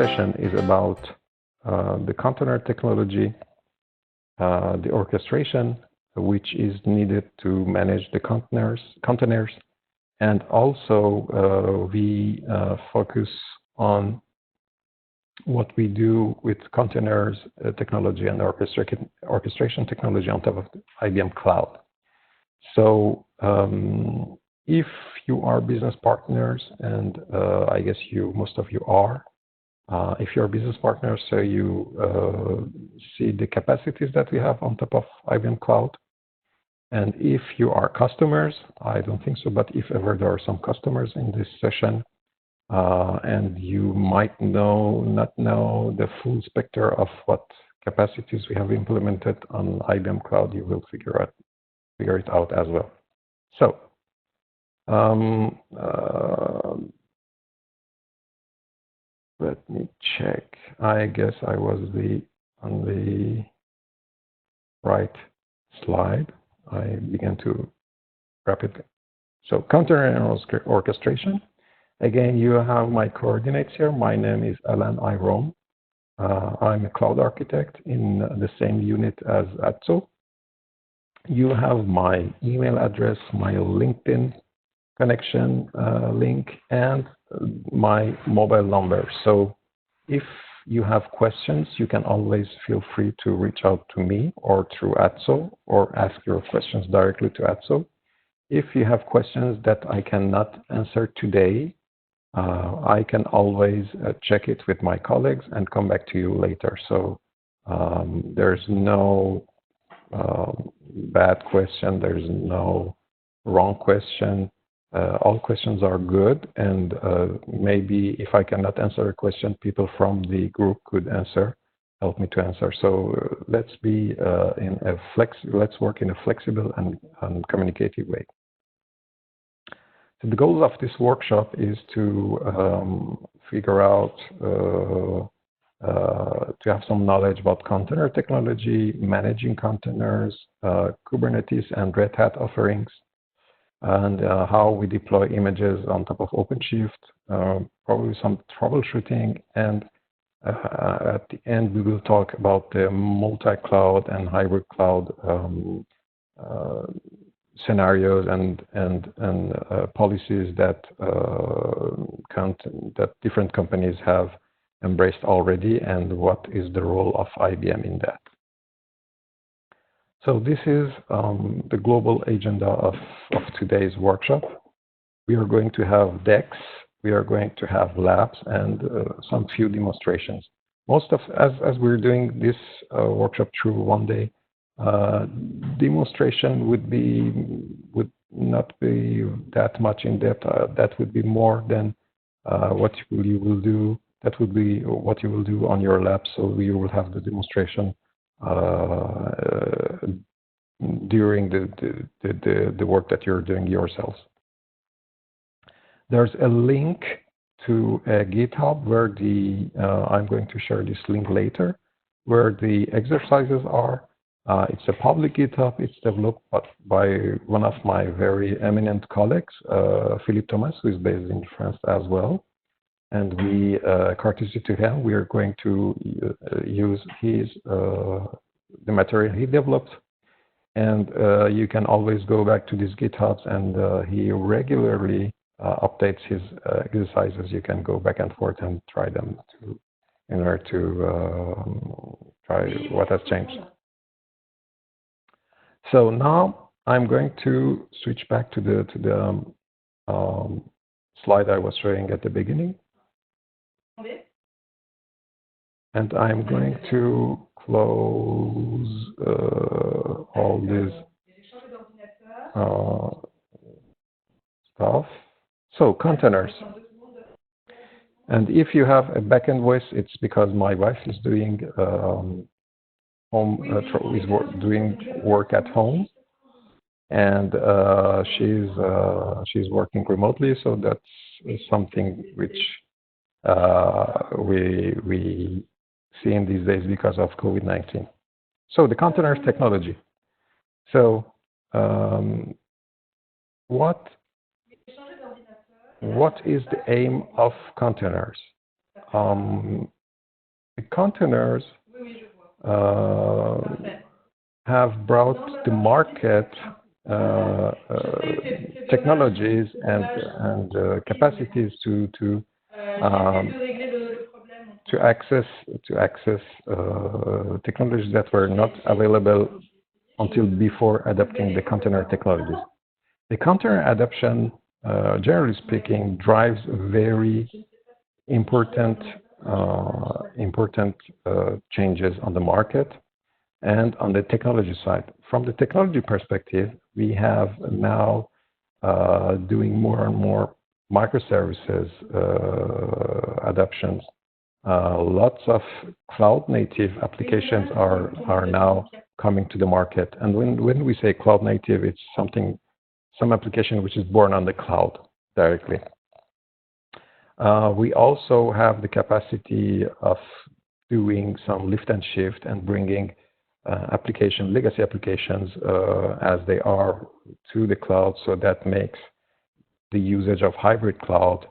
session is about the container technology, the orchestration, which is needed to manage the containers, and also we focus on what we do with containers technology and orchestration technology on top of IBM Cloud. So if you are business partners, and I guess most of you are, if you're business partners, so you see the capacities that we have on top of IBM Cloud. And if you are customers, I don't think so, but if ever there are some customers in this session, and you might not know the full spectrum of what capacities we have implemented on IBM Cloud, you will figure it out as well. So let me check. I guess I was on the right slide. I began to rapidly. So container and orchestration. Again, you have my coordinates here. My name is Alain Airom. I'm a cloud architect in the same unit as ATSO. You have my email address, my LinkedIn connection link, and my mobile number. So if you have questions, you can always feel free to reach out to me or through ATSO, or ask your questions directly to ATSO. If you have questions that I cannot answer today, I can always check it with my colleagues and come back to you later. So there's no bad question, there's no wrong question. All questions are good, and maybe if I cannot answer a question, people from the group could help me to answer. So let's be let's work in a flexible and communicative way. So the goal of this workshop is to figure out to have some knowledge about container technology, managing containers, Kubernetes and Red Hat offerings, and how we deploy images on top of OpenShift, probably some troubleshooting, and at the end we will talk about the multi-cloud and hybrid cloud scenarios and policies that different companies have embraced already, and what is the role of IBM in that. So this is the global agenda of today's workshop. We are going to have decks, we are going to have labs, and some few demonstrations. As we're doing this workshop through one day, demonstration would not be that much in depth. That would be more than what you will do. That would be what you will do on your lab. So you will have the demonstration during the work that you're doing yourselves. There's a link to a GitHub where I'm going to share this link later, where the exercises are. It's a public GitHub. It's developed by one of my very eminent colleagues, Philippe Thomas, who is based in France as well. And we, courtesy to him, we are going to use the material he developed. And you can always go back to these GitHubs, and he regularly updates his exercises. You can go back and forth and try them in order to try what has changed. So now I'm going to switch back to the slide I was showing at the beginning. And I'm going to close all this stuff. So containers. And if you have a backend voice, it's because my wife is doing doing work at home, and she's working remotely. So that's something which we see in these days because of COVID-19. So the containers technology. So what is the aim of containers? the containers have brought to market technologies and capacities to access technologies that were not available until before adopting the container technologies. The container adoption, generally speaking, drives very important changes on the market and on the technology side. From the technology perspective, we have now doing more and more microservices adoptions. Lots of cloud-native applications are now coming to the market. And when we say cloud-native, it's some application which is born on the cloud directly. We also have the capacity of doing some lift and shift and bringing legacy applications as they are to the cloud, so that makes the usage of hybrid cloud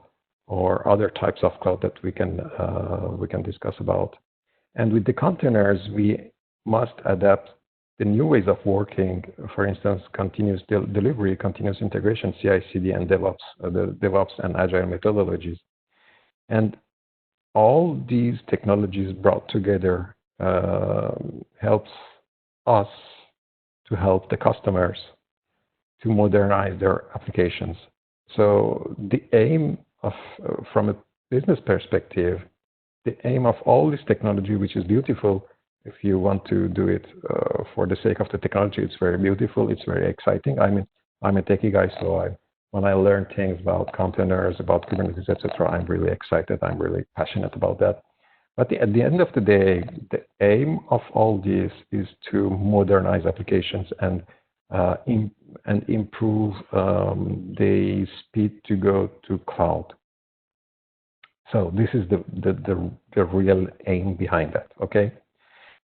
or other types of cloud that we can discuss about. And with the containers, we must adapt the new ways of working, for instance, continuous delivery, continuous integration, CI/CD, and DevOps, the DevOps and Agile methodologies. And all these technologies brought together helps us to help the customers to modernize their applications. So the aim from a business perspective, the aim of all this technology, which is beautiful, if you want to do it for the sake of the technology, it's very beautiful, it's very exciting. I'm a techie guy, so when I learn things about containers, about Kubernetes, etc., I'm really excited. I'm really passionate about that. But at the end of the day, the aim of all this is to modernize applications and improve the speed to go to cloud. So this is the real aim behind that, okay?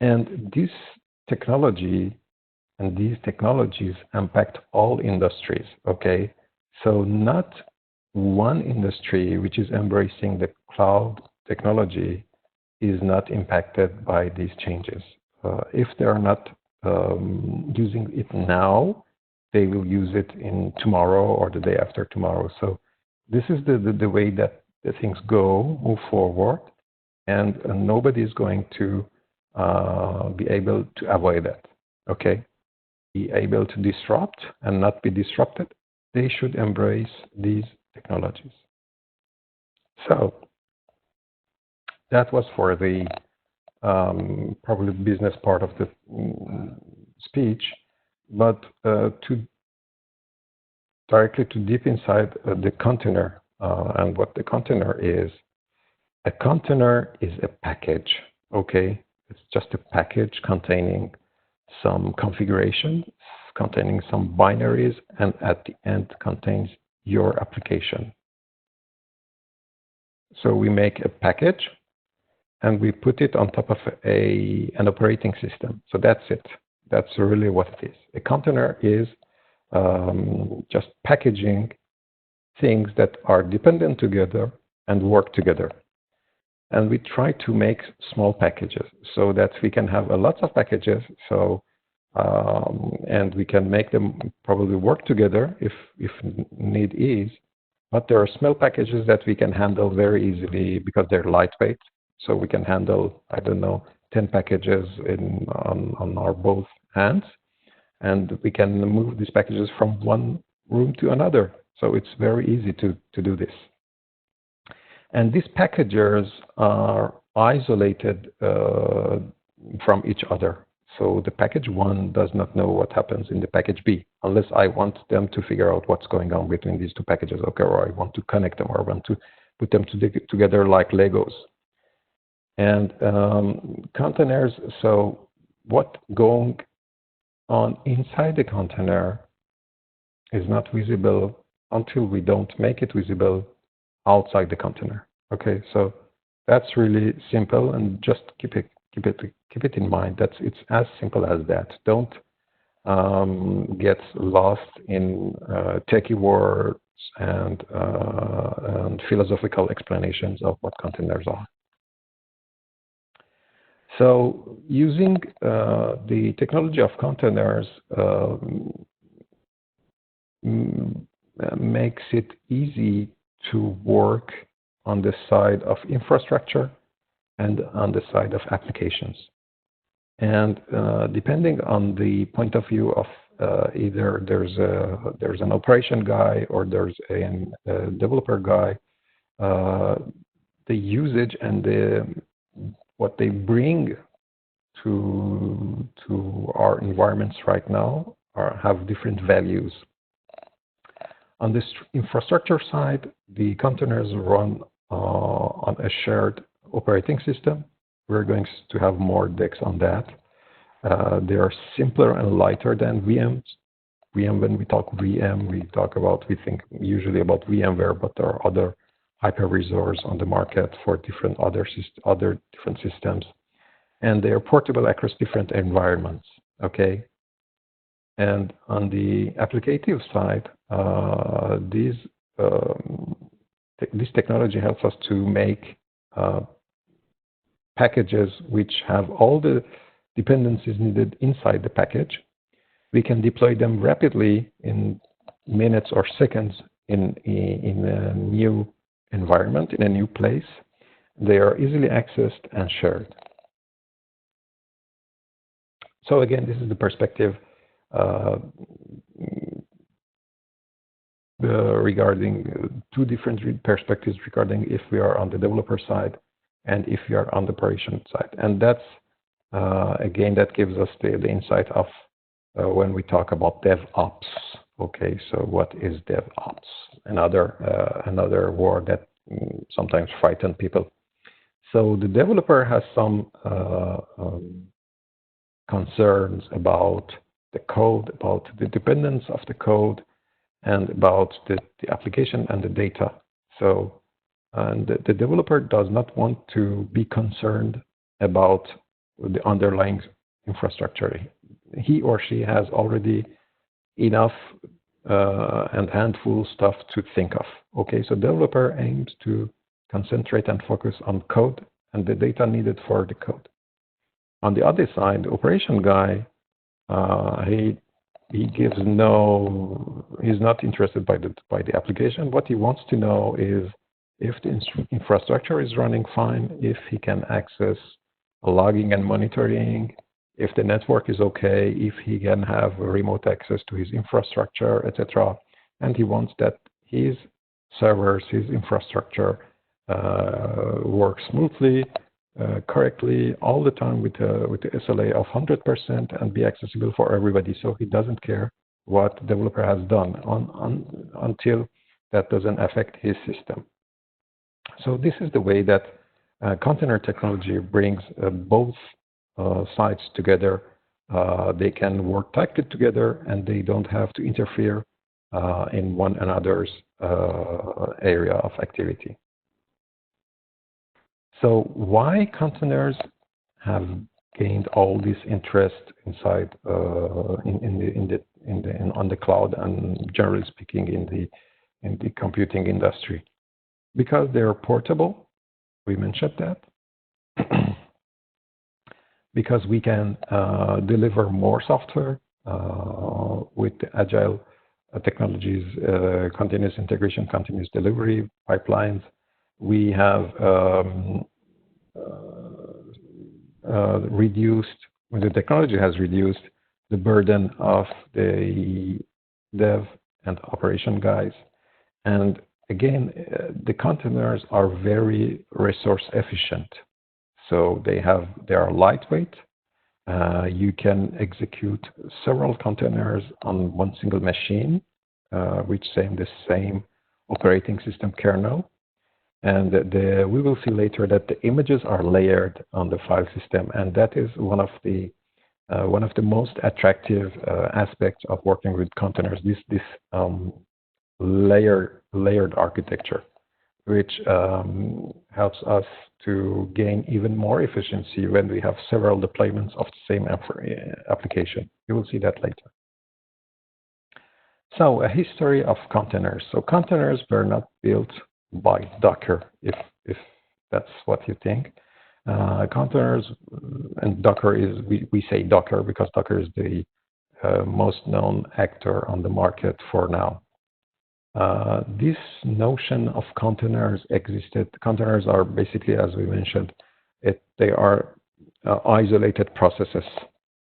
And this technology and these technologies impact all industries, okay? So not one industry which is embracing the cloud technology is not impacted by these changes. If they are not using it now, they will use it in tomorrow or the day after tomorrow. So this is the way that the things move forward, and nobody is going to be able to avoid that, okay? Be able to disrupt and not be disrupted. They should embrace these technologies. So that was for the probably business part of the speech, but directly to deep inside the container and what the container is. A container is a package, okay? It's just a package containing some configuration, containing some binaries, and at the end contains your application. So we make a package and we put it on top of an operating system. So that's it. That's really what it is. A container is just packaging things that are dependent together and work together. And we try to make small packages so that we can have lots of packages. So and we can make them probably work together if need is. But there are small packages that we can handle very easily because they're lightweight. So we can handle, 10 packages on our both hands, and we can move these packages from one room to another. So it's very easy to do this. And these packages are isolated from each other. So the package 1 does not know what happens in the package B, unless I want them to figure out what's going on between these two packages, okay, or I want to connect them, or I want to put them together like Legos. And containers, so what going on inside the container is not visible until we don't make it visible outside the container. Okay, so that's really simple, and just keep it in mind that it's as simple as that. Don't get lost in techie words and philosophical explanations of what containers are. So using the technology of containers makes it easy to work on the side of infrastructure and on the side of applications. And depending on the point of view of either there's an operation guy or there's a developer guy, the usage and what they bring to our environments right now have different values. On this infrastructure side, the containers run on a shared operating system. We're going to have more decks on that. They are simpler and lighter than VMs. When we talk VM, we think usually about VMware, but there are other hypervisors on the market for other different systems, and they are portable across different environments. Okay, and on the applicative side, this technology helps us to make packages which have all the dependencies needed inside the package. We can deploy them rapidly in minutes or seconds in a new environment, in a new place. They are easily accessed and shared. So again, this is the perspective regarding two different perspectives regarding if we are on the developer side and if we are on the operation side. And that's, again, that gives us the insight of when we talk about DevOps. Okay, so what is DevOps? Another word that sometimes frightens people. So the developer has some concerns about the code, about the dependence of the code, and about the application and the data. So, and the developer does not want to be concerned about the underlying infrastructure. He or she has already enough and handful stuff to think of. Okay, so developer aims to concentrate and focus on code and the data needed for the code. On the other side, the operation guy, he gives he's not interested by the application. What he wants to know is if the infrastructure is running fine, if he can access logging and monitoring, if the network is okay, if he can have remote access to his infrastructure, etc. And he wants that his servers, his infrastructure works smoothly, correctly, all the time with the SLA of 100% and be accessible for everybody. So he doesn't care what the developer has done until that doesn't affect his system. So this is the way that container technology brings both sides together. They can work tightly together and they don't have to interfere in one another's area of activity. So why containers have gained all this interest inside on the cloud and generally speaking in the computing industry? Because they are portable. We mentioned that. Because we can deliver more software with agile technologies, continuous integration, continuous delivery pipelines. We have the technology has reduced the burden of the dev and operation guys. And again, the containers are very resource efficient. So they are lightweight. You can execute several containers on one single machine, which same the same operating system kernel. And we will see later that the images are layered on the file system, and that is one of the most attractive aspects of working with containers. This layered architecture, which helps us to gain even more efficiency when we have several deployments of the same application. You will see that later. So a history of containers. So containers were not built by Docker, if that's what you think. Containers and Docker is, we say Docker because Docker is the most known actor on the market for now. This notion of containers existed. Containers are basically, as we mentioned, they are isolated processes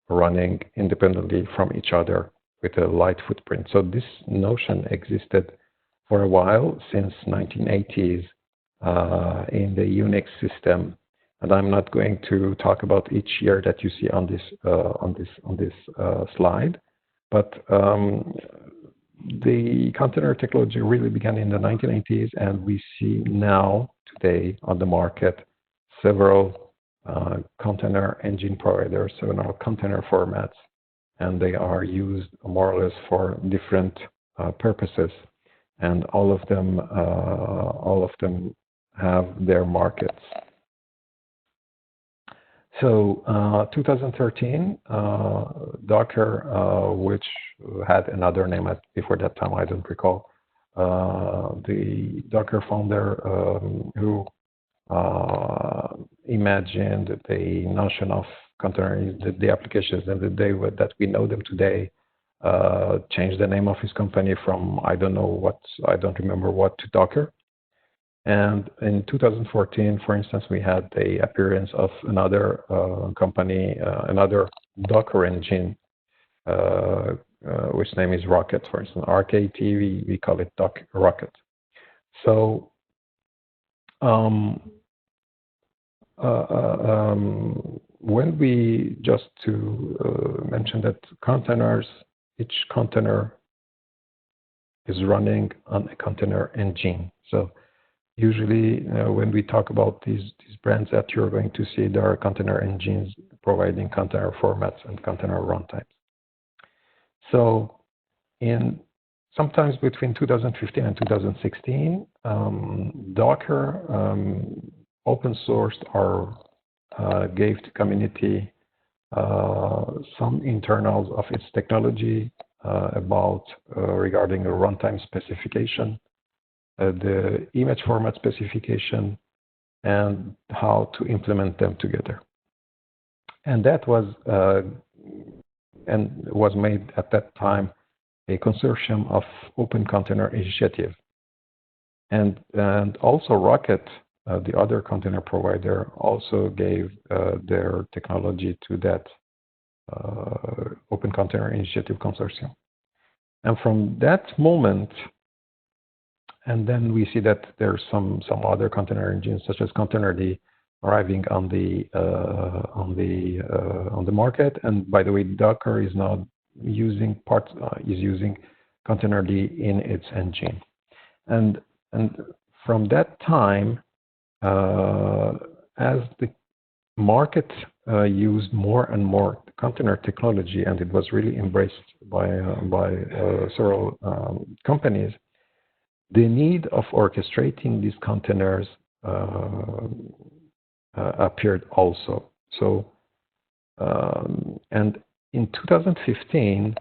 running independently from each other with a light footprint. So this notion existed for a while, since 1980s in the Unix system. And I'm not going to talk about each year that you see on this slide, but the container technology really began in the 1980s, and we see now today on the market several container engine providers, several container formats, and they are used more or less for different purposes, and all of them have their markets. So 2013, Docker, which had another name before that time, I don't recall, the Docker founder who imagined the notion of containers, the applications and the day that we know them today, changed the name of his company from I don't remember what, to Docker. And in 2014, for instance, we had the appearance of another company, another Docker engine, which name is Rocket, for instance, RKT, we call it Rocket. So when we just to mention that containers, each container is running on a container engine. So usually, when we talk about these brands that you're going to see, there are container engines providing container formats and container runtimes. So, sometimes between 2015 and 2016, Docker open sourced or gave the community some internals of its technology about regarding a runtime specification, the image format specification, and how to implement them together. And that was made at that time a consortium of Open Container Initiative. And also Rocket, the other container provider, also gave their technology to that Open Container Initiative consortium. And from that moment, and then we see that there's some other container engines, such as Containerd, arriving on the market. And by the way, Docker is now using Containerd in its engine. And from that time, as the market used more and more container technology, and it was really embraced by several companies, the need of orchestrating these containers appeared also. So, and in 2015,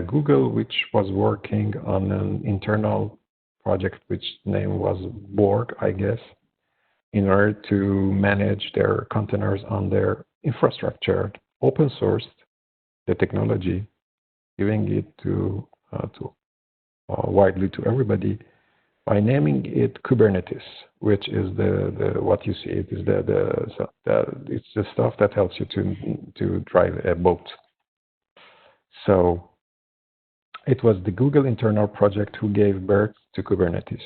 Google, which was working on an internal project which name was Borg, I guess, in order to manage their containers on their infrastructure, open sourced the technology, giving it to widely to everybody, by naming it Kubernetes, which is what you see. It is it's the stuff that helps you to drive a boat. So it was the Google internal project who gave birth to Kubernetes.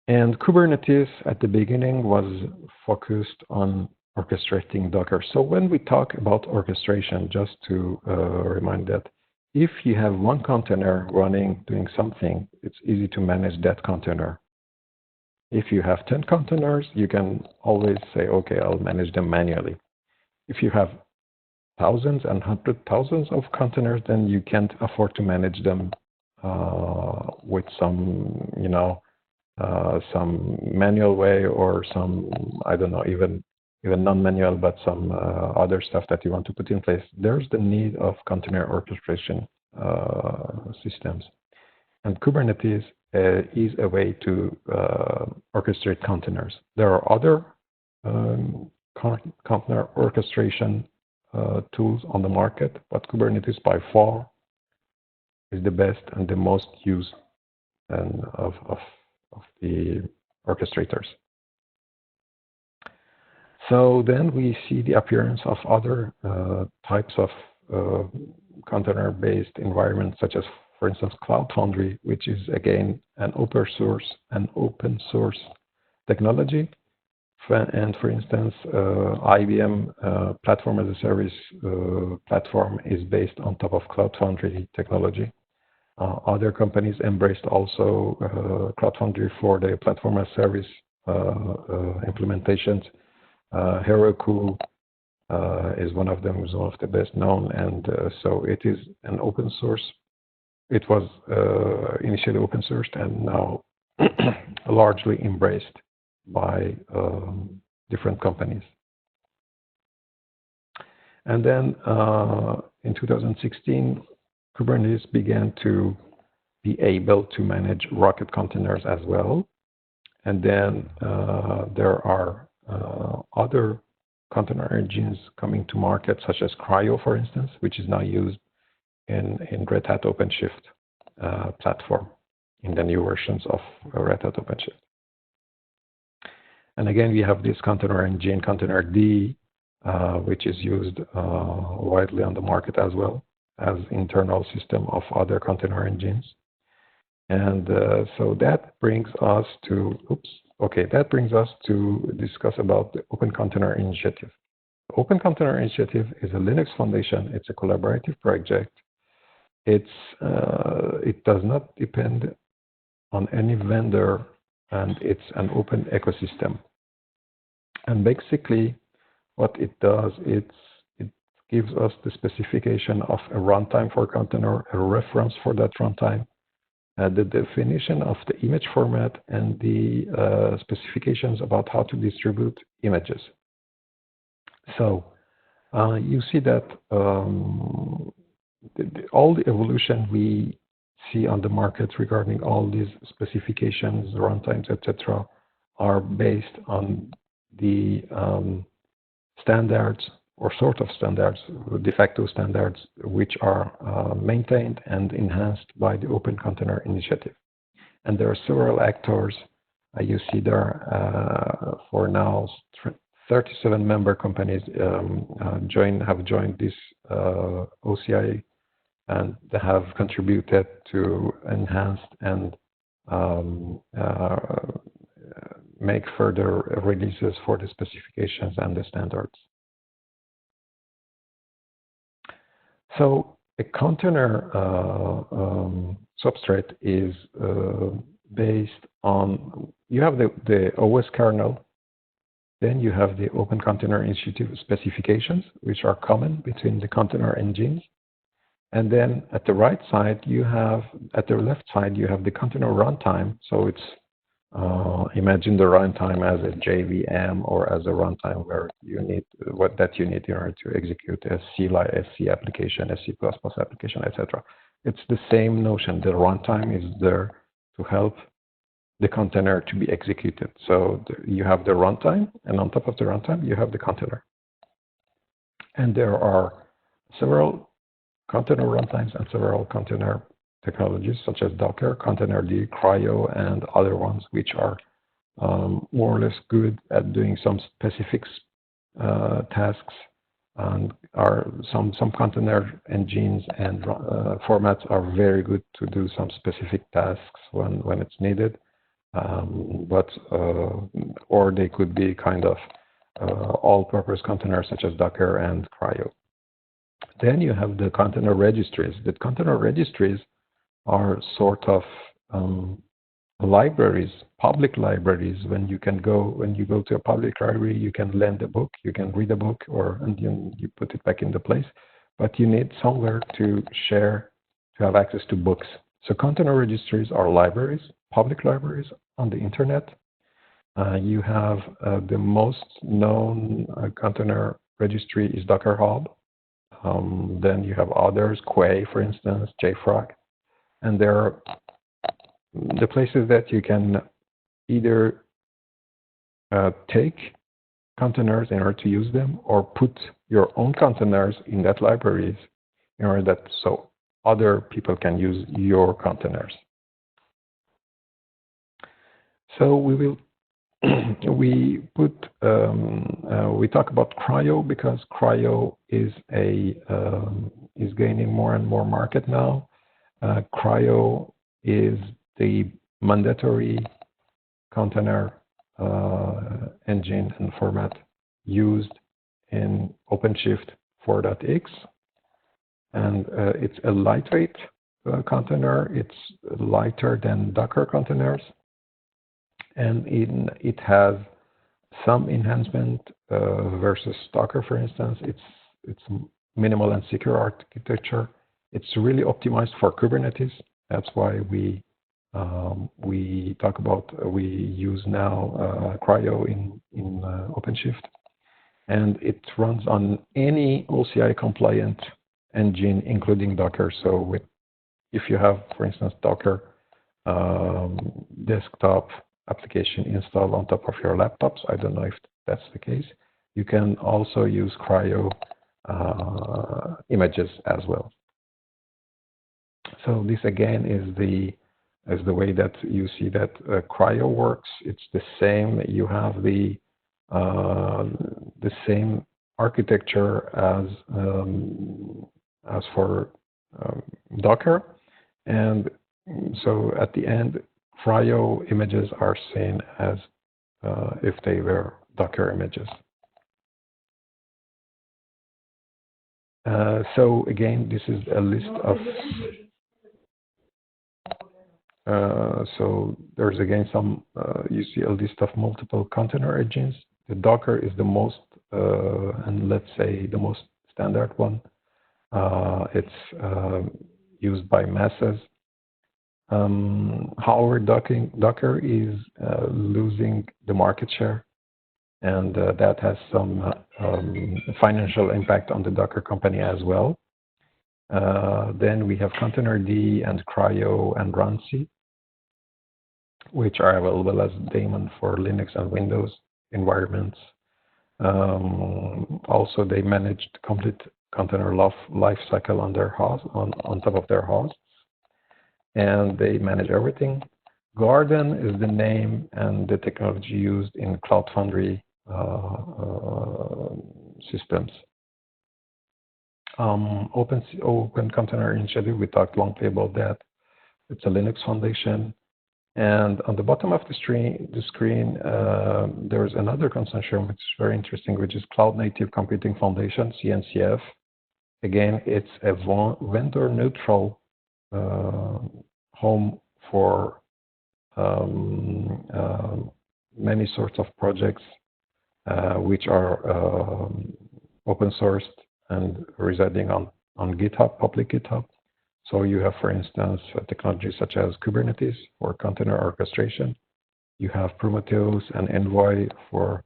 And Kubernetes at the beginning was focused on orchestrating Docker. So when we talk about orchestration, just to remind that if you have one container running, doing something, it's easy to manage that container. If you have 10 containers, you can always say, okay, I'll manage them manually. If you have thousands and hundreds of thousands of containers, then you can't afford to manage them with some, some manual way, or some, I don't know, even non-manual, but some other stuff that you want to put in place. There's the need of container orchestration systems. And Kubernetes is a way to orchestrate containers. There are other container orchestration tools on the market, but Kubernetes by far is the best and the most used of the orchestrators. So then we see the appearance of other types of container-based environments, such as, for instance, Cloud Foundry, which is again an open source technology. And for instance, IBM Platform as a Service platform is based on top of Cloud Foundry technology. Other companies embraced also Cloud Foundry for the Platform as a Service implementations. Heroku is one of them, is one of the best known, and so it is an open source. It was initially open sourced and now largely embraced by different companies. And then in 2016, Kubernetes began to be able to manage Rocket containers as well. And then there are other container engines coming to market, such as Cryo, for instance, which is now used in Red Hat OpenShift platform in the new versions of Red Hat OpenShift. And again, we have this container engine, Containerd, which is used widely on the market as well as internal system of other container engines. And so that brings us to, discuss about the Open Container Initiative. The Open Container Initiative is a Linux Foundation. It's a collaborative project. It does not depend on any vendor, and it's an open ecosystem. And basically, what it does, it gives us the specification of a runtime for container, a reference for that runtime, the definition of the image format, and the specifications about how to distribute images. So you see that all the evolution we see on the market regarding all these specifications, runtimes, etc., are based on the standards or sort of standards, de facto standards, which are maintained and enhanced by the Open Container Initiative. And there are several actors. You see there for now 37 member companies have joined this OCI, and they have contributed to enhance and make further releases for the specifications and the standards. So a container substrate is based on, you have the OS kernel, then you have the Open Container Initiative specifications, which are common between the container engines. And then at the right side, you have, at the left side, you have the container runtime. So it's, imagine the runtime as a JVM or as a runtime where you need what you need in order to execute a C application, a C++ application, etc. It's the same notion. The runtime is there to help the container to be executed. So you have the runtime, and on top of the runtime, you have the container. And there are several container runtimes and several container technologies such as Docker, Containerd, Cryo, and other ones which are more or less good at doing some specific tasks, and are some container engines and formats are very good to do some specific tasks when it's needed, or they could be kind of all-purpose containers such as Docker and Cryo. Then you have the container registries. The container registries are sort of libraries, public libraries. When you go to a public library, you can lend a book, you can read a book, and you put it back into place. But you need somewhere to share, to have access to books. So container registries are libraries, public libraries on the internet. You have the most known container registry is Docker Hub. Then you have others, Quay, for instance, JFrog. And there are the places that you can either take containers in order to use them, or put your own containers in that libraries in order that so other people can use your containers. So we will we talk about Cryo because Cryo is is gaining more and more market now. Cryo is the mandatory container engine and format used in OpenShift 4.x, and it's a lightweight container. It's lighter than Docker containers, and it has some enhancement versus Docker. For instance, it's minimal and secure architecture. It's really optimized for Kubernetes. That's why we talk about we use now Cryo in OpenShift, and it runs on any OCI compliant engine, including Docker. So if you have, for instance, Docker desktop application installed on top of your laptops, I don't know if that's the case, you can also use Cryo images as well. So this again is the way that you see that Cryo works. It's the same. You have the same architecture as for Docker, and so at the end, Cryo images are seen as if they were Docker images. So again, this is a list of. So there's again some. You see a list of multiple container engines. The Docker is the most, and let's say the most standard one. It's used by masses. However, Docker is losing the market share, and that has some financial impact on the Docker company as well. Then we have Containerd and Cryo and Runc, which are available as daemon for Linux and Windows environments. Also, they manage the complete container life cycle on their host, on top of their hosts, and they manage everything. Garden is the name and the technology used in Cloud Foundry systems. Open Container Initiative, we talked longly about that. It's a Linux foundation. And on the bottom of the screen, there's another consortium which is very interesting, which is Cloud Native Computing Foundation, CNCF. Again, it's a vendor-neutral home for many sorts of projects which are open sourced and residing on GitHub, public GitHub. So you have, for instance, technologies such as Kubernetes for container orchestration. You have Prometheus and Envoy for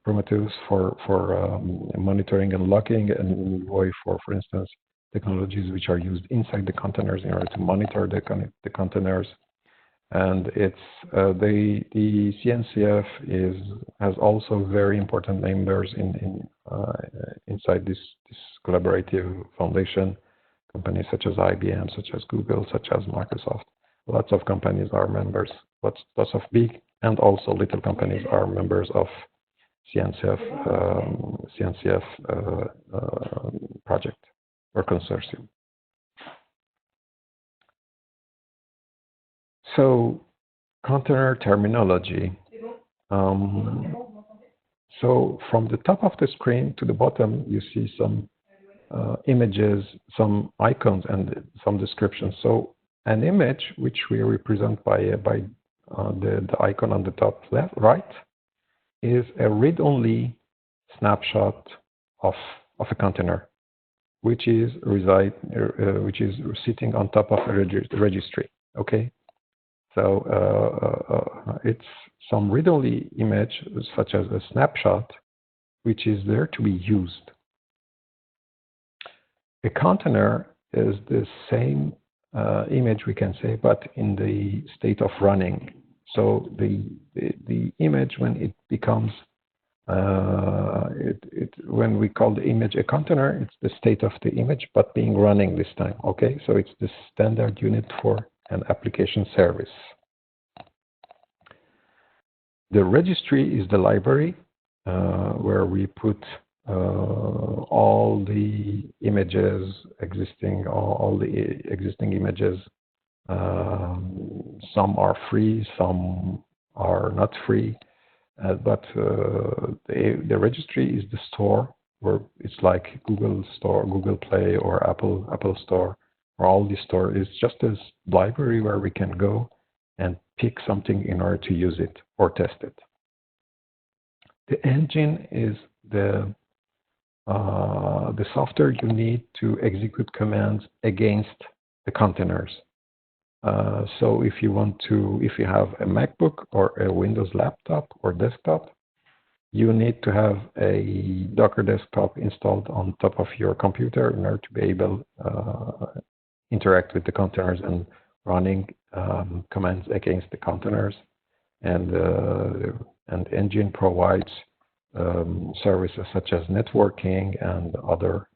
Prometheus for monitoring and logging, and Envoy for instance, technologies which are used inside the containers in order to monitor the containers. And it's the CNCF has also very important members inside this collaborative foundation. Companies such as IBM, such as Google, such as Microsoft. Lots of companies are members. Lots of big and also little companies are members of CNCF project or consortium. So, container terminology. So from the top of the screen to the bottom, you see some images, some icons, and some descriptions. So an image, which we represent by the icon on the top left, right, is a read-only snapshot of a container, which is sitting on top of a registry. Okay, so it's some read-only image, such as a snapshot, which is there to be used. A container is the same image, we can say, but in the state of running. So the image, when it becomes when we call the image a container, it's the state of the image, but being running this time. Okay, so it's the standard unit for an application service. The registry is the library where we put all the images existing, all the existing images. Some are free, some are not free, but the registry is the store where it's like Google Store, Google Play, or Apple Store, or all the store is just a library where we can go and pick something in order to use it or test it. The engine is the software you need to execute commands against the containers. So if you have a MacBook or a Windows laptop or desktop, you need to have a Docker desktop installed on top of your computer in order to be able to interact with the containers and running commands against the containers. And the engine provides services such as networking and other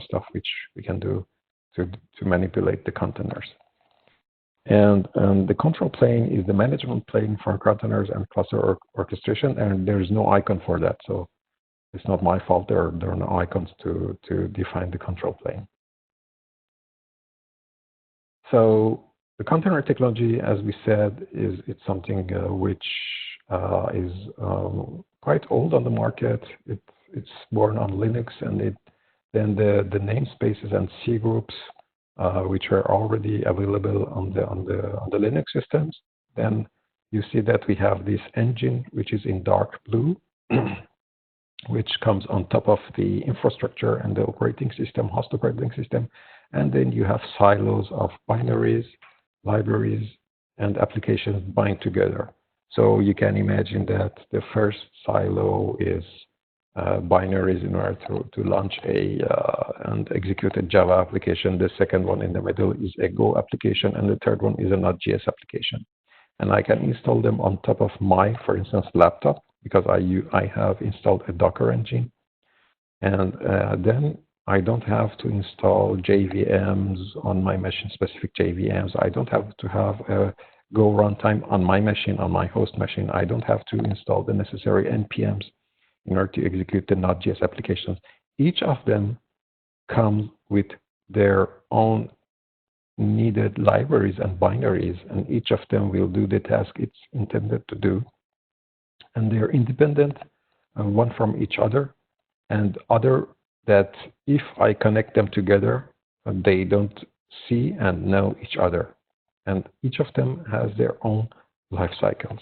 stuff which we can do to manipulate the containers. And the control plane is the management plane for containers and cluster orchestration, and there is no icon for that. So it's not my fault there are no icons to define the control plane. So the container technology, as we said, it's something which is quite old on the market. It's born on Linux, and then the namespaces and C groups, which are already available on the Linux systems. Then you see that we have this engine, which is in dark blue, which comes on top of the infrastructure and the operating system, host operating system. And then you have silos of binaries, libraries, and applications bind together. So you can imagine that the first silo is binaries in order to launch and execute a Java application. The second one in the middle is a Go application, and the third one is a Node.js application. And I can install them on top of my, for instance, laptop, because I have installed a Docker engine. And then I don't have to install JVMs on my machine, specific JVMs. I don't have to have a Go runtime on my machine, on my host machine. I don't have to install the necessary NPMs in order to execute the Node.js applications. Each of them comes with their own needed libraries and binaries, and each of them will do the task it's intended to do. And they're independent, one from each other, and other that if I connect them together, they don't see and know each other. And each of them has their own life cycles.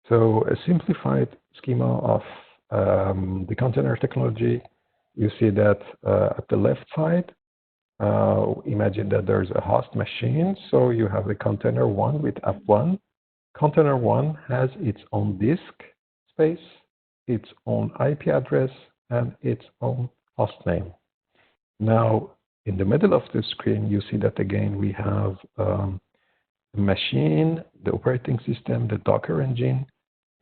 So a simplified schema of the container technology, you see that at the left side, imagine that there's a host machine. So you have the container 1 with app 1. Container 1 has its own disk space, its own IP address, and its own host name. Now, in the middle of the screen, you see that again we have the machine, the operating system, the Docker engine,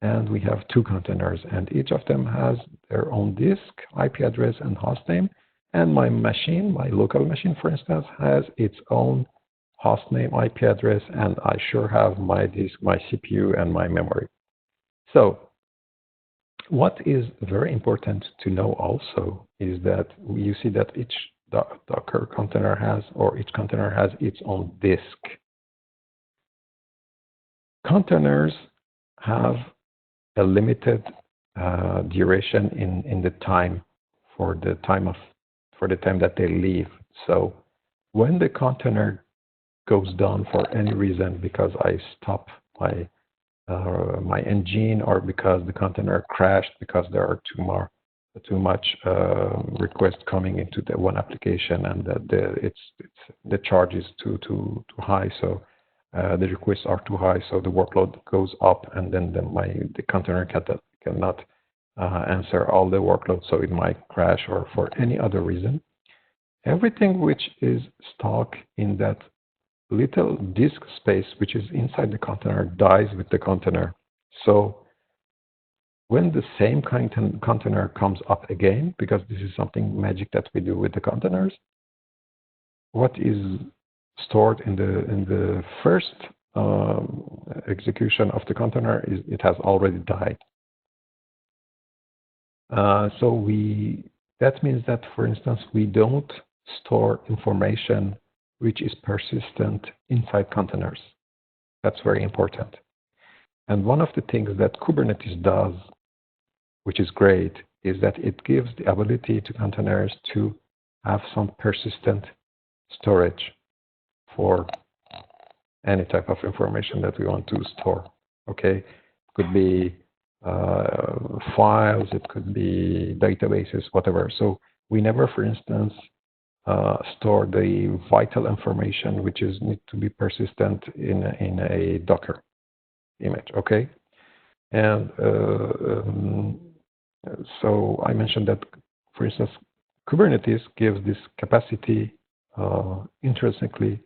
and we have two containers, and each of them has their own disk, IP address, and host name. And my machine, my local machine, for instance, has its own host name, IP address, and I sure have my disk, my CPU, and my memory. So what is very important to know also is that you see that each Docker container has, or each container has its own disk. Containers have a limited duration in the time for the time that they live. So when the container goes down for any reason, because I stop my engine, or because the container crashed because there are too much requests coming into the one application, and the charge is too high, so the requests are too high, so the workload goes up, and then the container cannot answer all the workload, so it might crash, or for any other reason. everything which is stored in that little disk space which is inside the container dies with the container. So when the same container comes up again, because this is something magic that we do with the containers, what is stored in the first execution of the container is it has already died. That means that, for instance, we don't store information which is persistent inside containers. That's very important. And one of the things that Kubernetes does, which is great, is that it gives the ability to containers to have some persistent storage for any type of information that we want to store. Okay, it could be files, it could be databases, whatever. So we never, for instance, store the vital information which is need to be persistent in a Docker image. Okay, and so I mentioned that, for instance, Kubernetes gives this capacity intrinsically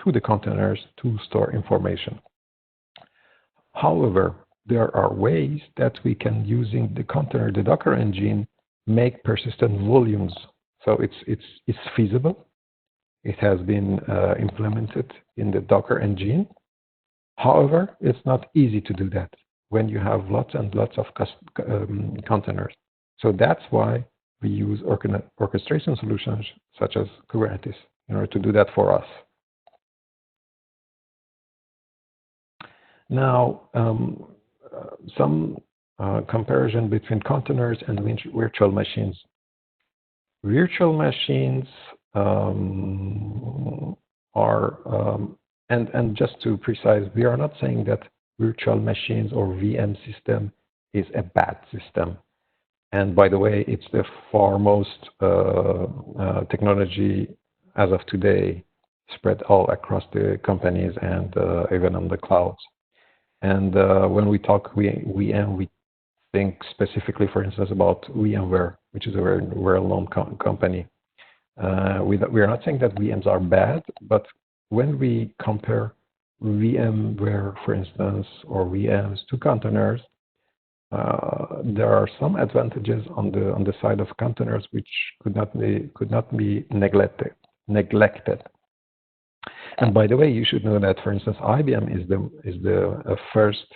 to the containers to store information. However, there are ways that we can, using the container, the Docker engine, make persistent volumes. So it's feasible. It has been implemented in the Docker engine. However, it's not easy to do that when you have lots and lots of containers. So that's why we use orchestration solutions such as Kubernetes in order to do that for us. Now, some comparison between containers and virtual machines. Virtual machines are, and just to precise, we are not saying that virtual machines or VM system is a bad system. And by the way, it's the foremost technology as of today, spread all across the companies and even on the clouds. And when we talk VM, we think specifically, for instance, about VMware, which is a very well-known company. We are not saying that VMs are bad, but when we compare VMware, for instance, or VMs to containers, there are some advantages on the side of containers which could not be neglected. And by the way, you should know that, for instance, IBM is the first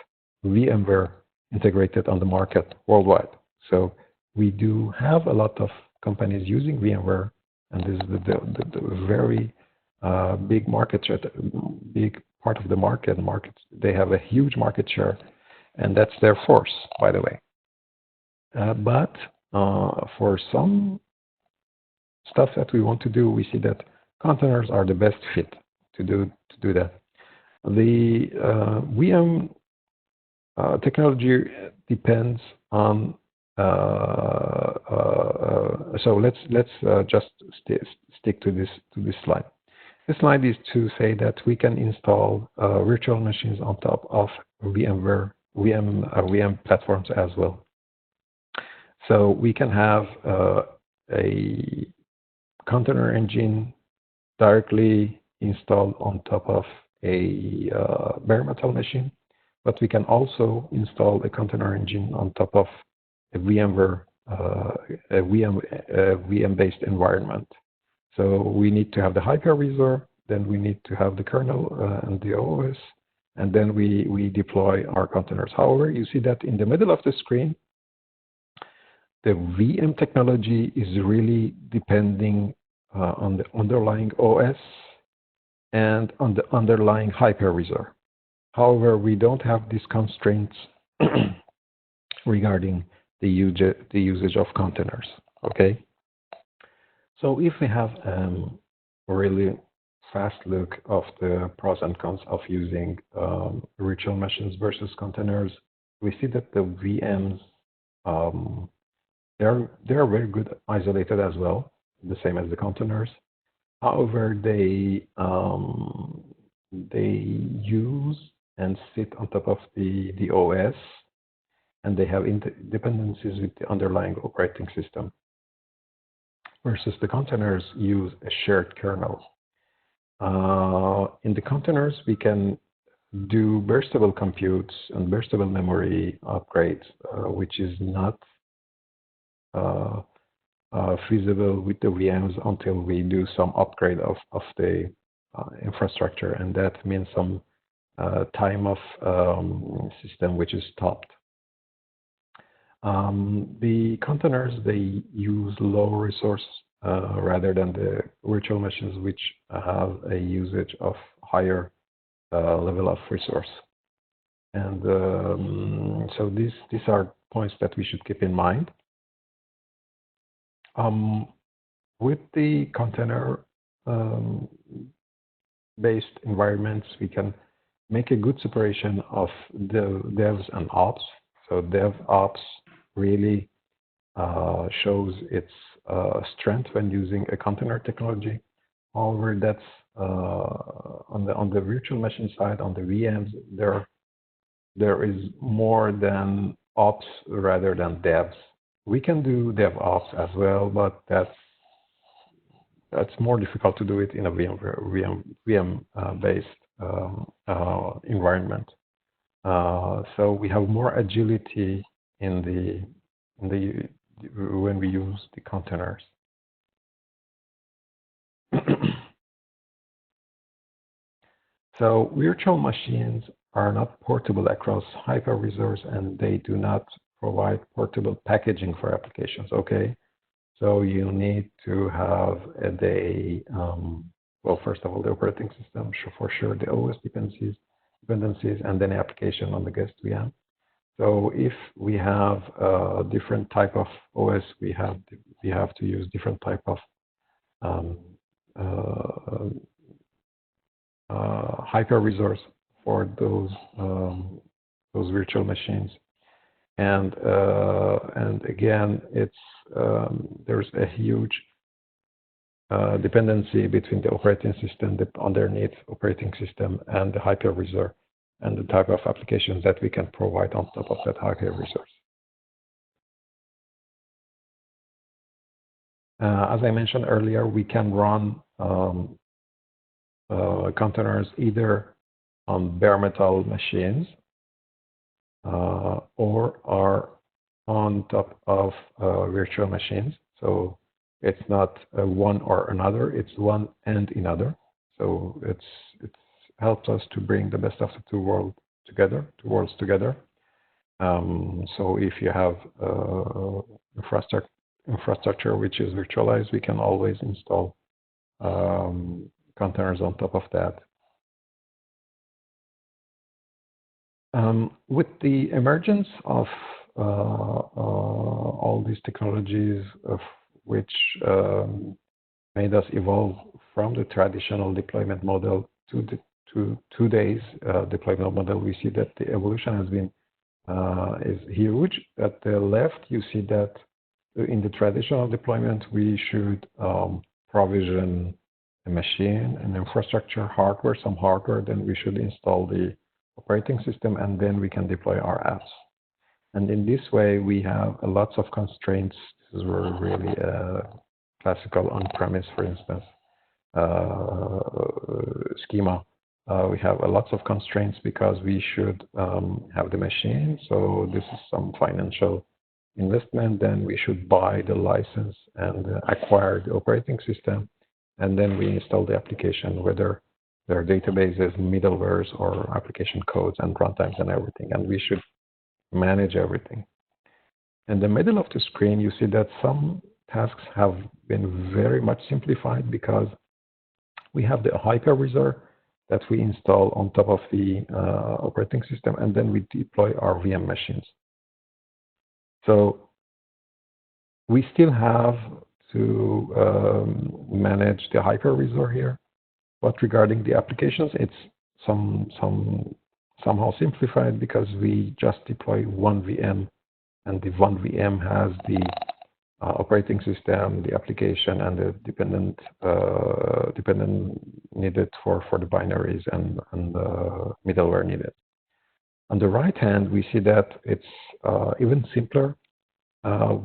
VMware integrated on the market worldwide. So we do have a lot of companies using VMware, and this is the very big market share, big part of the market. They have a huge market share, and that's their force, by the way. But for some stuff that we want to do, we see that containers are the best fit to do that. The VM technology depends on. So let's just stick to this slide. This slide is to say that we can install virtual machines on top of VMware VM platforms as well. So we can have a container engine directly installed on top of a bare metal machine, but we can also install a container engine on top of a VMware VM-based environment. So we need to have the hypervisor, then we need to have the kernel and the OS, and then we deploy our containers. However, you see that in the middle of the screen, the VM technology is really depending on the underlying OS and on the underlying hypervisor. However, we don't have these constraints regarding the usage of containers. Okay. So if we have a really fast look of the pros and cons of using virtual machines versus containers, we see that the VMs they are very good isolated as well, the same as the containers. However, they use and sit on top of the OS, and they have dependencies with the underlying operating system. versus the containers use a shared kernel. In the containers, we can do burstable computes and burstable memory upgrades, which is not feasible with the VMs until we do some upgrade of the infrastructure, and that means some time of system which is stopped. The containers, they use low resource rather than the virtual machines, which have a usage of higher level of resource. And so these are points that we should keep in mind. With the container based environments, we can make a good separation of the devs and ops. So DevOps really shows its strength when using a container technology. However, that's on the virtual machine side, on the VMs, there is more than ops rather than devs. We can do DevOps as well, but that's more difficult to do it in a VM based environment. So we have more agility in the when we use the containers. So virtual machines are not portable across hypervisors, and they do not provide portable packaging for applications. Okay, so you need to have well, first of all, the operating system, for sure, the OS dependencies, and then application on the guest VM. So if we have a different type of OS, we have to use different type of hypervisors for those virtual machines. And again, it's there's a huge dependency between the operating system, the underneath operating system, and the hypervisor, and the type of applications that we can provide on top of that hypervisor. As I mentioned earlier, we can run containers either on bare metal machines or are on top of virtual machines. So it's not one or another, it's one and another. So it helps us to bring the best of the two worlds together. So if you have infrastructure which is virtualized, we can always install containers on top of that. With the emergence of all these technologies, of which made us evolve from the traditional deployment model to today's deployment model, we see that the evolution has been is huge. At the left, you see that in the traditional deployment, we should provision a machine, an infrastructure, hardware, some hardware, then we should install the operating system, and then we can deploy our apps. And in this way, we have lots of constraints. This is really classical on-premise, for instance, schema. We have lots of constraints because we should have the machine. So this is some financial investment. Then we should buy the license and acquire the operating system. And then we install the application, whether there are databases, middlewares, or application codes and runtimes and everything. And we should manage everything. In the middle of the screen, you see that some tasks have been very much simplified because we have the hypervisor that we install on top of the operating system, and then we deploy our VM machines. So we still have to manage the hypervisor here, but regarding the applications, it's somehow simplified because we just deploy one VM, and the one VM has the operating system, the application, and the dependent needed for the binaries and the middleware needed. On the right hand, we see that it's even simpler.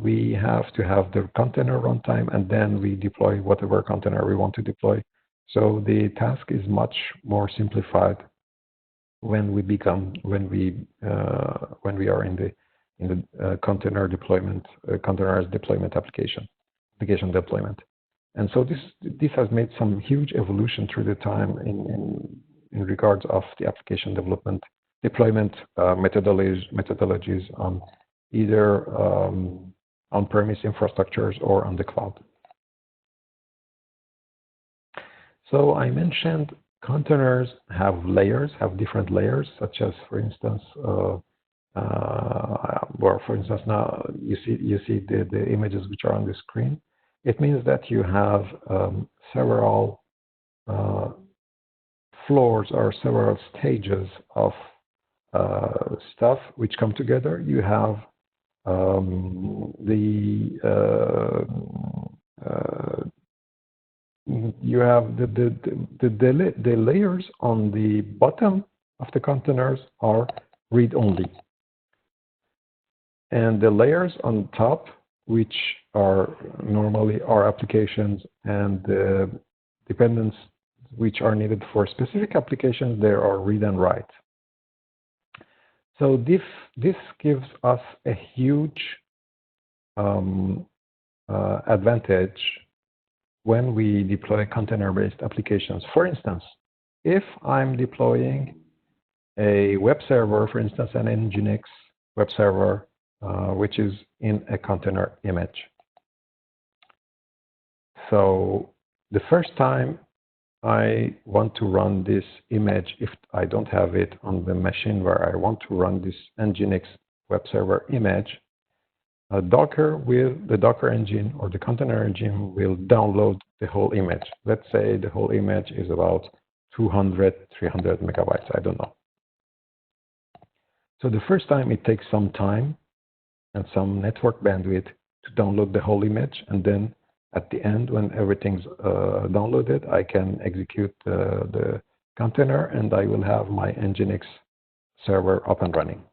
we have to have the container runtime, and then we deploy whatever container we want to deploy. So the task is much more simplified when we are in the container deployment, containerized deployment application deployment. And so this has made some huge evolution through the time in regards of the application development deployment methodologies on either on-premise infrastructures or on the cloud. So I mentioned containers have different layers, such as, for instance, now you see the images which are on the screen. It means that you have several floors or several stages of stuff which come together. You have the layers on the bottom of the containers are read-only, and the layers on top, which are normally our applications and the dependents which are needed for specific applications, there are read and write. So this gives us a huge advantage when we deploy container-based applications. For instance, if I'm deploying a web server, for instance, an Nginx web server, which is in a container image. So the first time I want to run this image, if I don't have it on the machine where I want to run this Nginx web server image, the Docker engine or the container engine will download the whole image. Let's say the whole image is about 200, 300 megabytes, I don't know. So the first time it takes some time and some network bandwidth to download the whole image, and then at the end, when everything's downloaded, I can execute the container, and I will have my Nginx server up and running.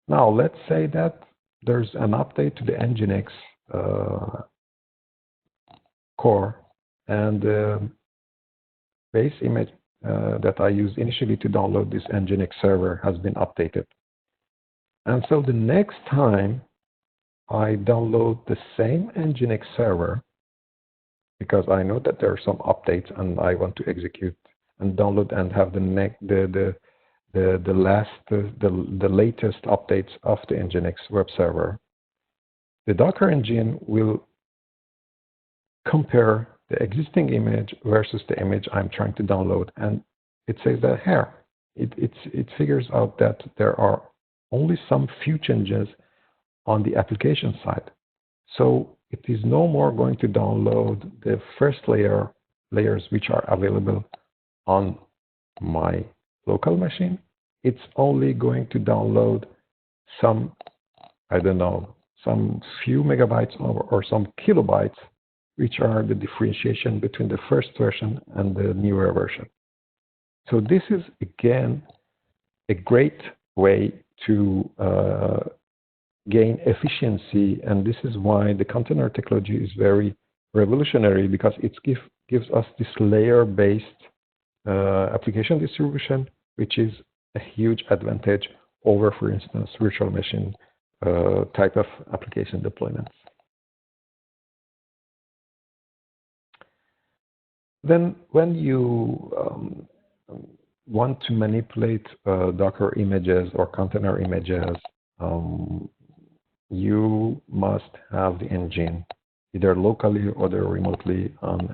Now, let's say that there's an update to the Nginx core, and the base image that I used initially to download this Nginx server has been updated. And so the next time I download the same Nginx server, because I know that there are some updates and I want to execute and download and have the latest updates of the Nginx web server, the Docker engine will compare the existing image versus the image I'm trying to download, and it says that here it figures out that there are only some few changes on the application side. So it is no more going to download the first layers which are available on my local machine. It's only going to download some, I don't know, some few megabytes or some kilobytes, which are the differentiation between the first version and the newer version. So this is, again, a great way to gain efficiency, and this is why the container technology is very revolutionary, because it gives us this layer-based application distribution, which is a huge advantage over, for instance, virtual machine type of application deployments. Then when you want to manipulate Docker images or container images, you must have the engine either locally or remotely on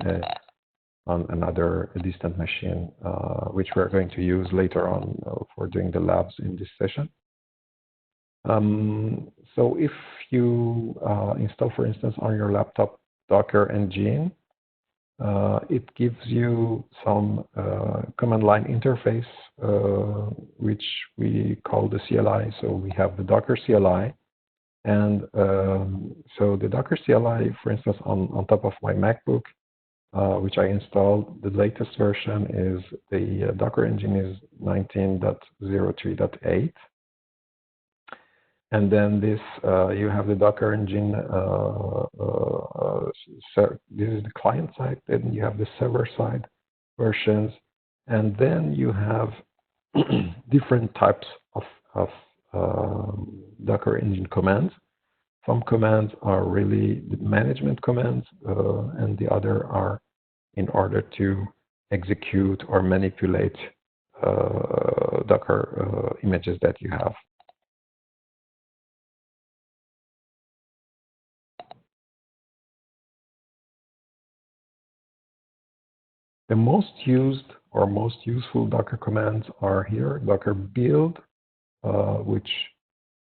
another distant machine, which we're going to use later on for doing the labs in this session. So if you install, for instance, on your laptop Docker engine, it gives you some command line interface, which we call the CLI. So we have the Docker CLI. And so the Docker CLI, for instance, on top of my MacBook, which I installed, the latest version is the Docker engine is 19.03.8. And then this, you have the Docker engine. This is the client side. Then you have the server side versions, and then you have different types of Docker engine commands. Some commands are really the management commands, and the other are in order to execute or manipulate Docker images that you have. The most used or most useful Docker commands are here. Docker build, which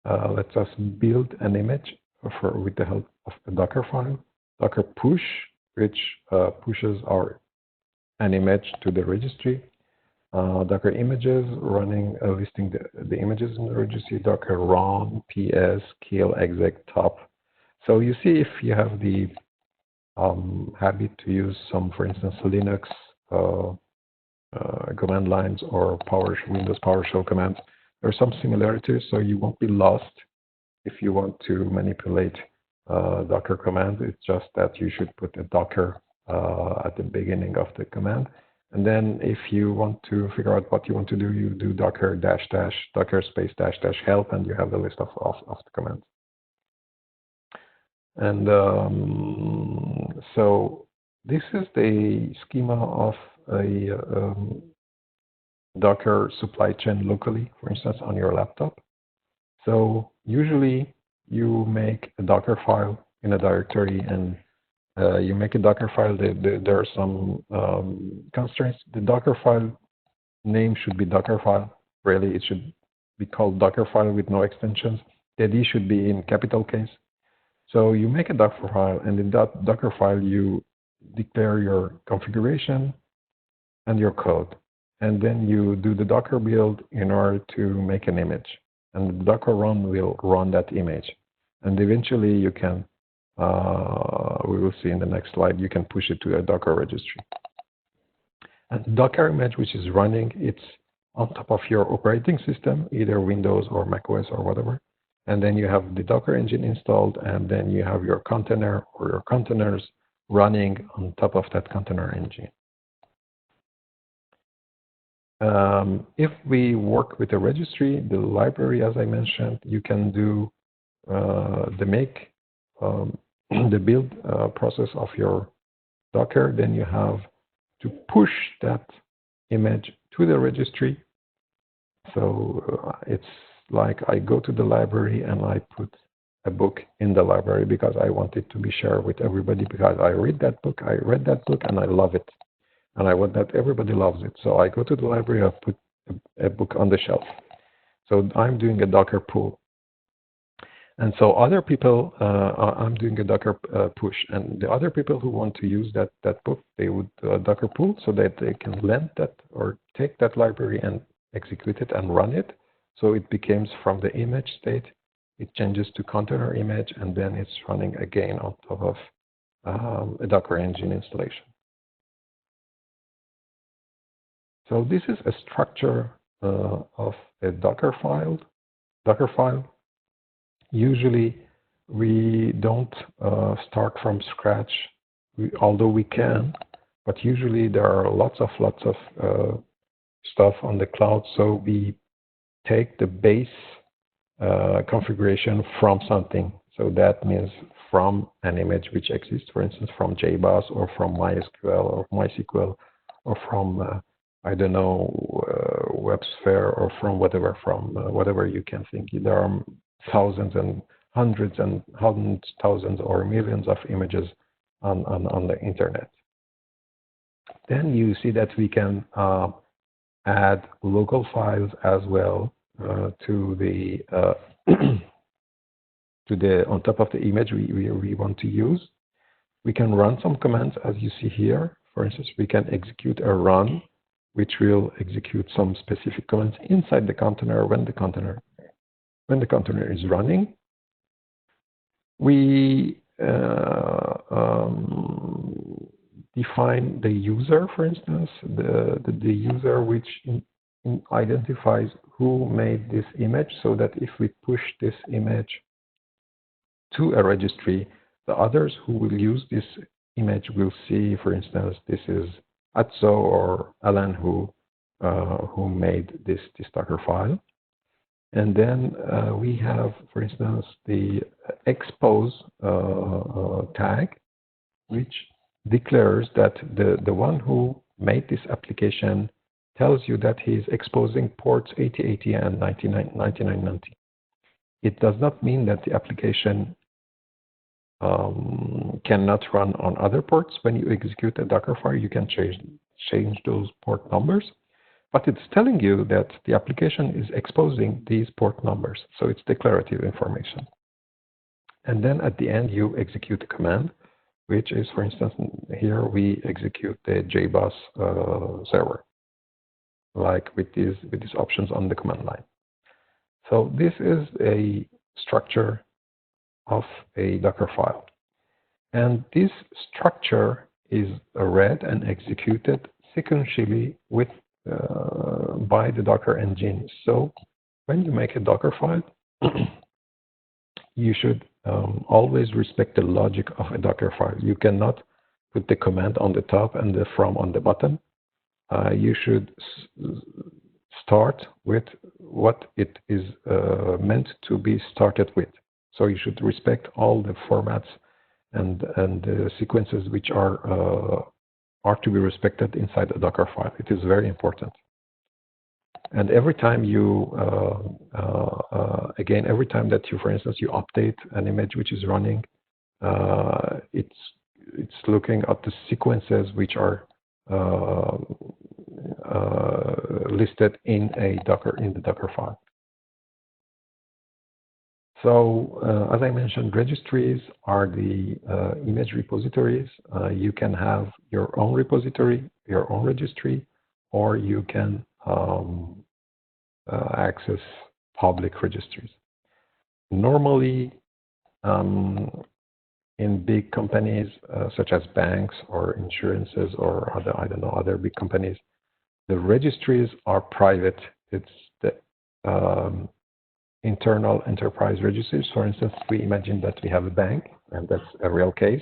lets us build an image with the help of a Docker file. Docker push, which pushes an image to the registry. Docker images, running listing the images in the registry. Docker run, ps, kill, exec, top. So you see, if you have the habit to use some, for instance, Linux command lines or Windows PowerShell commands, there are some similarities, so you won't be lost if you want to manipulate Docker commands. It's just that you should put a Docker at the beginning of the command. And then if you want to figure out what you want to do, you do Docker -- Docker space -- help, and you have the list of the commands. And so this is the schema of a Docker supply chain locally, for instance, on your laptop. So usually you make a Docker file in a directory, and you make a Docker file. There are some constraints. The Docker file name should be Docker file. Really, it should be called Docker file with no extensions. The D should be in capital case. So you make a Docker file, and in that Docker file, you declare your configuration and your code. And then you do the Docker build in order to make an image. And the Docker run will run that image. And eventually you can, we will see in the next slide, you can push it to a Docker registry. And the Docker image, which is running, it's on top of your operating system, either Windows or macOS or whatever. And then you have the Docker engine installed, and then you have your container or your containers running on top of that container engine. If we work with a registry, the library, as I mentioned, you can do the build process of your Docker. Then you have to push that image to the registry. So it's like I go to the library and I put a book in the library because I want it to be shared with everybody, because I read that book and I love it. And I want that everybody loves it. So I go to the library, I put a book on the shelf. So I'm doing a Docker pull. And so other people, I'm doing a Docker push. And the other people who want to use that book, they would Docker pull so that they can lend that or take that library and execute it and run it. So it becomes from the image state, it changes to container image, and then it's running again on top of a Docker engine installation. So this is a structure of a Docker file. Usually we don't start from scratch, although we can, but usually there are lots of stuff on the cloud. So we take the base configuration from something. So that means from an image which exists, for instance, from JBoss or from MySQL or MySQL or from I don't know, WebSphere, or from whatever you can think. There are thousands and hundreds and thousands or millions of images on the internet. Then you see that we can add local files as well to the on top of the image we want to use. We can run some commands, as you see here. For instance, we can execute a run, which will execute some specific commands inside the container when the container is running. We define the user, for instance, the user which identifies who made this image, so that if we push this image to a registry, the others who will use this image will see, for instance, this is Atzo or Alain who made this Docker file. And then we have, for instance, the expose tag, which declares that the one who made this application tells you that he is exposing ports 8080 and 9990. It does not mean that the application cannot run on other ports. When you execute a Docker file, you can change those port numbers, but it's telling you that the application is exposing these port numbers. So it's declarative information. And then at the end, you execute a command, which is, for instance, here we execute the JBoss server, like with these options on the command line. So this is a structure of a Docker file. And this structure is read and executed sequentially by the Docker engine. So when you make a Docker file, you should always respect the logic of a Docker file. You cannot put the command on the top and the from on the bottom. You should start with what it is meant to be started with. So you should respect all the formats and the sequences which are to be respected inside a Docker file. It is very important. And every time you, every time that you, for instance, you update an image which is running, it's looking at the sequences which are listed in the Docker file. So as I mentioned, registries are the image repositories. You can have your own repository, your own registry, or you can access public registries. Normally, in big companies such as banks or insurances or other big companies, the registries are private. It's the internal enterprise registries. For instance, we imagine that we have a bank, and that's a real case.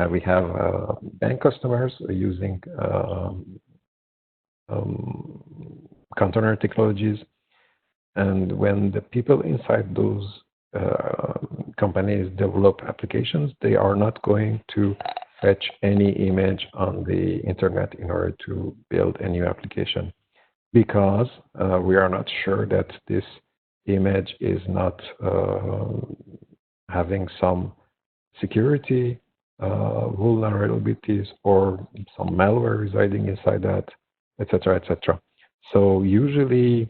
We have bank customers using container technologies, and when the people inside those companies develop applications, they are not going to fetch any image on the internet in order to build a new application, because we are not sure that this image is not having some security vulnerabilities or some malware residing inside that, etc., etc. So usually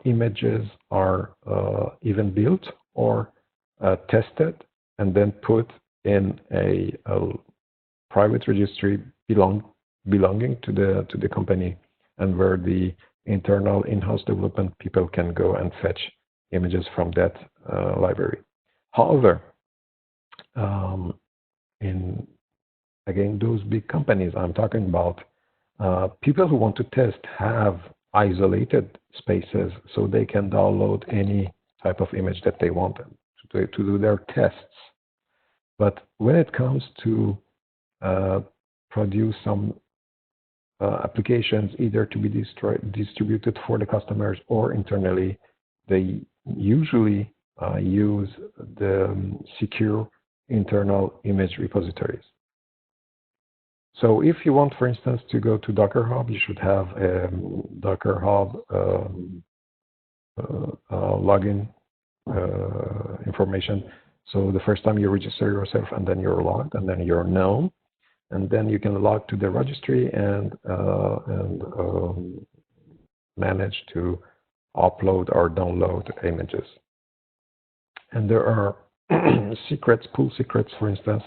images are even built or tested and then put in a private registry belonging to the company, and where the internal in-house development people can go and fetch images from that library. However, in those big companies I'm talking about, people who want to test have isolated spaces, so they can download any type of image that they want to do their tests. But when it comes to produce some applications, either to be distributed for the customers or internally, they usually use the secure internal image repositories. So if you want, for instance, to go to Docker Hub, you should have a Docker Hub login information. So the first time you register yourself, and then you're logged, and then you're known, and then you can log to the registry and manage to upload or download images. And there are secrets, pool secrets, for instance,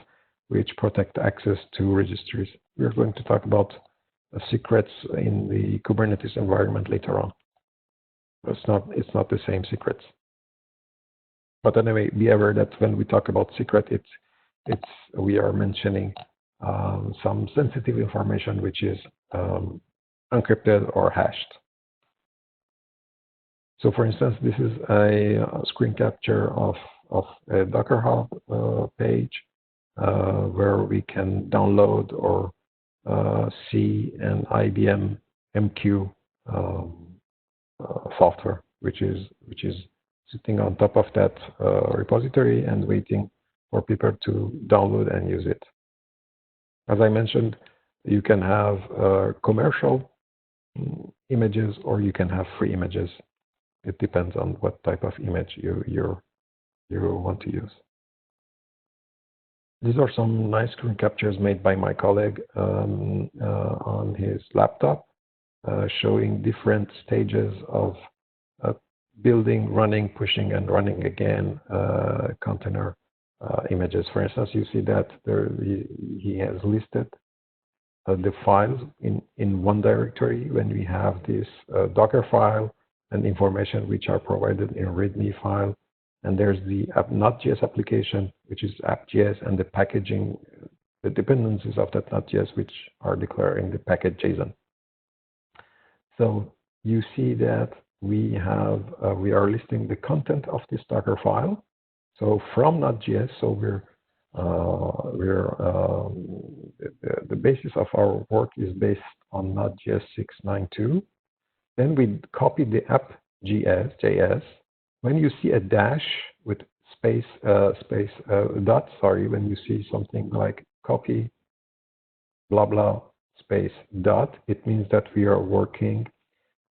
which protect access to registries. We're going to talk about secrets in the Kubernetes environment later on. It's not the same secrets. But anyway, be aware that when we talk about secret, we are mentioning some sensitive information which is encrypted or hashed. So for instance, this is a screen capture of a Docker Hub page where we can download or see an IBM MQ software, which is sitting on top of that repository and waiting for people to download and use it. As I mentioned, you can have commercial images or you can have free images. It depends on what type of image you want to use. These are some nice screen captures made by my colleague on his laptop, showing different stages of building, running, pushing, and running again container images. For instance, you see that he has listed the files in one directory when we have this Docker file and information which are provided in README file. And there's the Node.js application, which is app.js, and the packaging, the dependencies of that Node.js, which are declared in the package.json. So you see that we are listing the content of this Docker file. So from Node.js, so the basis of our work is based on Node.js 6.9.2. Then we copy the app.js. When you see a dash with dot, when you see something like copy blah blah space dot, it means that we are working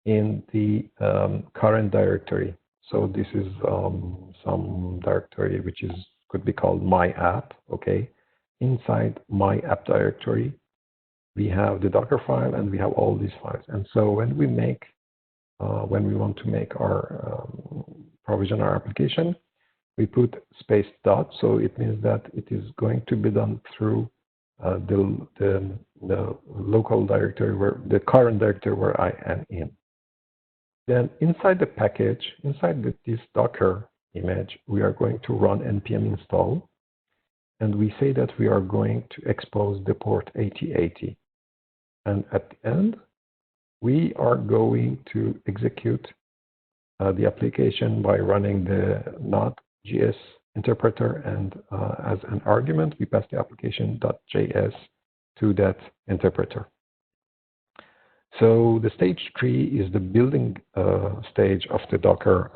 in the current directory. So this is some directory which could be called my app. Okay, inside my app directory, we have the Docker file and we have all these files. And so when we want to make our provision our application, we put space dot. So it means that it is going to be done through the local directory the current directory where I am in. Then inside the package, this Docker image, we are going to run npm install, and we say that we are going to expose the port 8080. And at the end, we are going to execute the application by running the Node.js interpreter, and as an argument, we pass the application.js to that interpreter. So the stage 3 is the building stage of the Docker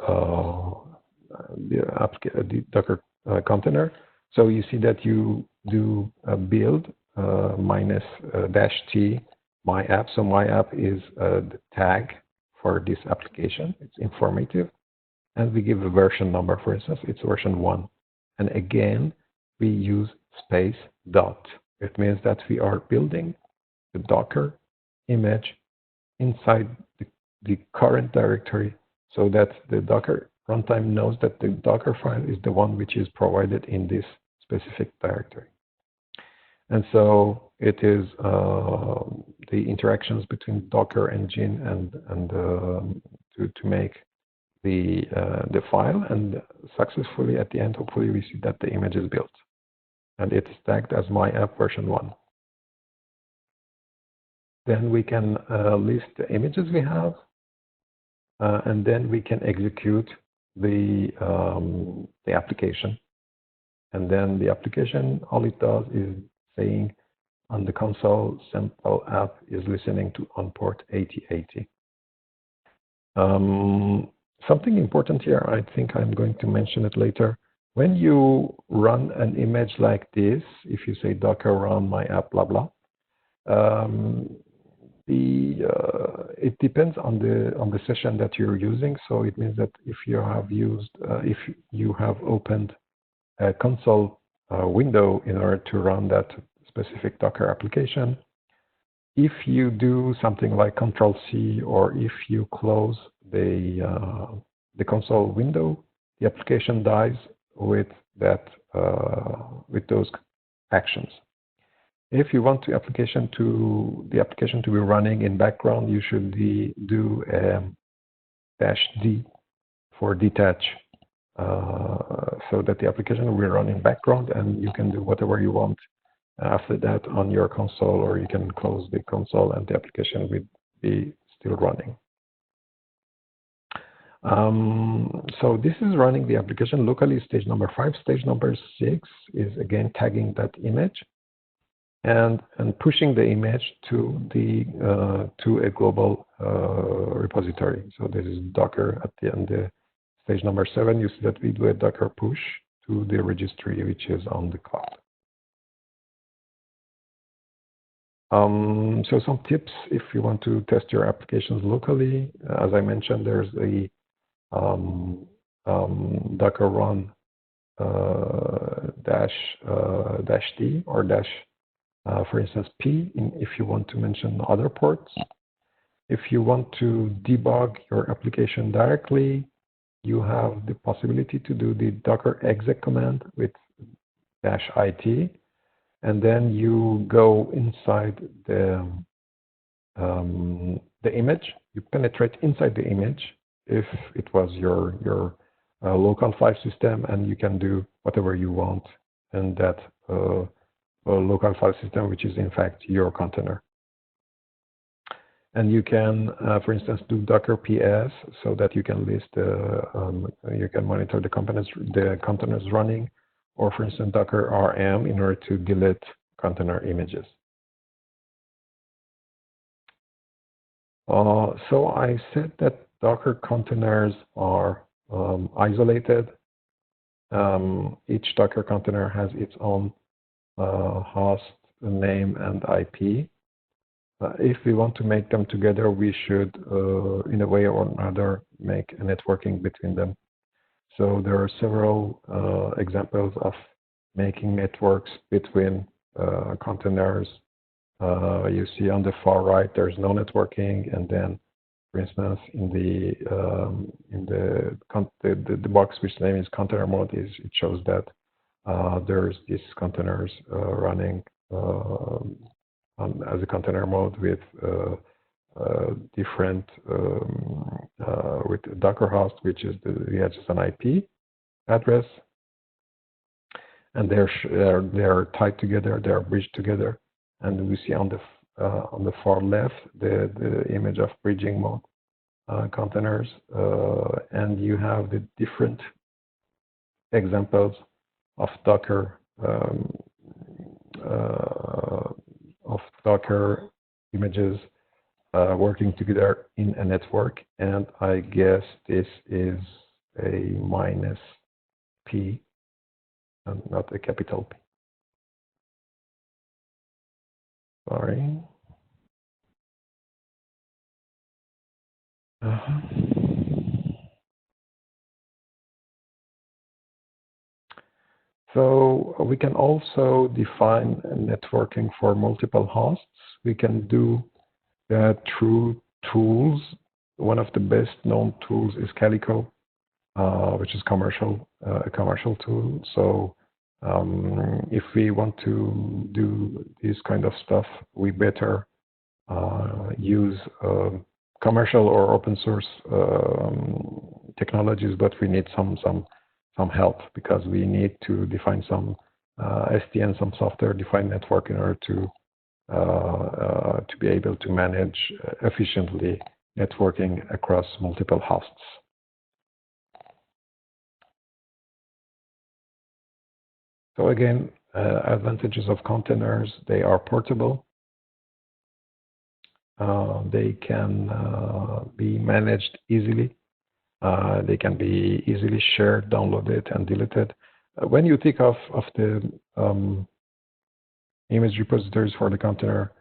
Docker container. So you see that you do a build minus -t my app. So my app is the tag for this application. It's informative. And we give a version number, for instance, it's version 1. And again, we use space dot. It means that we are building the Docker image inside the current directory, so that the Docker runtime knows that the Docker file is the one which is provided in this specific directory. And so it is the interactions between Docker engine and to make the file, and successfully at the end, hopefully we see that the image is built, and it is tagged as my app version 1. Then we can list the images we have, and then we can execute the application. And then the application, all it does is saying on the console, sample app is listening to on port 8080. Something important here, I think I'm going to mention it later. When you run an image like this, if you say docker run my app, blah, blah, it depends on the session that you're using. So it means that if you have opened a console window in order to run that specific Docker application, if you do something like Control-C, or if you close the console window, the application dies with those actions. If you want the application to be running in background, you should do -D for detach, so that the application will run in background, and you can do whatever you want after that on your console, or you can close the console and the application will be still running. So this is running the application locally, stage number 5. Stage number 6 is again tagging that image and pushing the image to the to a global repository. So this is Docker at the end. Stage number 7, you see that we do a Docker push to the registry, which is on the cloud. So some tips if you want to test your applications locally. As I mentioned, there's a Docker run dash D or dash, for instance, P if you want to mention other ports. If you want to debug your application directly, you have the possibility to do the docker exec command with -it, and then you go inside the image. You penetrate inside the image if it was your local file system, and you can do whatever you want in that local file system, which is in fact your container. And you can, for instance, do Docker PS so that you can list, you can monitor the containers running, or for instance, Docker RM in order to delete container images. So I said that Docker containers are isolated. Each Docker container has its own host name and IP. If we want to make them together, we should, in a way or another, make a networking between them. So there are several examples of making networks between containers. You see on the far right, there's no networking, and then, for instance, in the box which name is container mode, it shows that there's these containers running as a container mode with different with Docker host, which is just an IP address, and they're tied together, they're bridged together, and we see on the far left the image of bridging mode containers, and you have the different examples of Docker images working together in a network, and I guess this is a -P and not a capital P. Sorry. So we can also define networking for multiple hosts. We can do that through tools. One of the best known tools is Calico, which is a commercial tool. So if we want to do this kind of stuff, we better use commercial or open source technologies, but we need some help, because we need to define some SDN, some software-defined network, in order to be able to manage efficiently networking across multiple hosts. So again, advantages of containers: they are portable. They can be managed easily. They can be easily shared, downloaded, and deleted. When you think of the image repositories for the container,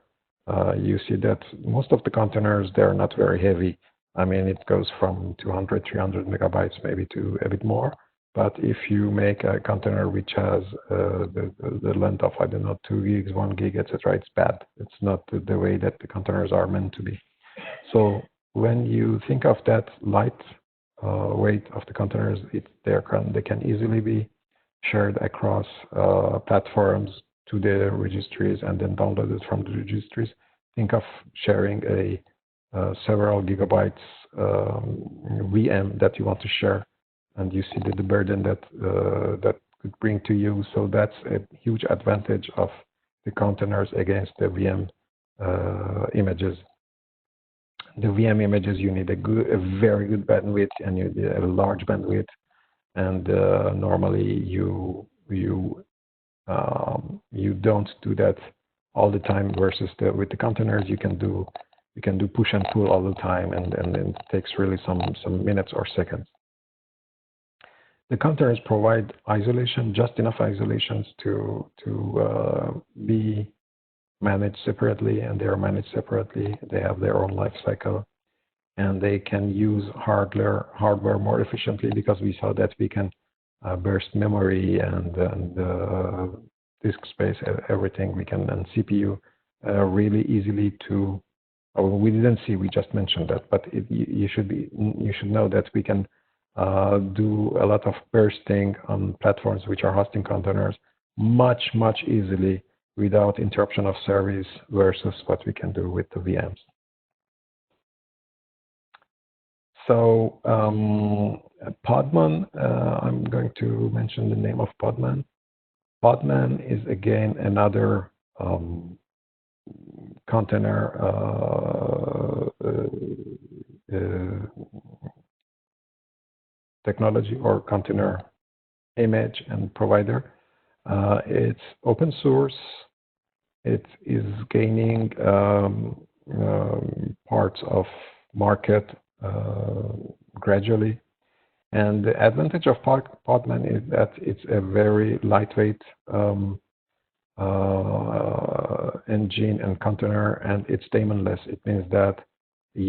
you see that most of the containers, they're not very heavy. I mean, it goes from 200, 300 megabytes maybe to a bit more. But if you make a container which has the length of, I don't know, 2 gigs, 1 gig, etc., it's bad. It's not the way that the containers are meant to be. So when you think of that light weight of the containers, they can easily be shared across platforms to the registries and then downloaded from the registries. Think of sharing a several gigabytes VM that you want to share, and you see the burden that could bring to you. So that's a huge advantage of the containers against the VM images. The VM images, you need a very good bandwidth, and you need a large bandwidth. And normally you don't do that all the time. Versus with the containers, you can do push and pull all the time, and it takes really some minutes or seconds. The containers provide isolation, just enough isolations to be managed separately, and they are managed separately. They have their own life cycle, and they can use hardware more efficiently, because we saw that we can burst memory and disk space, everything we can, and CPU really easily to. Oh, we didn't see. We just mentioned that, but you should know that we can do a lot of bursting on platforms which are hosting containers much easily without interruption of service versus what we can do with the VMs. So Podman, I'm going to mention the name of Podman. Podman is again another container technology or container image and provider. It's open source. It is gaining parts of market gradually. And the advantage of Podman is that it's a very lightweight engine and container, and it's daemonless. It means that if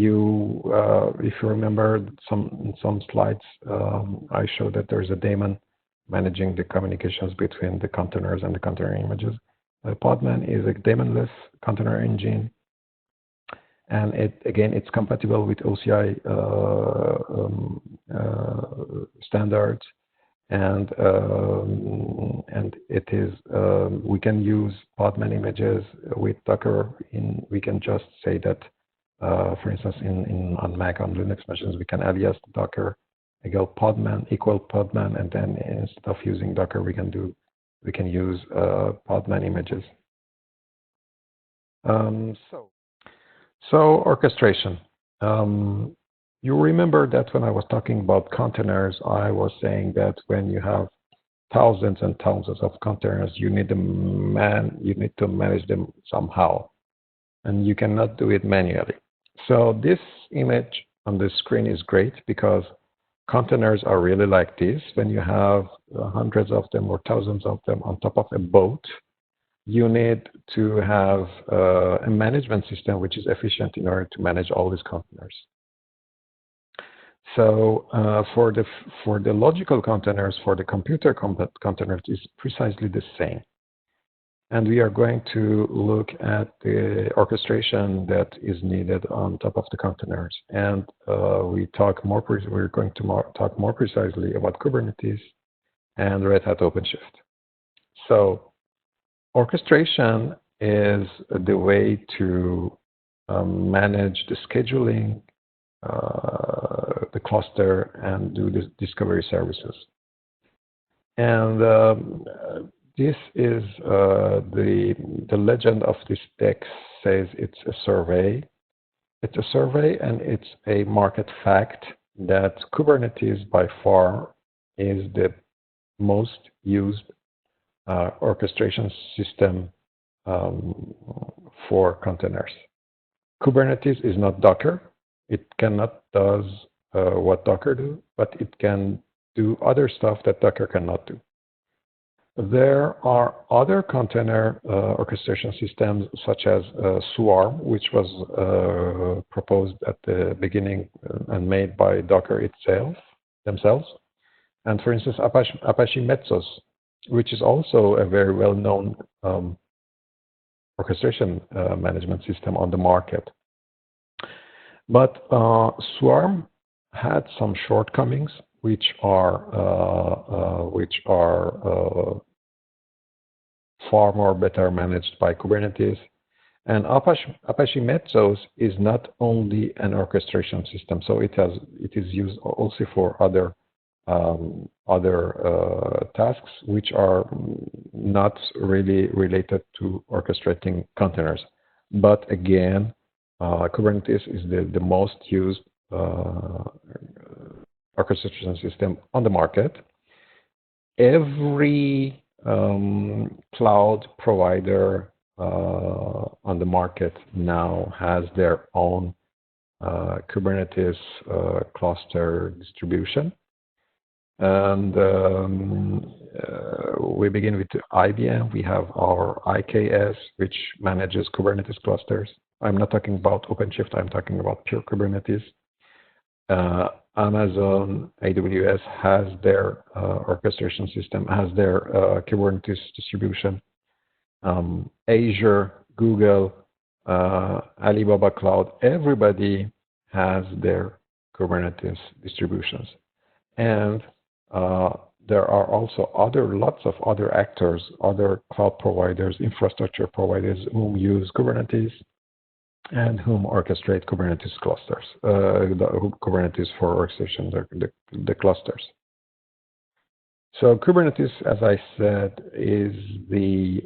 you remember in some slides, I showed that there's a daemon managing the communications between the containers and the container images. Podman is a daemonless container engine, and it's compatible with OCI standards, and it is we can use Podman images with Docker. We can just say that, for instance, on Mac, on Linux machines, we can alias Docker equal Podman, and then instead of using Docker, we can use Podman images. So orchestration. You remember that when I was talking about containers, I was saying that when you have thousands and thousands of containers, you need to manage them somehow, and you cannot do it manually. So this image on the screen is great, because containers are really like this. When you have hundreds of them or thousands of them on top of a boat, you need to have a management system which is efficient in order to manage all these containers. So for the logical containers, for the computer containers, it's precisely the same. And we are going to look at the orchestration that is needed on top of the containers. And we're going to talk more precisely about Kubernetes and Red Hat OpenShift. So orchestration is the way to manage the scheduling, the cluster, and do the discovery services. And this is the legend of this deck says it's a survey. It's a survey, and it's a market fact that Kubernetes by far is the most used orchestration system for containers. Kubernetes is not Docker. It cannot do what Docker do, but it can do other stuff that Docker cannot do. There are other container orchestration systems, such as Swarm, which was proposed at the beginning and made by Docker themselves. And for instance, Apache Mesos, which is also a very well-known orchestration management system on the market. But Swarm had some shortcomings, which are far more better managed by Kubernetes. And Apache Mesos is not only an orchestration system, so it is used also for other tasks which are not really related to orchestrating containers. But again, Kubernetes is the most used orchestration system on the market. Every cloud provider on the market now has their own Kubernetes cluster distribution. And we begin with IBM. We have our IKS, which manages Kubernetes clusters. I'm not talking about OpenShift. I'm talking about pure Kubernetes. Amazon AWS has their orchestration system, has their Kubernetes distribution. Azure, Google, Alibaba Cloud, everybody has their Kubernetes distributions. And there are also lots of other actors, other cloud providers, infrastructure providers who use Kubernetes and whom orchestrate Kubernetes clusters, Kubernetes for orchestration, the clusters. So Kubernetes, as I said, is the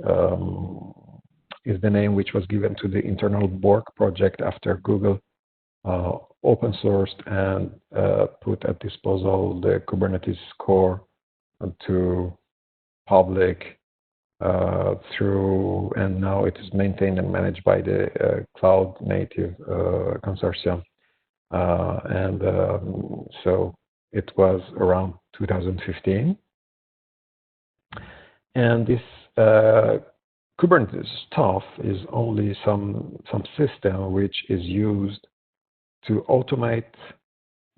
name which was given to the internal Borg project after Google open sourced and put at disposal the Kubernetes core to public and now it is maintained and managed by the Cloud Native Consortium. So it was around 2015. And this Kubernetes stuff is only some system which is used to automate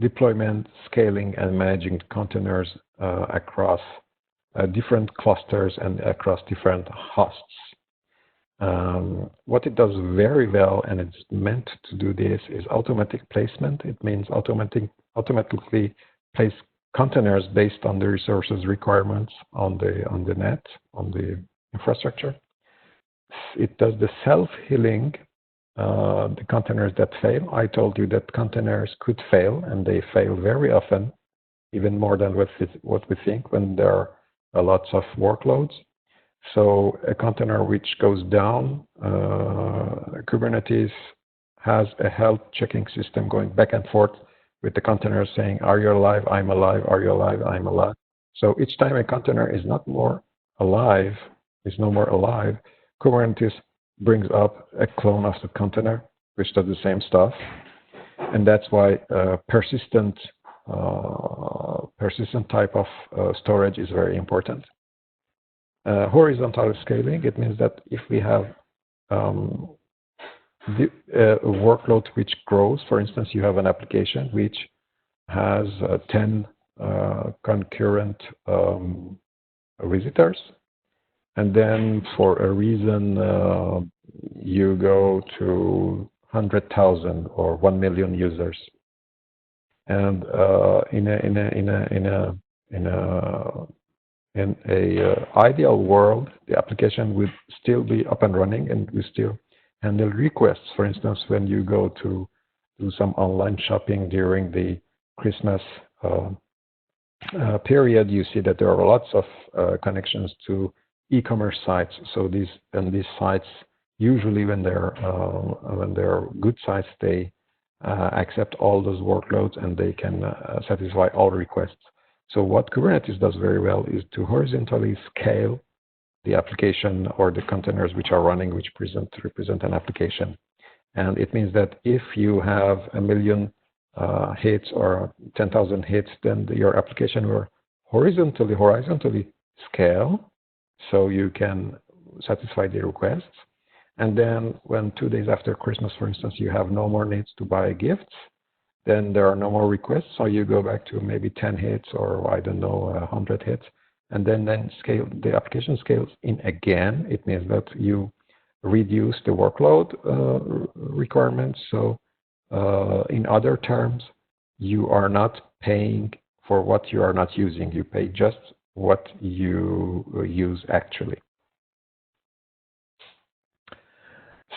deployment, scaling, and managing containers across different clusters and across different hosts. What it does very well, and it's meant to do this, is automatic placement. It means automatically place containers based on the resources requirements on the net, on the infrastructure. It does the self-healing, the containers that fail. I told you that containers could fail, and they fail very often, even more than what we think when there are lots of workloads. So a container which goes down, Kubernetes has a health checking system going back and forth with the container saying, are you alive? I'm alive. Are you alive? I'm alive. So each time a container is no more alive, Kubernetes brings up a clone of the container, which does the same stuff. And that's why persistent type of storage is very important. Horizontal scaling, it means that if we have the workload which grows, for instance, you have an application which has 10 concurrent visitors, and then for a reason you go to 100,000 or 1 million users. And in a ideal world, the application would still be up and running and will still handle requests. For instance, when you go to do some online shopping during the Christmas period, you see that there are lots of connections to e-commerce sites. So these sites, usually when they're good sites, they accept all those workloads and they can satisfy all requests. So what Kubernetes does very well is to horizontally scale the application or the containers which are running, which represent an application. And it means that if you have 1 million hits or 10,000 hits, then your application will horizontally scale so you can satisfy the requests. And then when 2 days after Christmas, for instance, you have no more needs to buy gifts, then there are no more requests. So you go back to maybe 10 hits or, I don't know, 100 hits. And then scale, the application scales in again. It means that you reduce the workload requirements. So in other terms, you are not paying for what you are not using. You pay just what you use actually.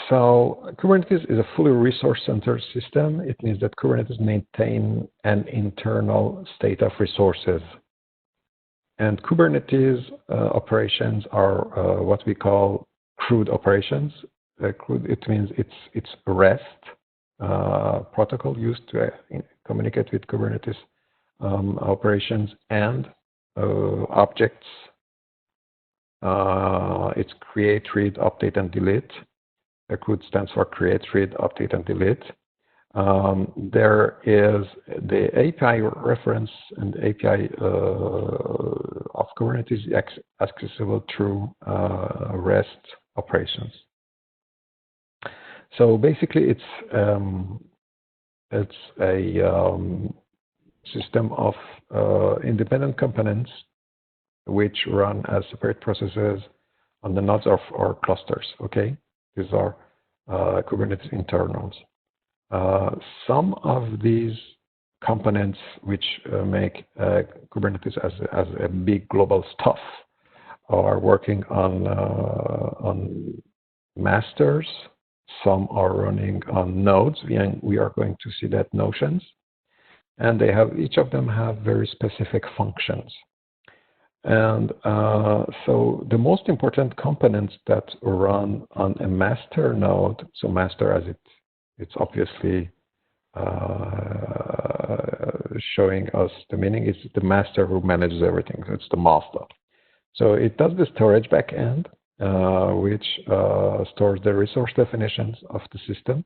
So Kubernetes is a fully resource-centered system. It means that Kubernetes maintains an internal state of resources. And Kubernetes operations are what we call CRUD operations. CRUD, it means it's rest. protocol used to communicate with Kubernetes operations and objects. It's create, read, update, and delete. CRUD stands for create, read, update, and delete. There is the API reference and API of Kubernetes accessible through REST operations. So basically, it's a system of independent components which run as separate processes on the nodes of our clusters. Okay, these are Kubernetes internals. Some of these components which make Kubernetes as a big global stuff are working on masters. Some are running on nodes, and we are going to see that notions. And they have, each of them have very specific functions. And so the most important components that run on a master node, so master as it's obviously showing us the meaning, is the master who manages everything. So it's the master. So it does the storage backend, which stores the resource definitions of the system.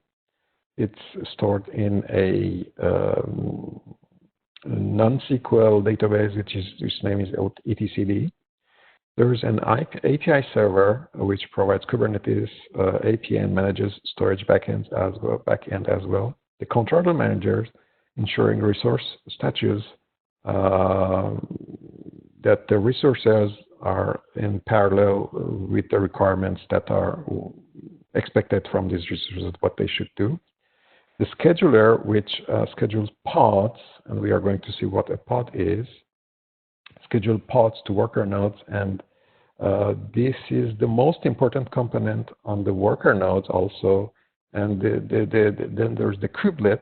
It's stored in a non-SQL database, whose name is etcd. There is an API server which provides Kubernetes API and manages storage backend as well. The controller managers ensuring resource status, that the resources are in parallel with the requirements that are expected from these resources, what they should do. The scheduler, which schedules pods, and we are going to see what a pod is, schedule pods to worker nodes, and this is the most important component on the worker nodes also. And then there's the kubelet,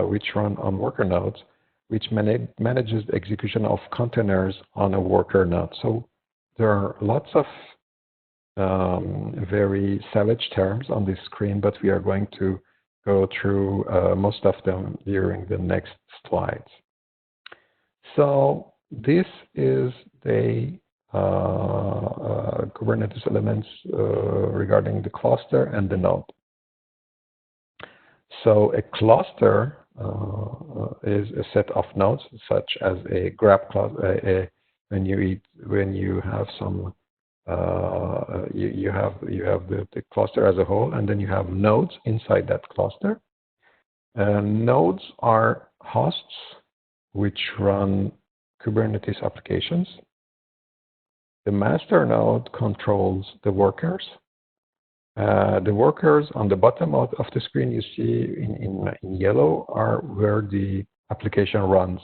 which run on worker nodes, which manages the execution of containers on a worker node. So there are lots of very savage terms on this screen, but we are going to go through most of them during the next slides. So this is the Kubernetes elements regarding the cluster and the node. So a cluster is a set of nodes, such as a graph cluster. When you have some, you have the cluster as a whole, and then you have nodes inside that cluster. Nodes are hosts which run Kubernetes applications. The master node controls the workers. The workers on the bottom of the screen you see in yellow are where the application runs.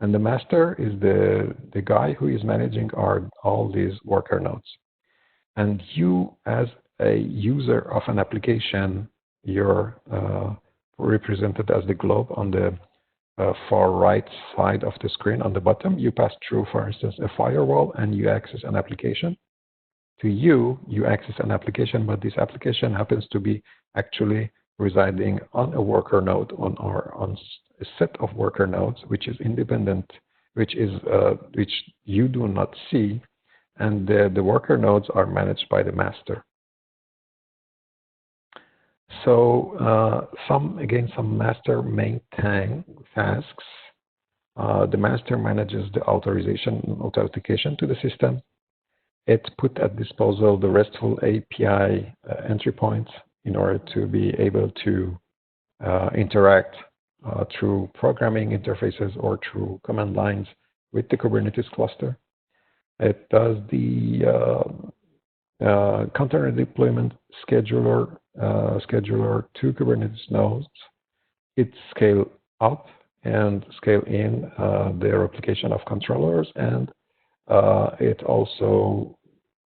And the master is the guy who is managing all these worker nodes. And you, as a user of an application, you're represented as the globe on the far right side of the screen. On the bottom, you pass through, for instance, a firewall, and you access an application. To you access an application, but this application happens to be actually residing on a worker node, on a set of worker nodes, which is independent, which you do not see, and the worker nodes are managed by the master. So some master main tasks. The master manages the authentication to the system. It put at disposal the RESTful API entry points in order to be able to interact through programming interfaces or through command lines with the Kubernetes cluster. It does the container deployment scheduler to Kubernetes nodes. It scale up and scale in the replication of controllers, and it also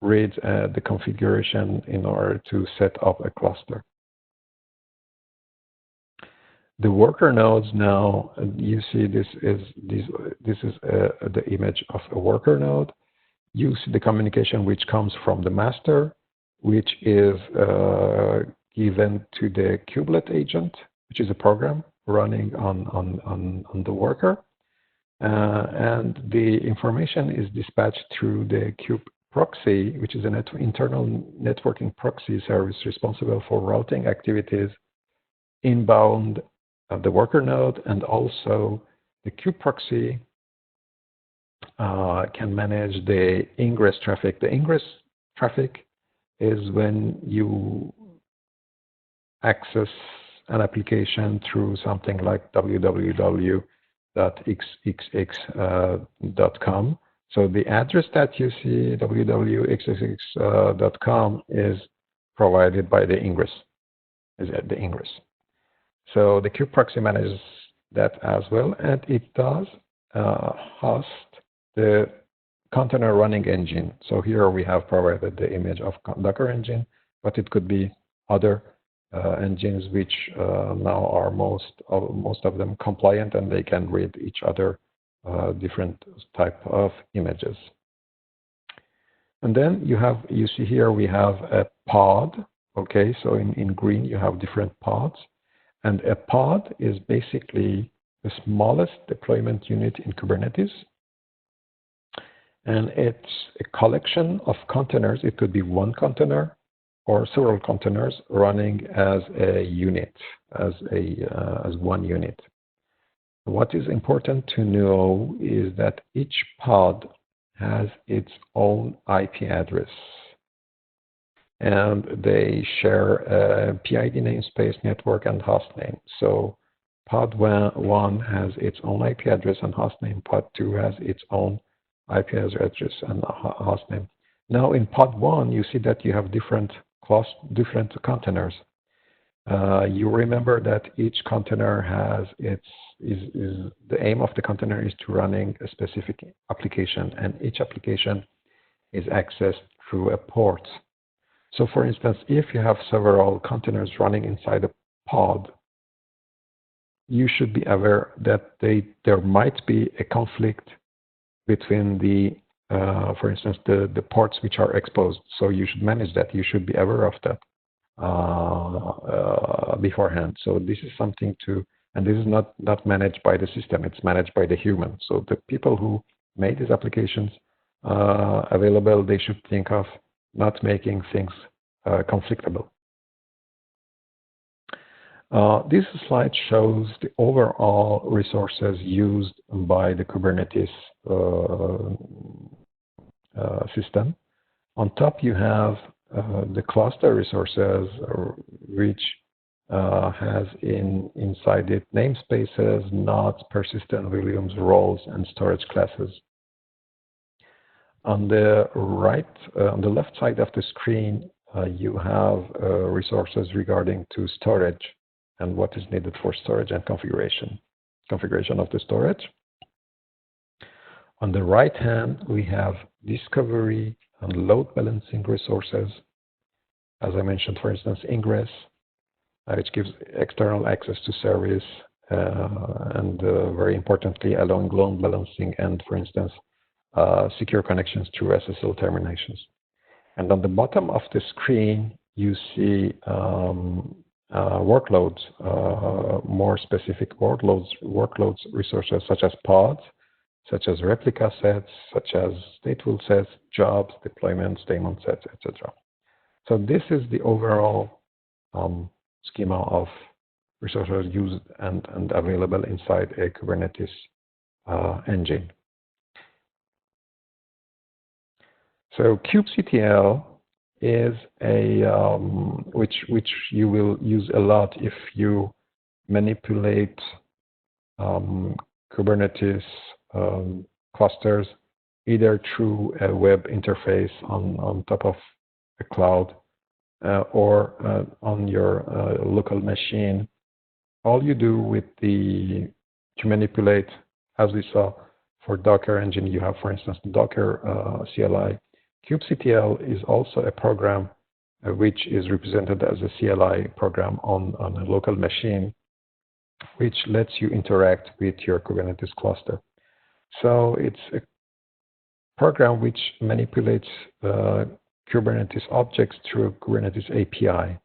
reads the configuration in order to set up a cluster. The worker nodes now, you see this is the image of a worker node. You see the communication which comes from the master, which is given to the kubelet agent, which is a program running on the worker. And the information is dispatched through the kube proxy, which is an internal networking proxy service responsible for routing activities inbound of the worker node, and also the kube proxy can manage the ingress traffic. The ingress traffic is when you access an application through something like www.xxx.com. So the address that you see, www.xxx.com, is provided by the ingress. So the kube proxy manages that as well, and it does host the container running engine. So here we have provided the image of Docker engine, but it could be other engines which now are most of them compliant, and they can read each other different type of images. And then you see here we have a pod. Okay, so in green you have different pods, and a pod is basically the smallest deployment unit in Kubernetes. And it's a collection of containers. It could be one container or several containers running as a unit, as one unit. What is important to know is that each pod has its own IP address, and they share a PID namespace, network, and host name. So pod 1 has its own IP address and host name. Pod 2 has its own IP address and host name. Now in pod 1, you see that you have different containers. You remember that each container has the aim of the container is to running a specific application, and each application is accessed through a port. So for instance, if you have several containers running inside a pod, you should be aware that there might be a conflict between for instance, the ports which are exposed. So you should manage that. You should be aware of that beforehand. So this is something and this is not managed by the system. It's managed by the human. So the people who made these applications available, they should think of not making things conflictable. This slide shows the overall resources used by the Kubernetes system. On top, you have the cluster resources, which has inside it namespaces, nodes, persistent volumes, roles, and storage classes. On the left side of the screen, you have resources regarding to storage and what is needed for storage and configuration of the storage. On the right hand, we have discovery and load balancing resources. As I mentioned, for instance, ingress, which gives external access to service, and very importantly, allowing load balancing and, for instance, secure connections through SSL terminations. And on the bottom of the screen, you see workloads, more specific workloads resources such as pods, such as replica sets, such as stateful sets, jobs, deployments, daemon sets, etc. So this is the overall schema of resources used and available inside a Kubernetes engine. So kubectl is which you will use a lot if you manipulate Kubernetes clusters either through a web interface on top of a cloud or on your local machine. All you do to manipulate, as we saw for Docker engine, you have, for instance, Docker CLI. kubectl is also a program which is represented as a CLI program on a local machine, which lets you interact with your Kubernetes cluster. So it's a program which manipulates Kubernetes objects through a Kubernetes API.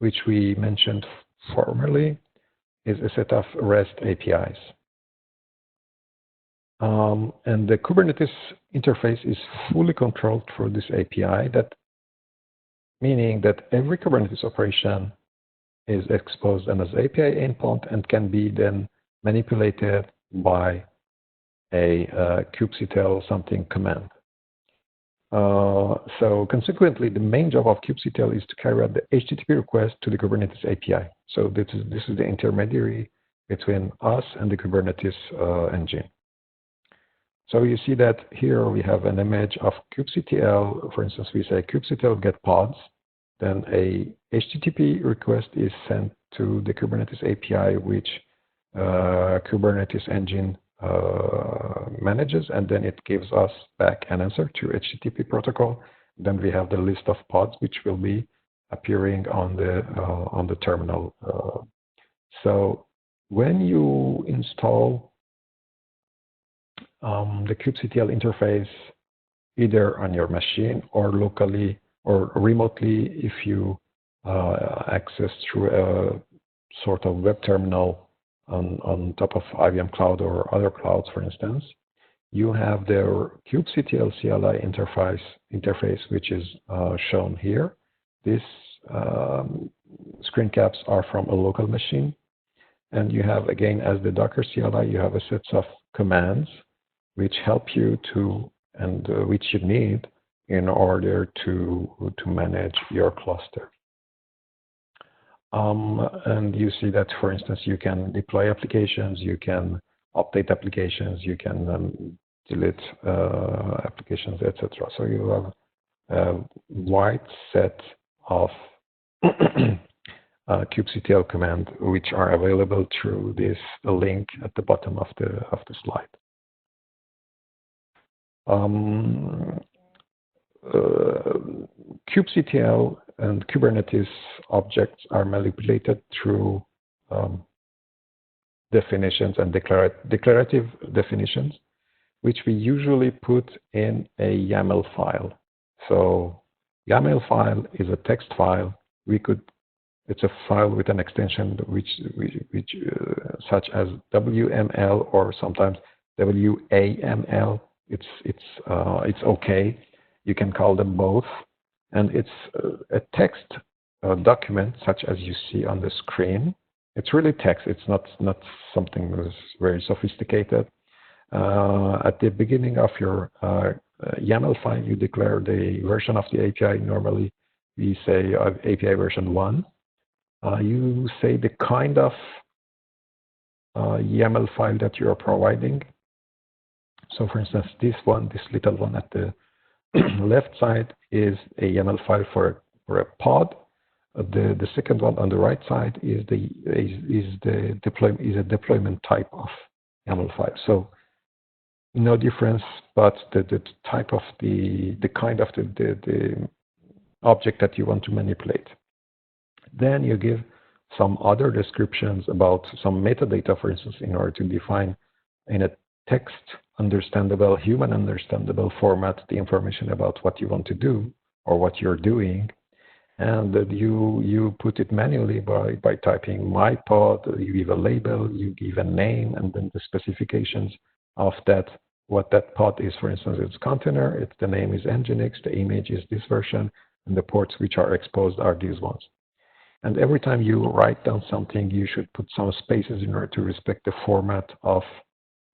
which we mentioned formerly, is a set of REST APIs. And the Kubernetes interface is fully controlled through this API, meaning that every Kubernetes operation is exposed as API endpoint and can be then manipulated by a kubectl something command. So consequently, the main job of kubectl is to carry out the HTTP request to the Kubernetes API. So this is the intermediary between us and the Kubernetes engine. So you see that here we have an image of kubectl. For instance, we say kubectl get pods. Then a HTTP request is sent to the Kubernetes API, which Kubernetes engine manages, and then it gives us back an answer to HTTP protocol. Then we have the list of pods which will be appearing on the terminal. So when you install the kubectl interface either on your machine or locally or remotely, if you access through a sort of web terminal on top of IBM Cloud or other clouds, for instance, you have their kubectl CLI interface, which is shown here. These screen caps are from a local machine. And you have, again, as the Docker CLI, you have a set of commands which help you to, and which you need in order to manage your cluster. And you see that, for instance, you can deploy applications, you can update applications, you can delete applications, etc. So you have a wide set of kubectl command which are available through this link at the bottom of the slide. Kubectl and Kubernetes objects are manipulated through definitions and declarative definitions, which we usually put in a YAML file. So YAML file is a text file. It's a file with an extension which such as WML or sometimes WAML. It's okay. You can call them both, and it's a text document such as you see on the screen. It's really text. It's not something that's very sophisticated. At the beginning of your YAML file, you declare the version of the API. Normally, we say API version 1. You say the kind of YAML file that you are providing. So, for instance, this little one at the left side is a YAML file for a pod. The second one on the right side is a deployment type of YAML file. So no difference, but the type of the kind of the object that you want to manipulate. Then you give some other descriptions about some metadata, for instance, in order to define in a text understandable, human understandable format the information about what you want to do or what you're doing. And you put it manually by typing my pod, you give a label, you give a name, and then the specifications of that, what that pod is. For instance, it's container, the name is Nginx, the image is this version, and the ports which are exposed are these ones. And every time you write down something, you should put some spaces in order to respect the format of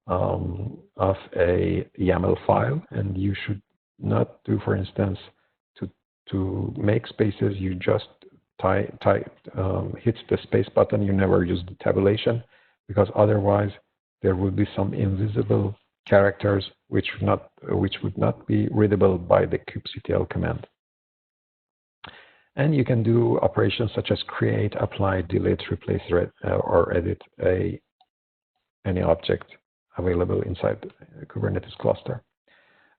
a YAML file. And you should not do, for instance, to make spaces, you just hit the space button. You never use the tabulation, because otherwise there would be some invisible characters which would not be readable by the kubectl command. And you can do operations such as create, apply, delete, replace, or edit any object available inside the Kubernetes cluster.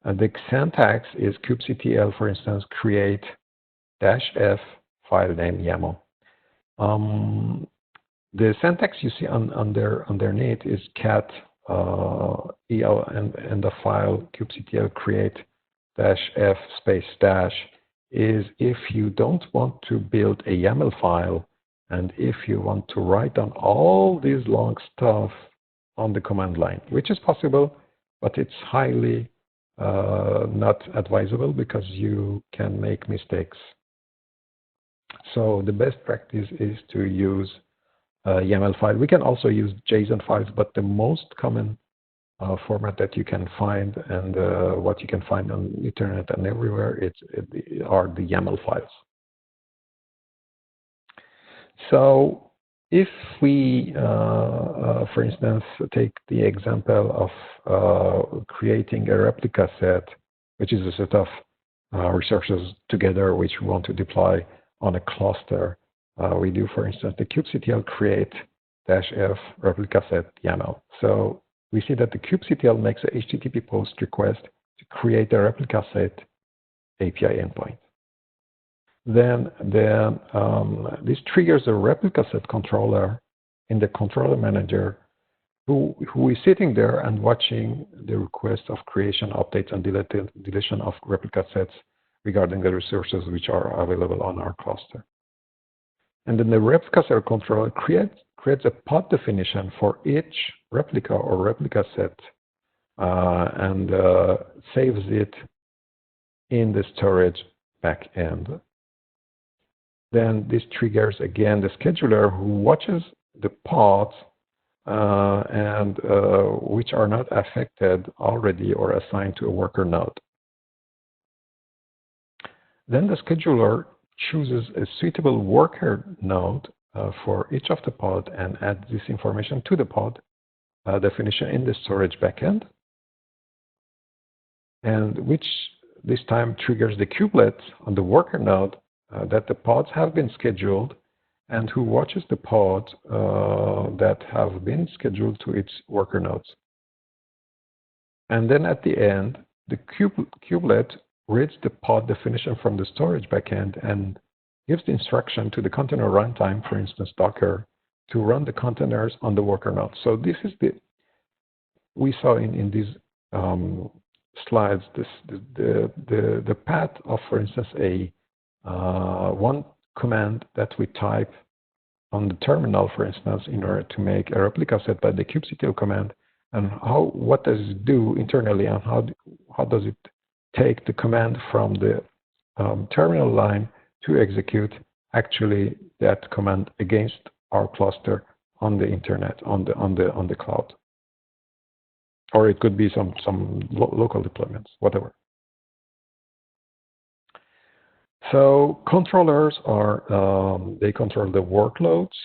The syntax is kubectl, for instance, create -f file name YAML. The syntax you see underneath is cat el and the file kubectl create -f space dash is if you don't want to build a YAML file and if you want to write down all this long stuff on the command line, which is possible, but it's highly not advisable because you can make mistakes. So the best practice is to use a YAML file. We can also use JSON files, but the most common format that you can find and what you can find on the internet and everywhere are the YAML files. So if we, for instance, take the example of creating a replica set, which is a set of resources together which we want to deploy on a cluster, we do, for instance, the kubectl create -f replica set YAML. So we see that the kubectl makes a HTTP post request to create a replica set API endpoint. Then this triggers a replica set controller in the controller manager who is sitting there and watching the request of creation, updates, and deletion of replica sets regarding the resources which are available on our cluster. And then the replica set controller creates a pod definition for each replica or replica set and saves it in the storage backend. Then this triggers again the scheduler who watches the pods and which are not affected already or assigned to a worker node. Then the scheduler chooses a suitable worker node for each of the pod and adds this information to the pod definition in the storage backend, and which this time triggers the kubelet on the worker node that the pods have been scheduled and who watches the pods that have been scheduled to its worker nodes. And then at the end, the kubelet reads the pod definition from the storage backend and gives the instruction to the container runtime, for instance, Docker, to run the containers on the worker node. So this is we saw in these slides, the path of, for instance, one command that we type on the terminal, for instance, in order to make a replica set by the kubectl command, and what does it do internally, and how does it take the command from the terminal line to execute actually that command against our cluster on the internet, on the cloud, or it could be some local deployments, whatever. So controllers are, they control the workloads.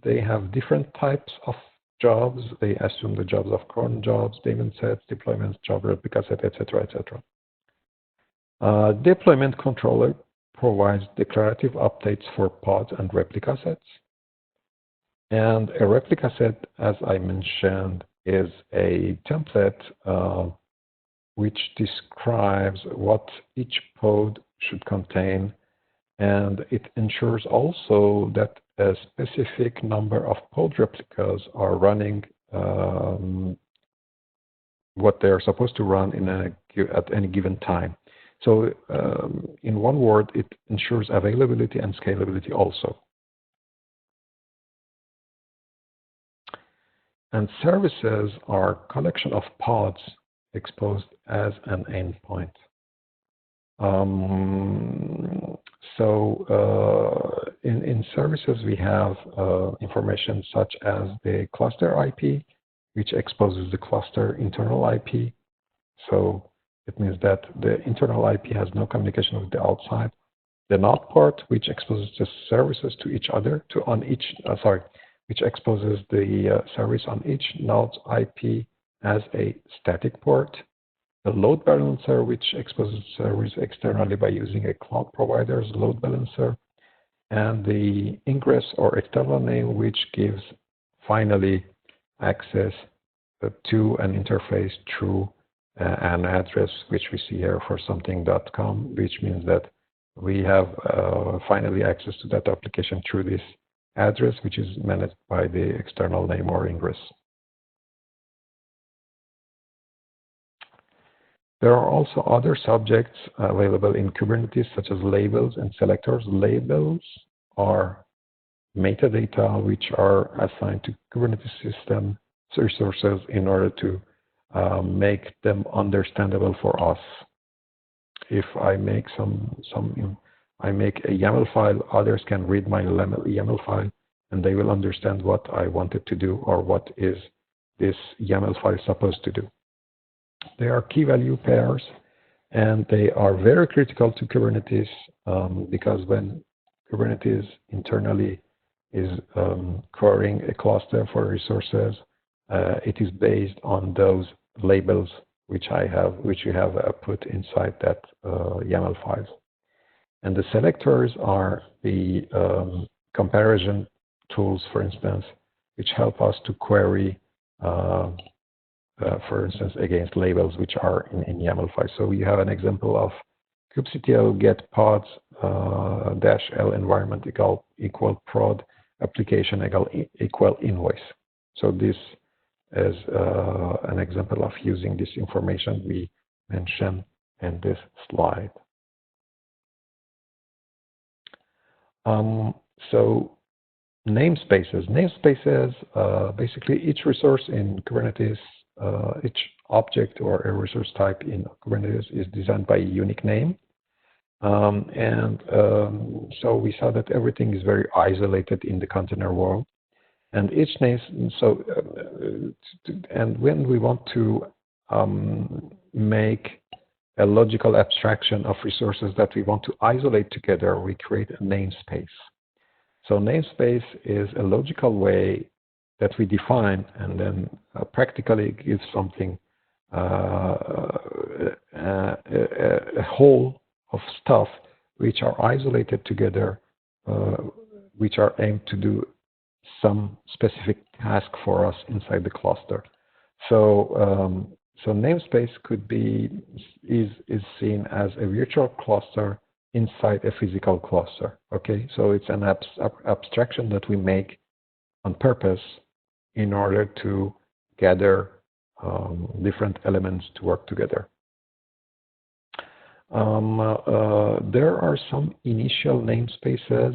They have different types of jobs. They assume the jobs of cron jobs, daemon sets, deployments, job replica set, etc., etc. Deployment controller provides declarative updates for pods and replica sets. And a replica set, as I mentioned, is a template which describes what each pod should contain, and it ensures also that a specific number of pod replicas are running what they are supposed to run at any given time. So in one word, it ensures availability and scalability also. And services are a collection of pods exposed as an endpoint. In services, we have information such as the cluster IP, which exposes the cluster internal IP. So it means that the internal IP has no communication with the outside. The node port, which exposes the services to each other, which exposes the service on each node's IP as a static port. The load balancer, which exposes service externally by using a cloud provider's load balancer, and the ingress or external name, which gives finally access to an interface through an address, which we see here for something.com, which means that we have finally access to that application through this address, which is managed by the external name or ingress. There are also other subjects available in Kubernetes, such as labels and selectors. Labels are metadata which are assigned to Kubernetes system resources in order to make them understandable for us. If I make I make a YAML file, others can read my YAML file, and they will understand what I wanted to do or what is this YAML file supposed to do. They are key value pairs, and they are very critical to Kubernetes because when Kubernetes internally is querying a cluster for resources, it is based on those labels which you have put inside that YAML files. And the selectors are the comparison tools, for instance, which help us to query, for instance, against labels which are in YAML files. So you have an example of kubectl get pods -l environment equal prod application equal invoice. So this is an example of using this information we mentioned in this slide. So namespaces. Namespaces, basically each resource in Kubernetes, each object or a resource type in Kubernetes is designed by a unique name. So we saw that everything is very isolated in the container world. And each name, and when we want to make a logical abstraction of resources that we want to isolate together, we create a namespace. So namespace is a logical way that we define and then practically gives something, a whole of stuff which are isolated together, which are aimed to do some specific task for us inside the cluster. So namespace could be is seen as a virtual cluster inside a physical cluster. Okay, so it's an abstraction that we make on purpose in order to gather different elements to work together. There are some initial namespaces.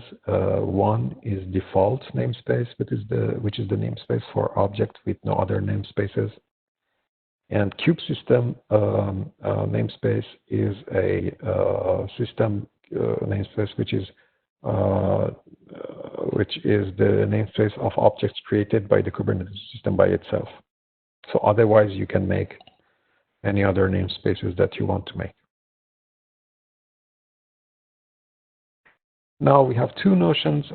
One is default namespace, which is the namespace for object with no other namespaces. And kubesystem namespace is a system namespace which is the namespace of objects created by the Kubernetes system by itself. So otherwise, you can make any other namespaces that you want to make. Now we have two notions.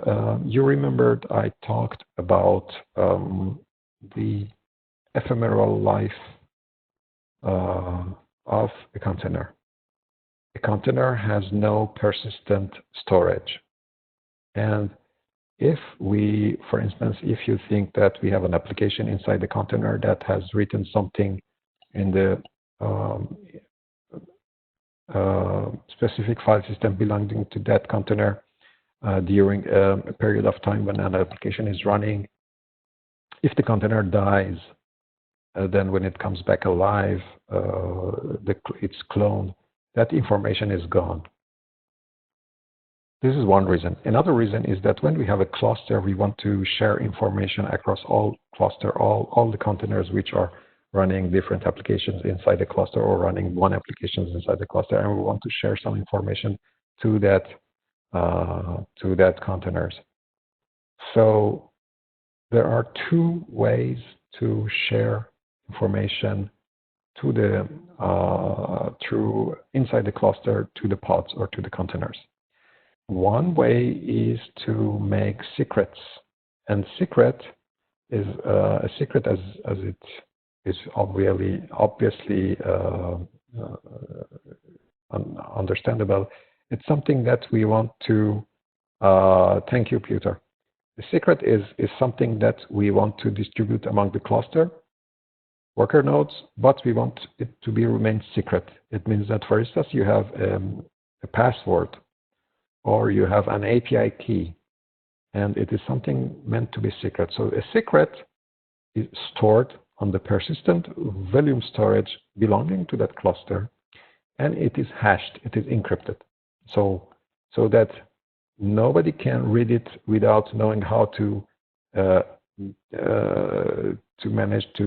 You remembered I talked about the ephemeral life of a container. A container has no persistent storage. And if we, for instance, if you think that we have an application inside the container that has written something in the specific file system belonging to that container during a period of time when an application is running, if the container dies, then when it comes back alive, its clone, that information is gone. This is one reason. Another reason is that when we have a cluster, we want to share information across all cluster, all the containers which are running different applications inside the cluster or running one application inside the cluster, and we want to share some information to that containers. So there are two ways to share information to the through inside the cluster to the pods or to the containers. One way is to make secrets, and secret is a secret as it is obviously understandable. It's something that we want to. Thank you, Peter. The secret is something that we want to distribute among the cluster worker nodes, but we want it to remain secret. It means that, for instance, you have a password or you have an API key, and it is something meant to be secret. So a secret is stored on the persistent volume storage belonging to that cluster, and it is hashed, it is encrypted. So that nobody can read it without knowing how to manage to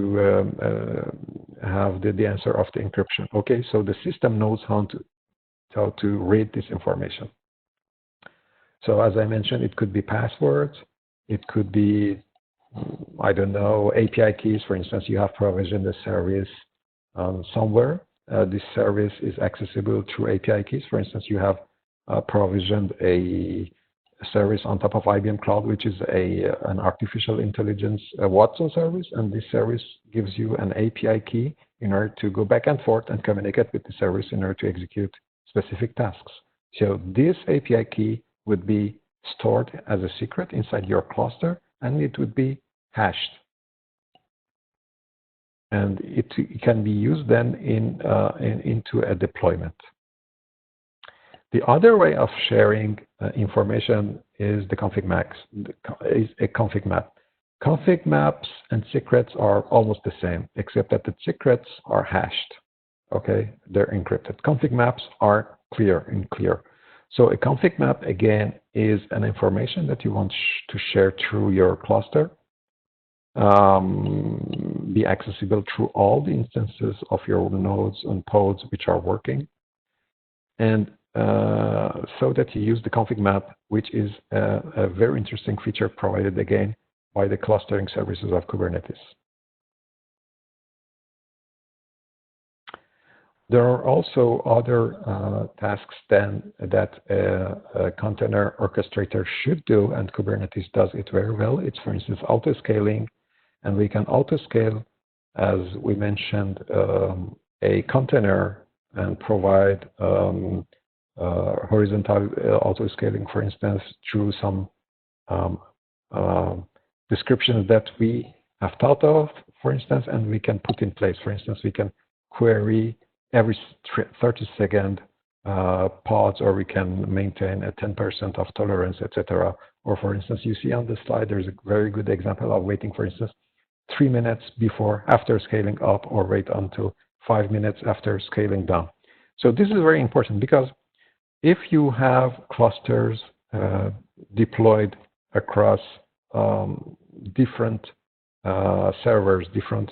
have the answer of the encryption. Okay, so the system knows how to read this information. So as I mentioned, it could be passwords, it could be, I don't know, API keys. For instance, you have provisioned a service somewhere. This service is accessible through API keys. For instance, you have provisioned a service on top of IBM Cloud, which is an artificial intelligence Watson service, and this service gives you an API key in order to go back and forth and communicate with the service in order to execute specific tasks. So this API key would be stored as a secret inside your cluster, and it would be hashed. And it can be used then into a deployment. The other way of sharing information is the config maps. Is a config map. Config maps and secrets are almost the same, except that the secrets are hashed. Okay, they're encrypted. Config maps are clear. So a config map, again, is an information that you want to share through your cluster, be accessible through all the instances of your nodes and pods which are working, and so that you use the config map, which is a very interesting feature provided, again, by the clustering services of Kubernetes. There are also other tasks then that a container orchestrator should do, and Kubernetes does it very well. It's, for instance, auto-scaling, and we can auto-scale, as we mentioned, a container and provide horizontal auto-scaling, for instance, through some descriptions that we have thought of, for instance, and we can put in place. For instance, we can query every 30-second pods, or we can maintain a 10% of tolerance, etc. Or, for instance, you see on the slide, there's a very good example of waiting, for instance, 3 minutes after scaling up, or wait until 5 minutes after scaling down. So this is very important, because if you have clusters deployed across different servers, different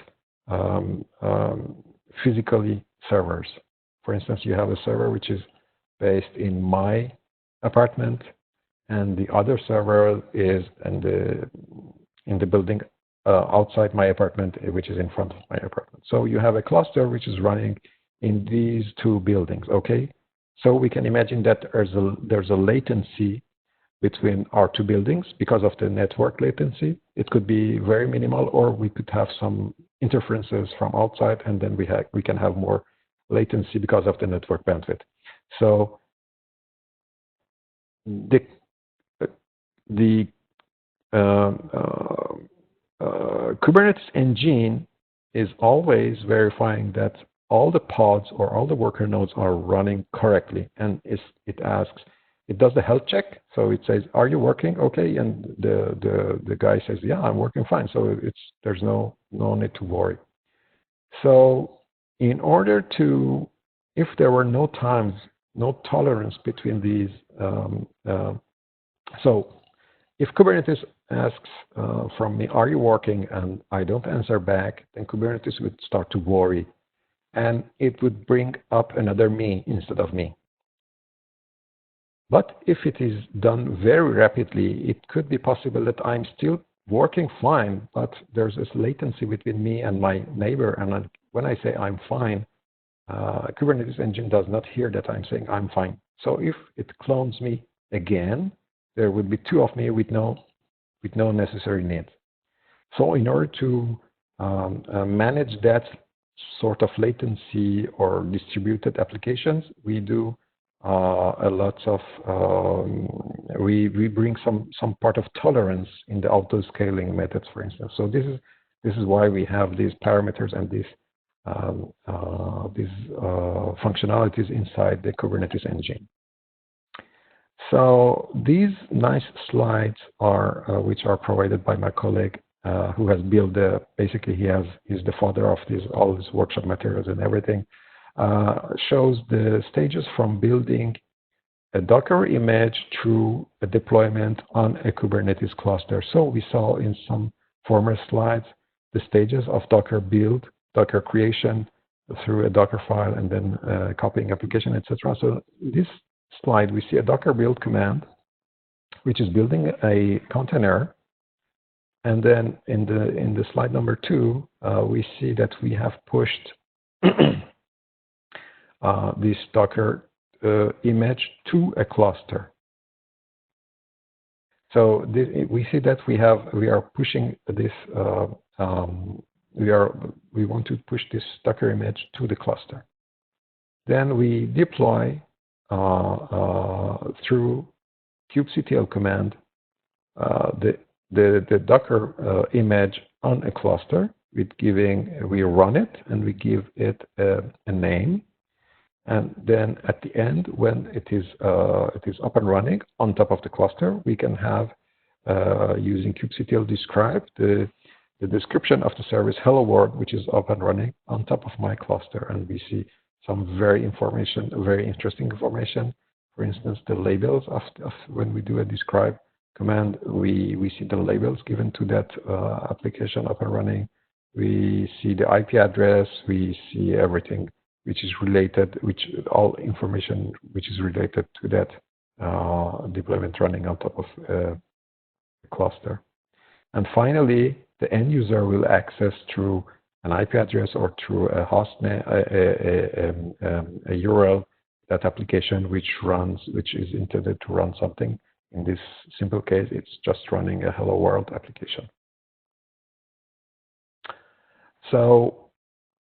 physically servers. For instance, you have a server which is based in my apartment, and the other server is in the building outside my apartment, which is in front of my apartment. So you have a cluster which is running in these two buildings. Okay, so we can imagine that there's a latency between our two buildings because of the network latency. It could be very minimal, or we could have some interferences from outside, and then we can have more latency because of the network bandwidth. So the Kubernetes engine is always verifying that all the pods or all the worker nodes are running correctly, and it does the health check. So it says, "Are you working okay?" And the guy says, "Yeah, I'm working fine." So there's no need to worry. So in order to, if there were no tolerance between these, so if Kubernetes asks from me, "Are you working?" and I don't answer back, then Kubernetes would start to worry, and it would bring up another me instead of me. But if it is done very rapidly, it could be possible that I'm still working fine, but there's this latency between me and my neighbor. And when I say I'm fine, Kubernetes engine does not hear that I'm saying I'm fine. So if it clones me again, there would be two of me with no necessary need. So in order to manage that sort of latency or distributed applications, we do a lot of we bring some part of tolerance in the auto scaling methods, for instance. So this is why we have these parameters and these functionalities inside the Kubernetes engine. So these nice slides are which are provided by my colleague who has built basically he's the father of all these workshop materials and everything. shows the stages from building a Docker image through a deployment on a Kubernetes cluster. So we saw in some former slides the stages of Docker build, Docker creation through a Docker file, and then copying application, etc. So in this slide, we see a Docker build command, which is building a container. And then in the slide number 2, we see that we have pushed this Docker image to a cluster. So we see that we are pushing this. We want to push this Docker image to the cluster. Then we deploy through kubectl command the Docker image on a cluster. We run it and we give it a name. And then at the end, when it is up and running on top of the cluster, we can have, using kubectl describe, the description of the service hello world, which is up and running on top of my cluster. And we see some very interesting information. For instance, the labels of when we do a describe command, we see the labels given to that application up and running. We see the IP address. We see everything which is related, all information which is related to that deployment running on top of a cluster. And finally, the end user will access through an IP address or through a host name, a URL, that application which is intended to run something. In this simple case, it's just running a hello world application. So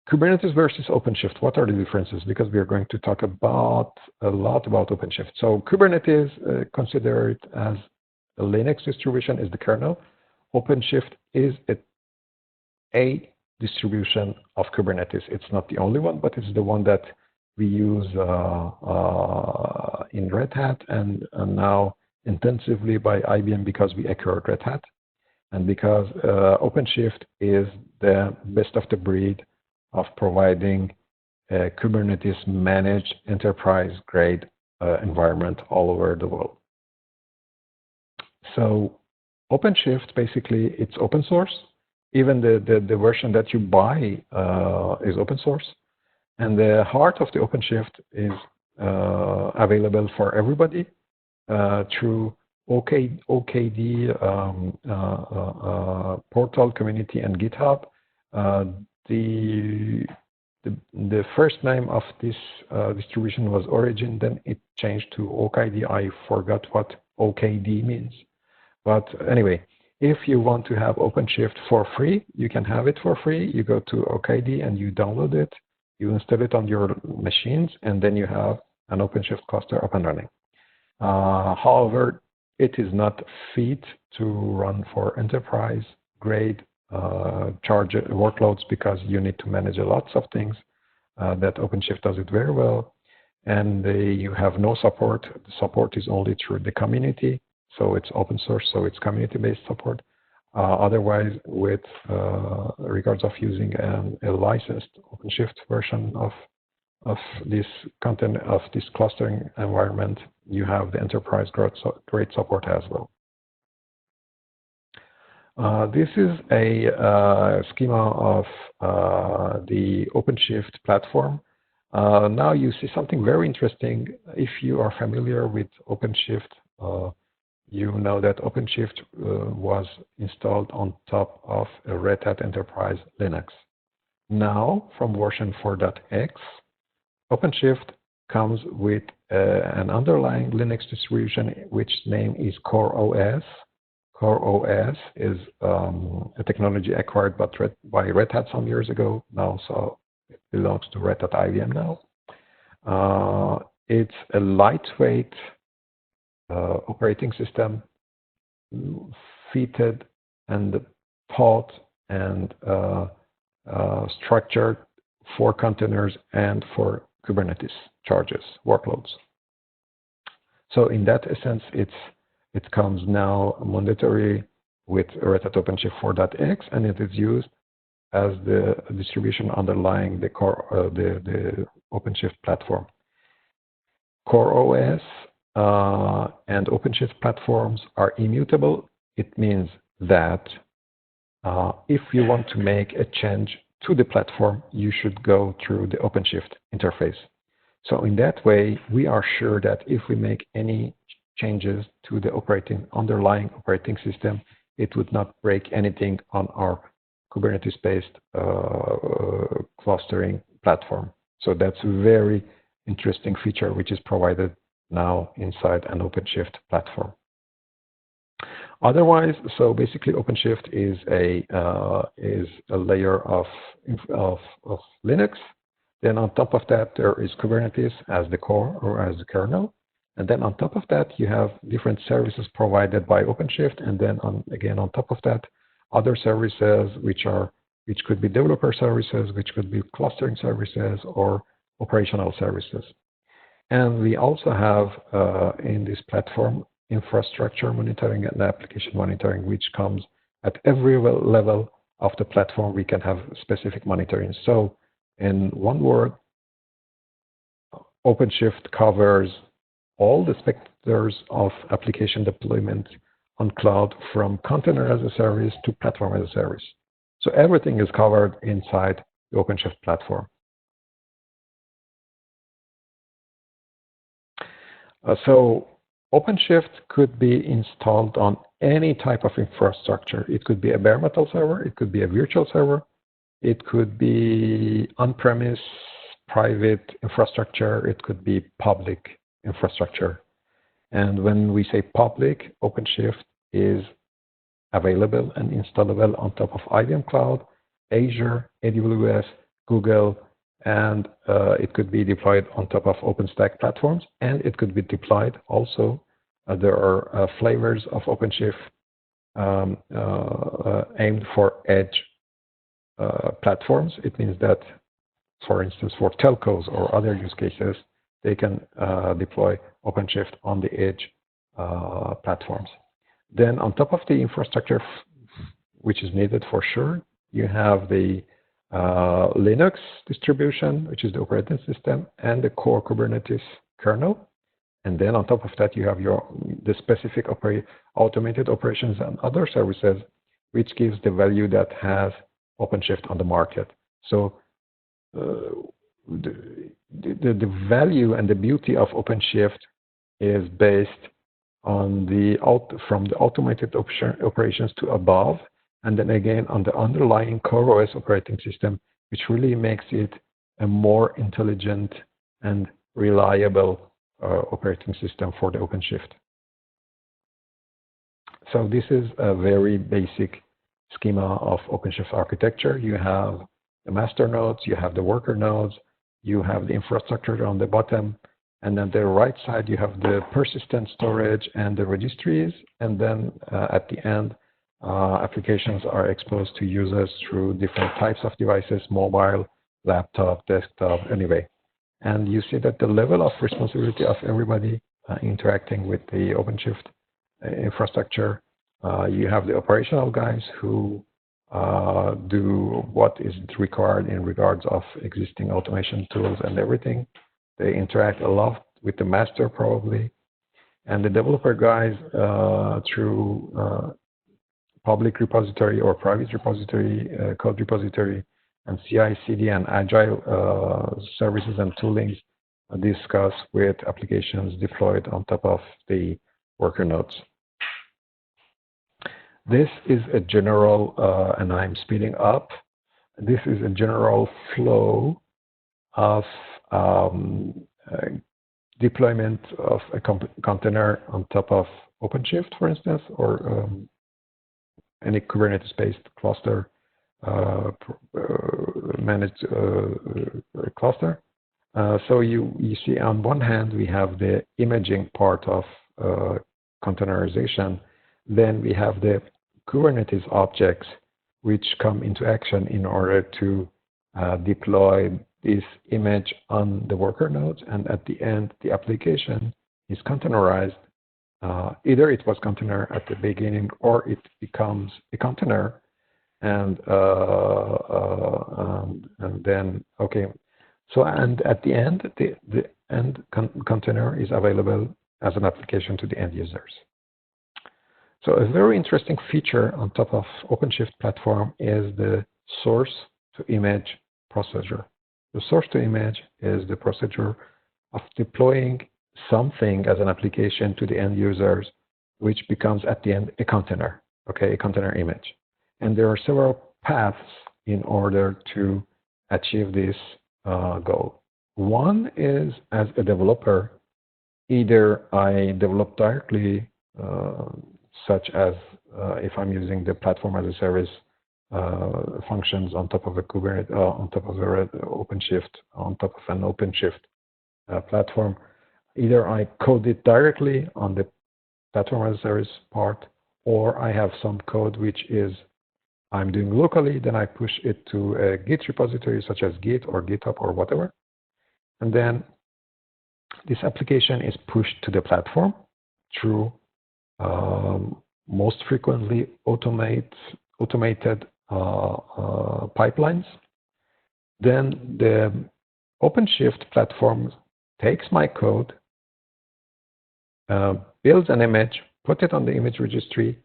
Kubernetes versus OpenShift, what are the differences? Because we are going to talk a lot about OpenShift. So Kubernetes, consider it as a Linux distribution, is the kernel. OpenShift is a distribution of Kubernetes. It's not the only one, but it's the one that we use in Red Hat and now intensively by IBM because we acquired Red Hat, and because OpenShift is the best of the breed of providing a Kubernetes managed enterprise-grade environment all over the world. So OpenShift, basically, it's open source. Even the version that you buy is open source. And the heart of the OpenShift is available for everybody through OKD portal, community, and GitHub. The first name of this distribution was Origin, then it changed to OKD. I forgot what OKD means. But anyway, if you want to have OpenShift for free, you can have it for free. You go to OKD and you download it. You install it on your machines, and then you have an OpenShift cluster up and running. However, it is not fit to run for enterprise-grade charge workloads because you need to manage lots of things that OpenShift does it very well, and you have no support. The support is only through the community, so it's open source, so it's community-based support. Otherwise, with regards of using a licensed OpenShift version of this content of this clustering environment, you have the enterprise-grade support as well. This is a schema of the OpenShift platform. Now you see something very interesting. If you are familiar with OpenShift, you know that OpenShift was installed on top of a Red Hat Enterprise Linux. Now, from version 4.x, OpenShift comes with an underlying Linux distribution, which name is CoreOS. CoreOS is a technology acquired by Red Hat some years ago now, so it belongs to Red Hat IBM now. It's a lightweight operating system fitted and thought and structured for containers and for Kubernetes charges, workloads. So in that essence, it comes now mandatory with Red Hat OpenShift 4.x, and it is used as the distribution underlying the core, the OpenShift platform. Core OS and OpenShift platforms are immutable. It means that if you want to make a change to the platform, you should go through the OpenShift interface. So in that way, we are sure that if we make any changes to the underlying operating system, it would not break anything on our Kubernetes-based clustering platform. So that's a very interesting feature which is provided now inside an OpenShift platform. Otherwise, so basically OpenShift is a layer of Linux. Then on top of that, there is Kubernetes as the core or as the kernel. And then on top of that, you have different services provided by OpenShift. And then again, on top of that, other services which could be developer services, which could be clustering services or operational services. And we also have in this platform infrastructure monitoring and application monitoring, which comes at every level of the platform. We can have specific monitoring. So in one word, OpenShift covers all the specters of application deployment on cloud, from container as a service to platform as a service. So everything is covered inside the OpenShift platform. So OpenShift could be installed on any type of infrastructure. It could be a bare metal server, it could be a virtual server, it could be on-premise private infrastructure, it could be public infrastructure. And when we say public, OpenShift is available and installable on top of IBM Cloud, Azure, AWS, Google, and it could be deployed on top of OpenStack platforms, and it could be deployed also. There are flavors of OpenShift aimed for edge platforms. It means that, for instance, for telcos or other use cases, they can deploy OpenShift on the edge platforms. Then on top of the infrastructure, which is needed for sure, you have the Linux distribution, which is the operating system, and the core Kubernetes kernel. And then on top of that, you have the specific automated operations and other services, which gives the value that has OpenShift on the market. So the value and the beauty of OpenShift is based on from the automated operations to above, and then again on the underlying core OS operating system, which really makes it a more intelligent and reliable operating system for the OpenShift. So this is a very basic schema of OpenShift architecture. You have the master nodes, you have the worker nodes, you have the infrastructure on the bottom, and then the right side you have the persistent storage and the registries, and then at the end applications are exposed to users through different types of devices, mobile, laptop, desktop, anyway. And you see that the level of responsibility of everybody interacting with the OpenShift infrastructure, you have the operational guys who do what is required in regards of existing automation tools and everything. They interact a lot with the master probably. And the developer guys through public repository or private repository, code repository, and CI/CD and agile services and toolings discuss with applications deployed on top of the worker nodes. This is a general, and I'm speeding up, this is a general flow of deployment of a container on top of OpenShift, for instance, or any Kubernetes-based cluster, managed cluster. So you see on one hand, we have the imaging part of containerization. Then we have the Kubernetes objects which come into action in order to deploy this image on the worker nodes. And at the end, the application is containerized. Either it was container at the beginning or it becomes a container and then okay. So and at the end, the end container is available as an application to the end users. So a very interesting feature on top of OpenShift platform is the source to image procedure. The source to image is the procedure of deploying something as an application to the end users, which becomes at the end a container, okay, a container image. And there are several paths in order to achieve this goal. One is, as a developer, either I develop directly, such as if I'm using the platform as a service functions on top of a Kubernetes, on top of a OpenShift, on top of an OpenShift platform. Either I code it directly on the platform as a service part, or I have some code which is I'm doing locally, then I push it to a Git repository such as Git or GitHub or whatever. And then this application is pushed to the platform through most frequently automated pipelines. Then the OpenShift platform takes my code, builds an image, put it on the image registry,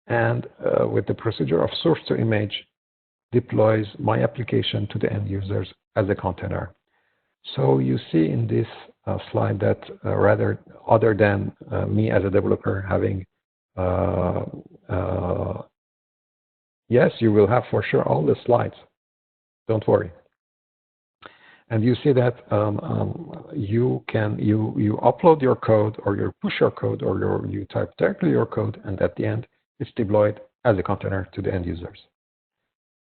and with the procedure of source to image, deploys my application to the end users as a container. So you see in this slide that rather, other than me as a developer having, yes, you will have for sure all the slides. Don't worry. And you see that you upload your code, or you push your code, or you type directly your code, and at the end it's deployed as a container to the end users.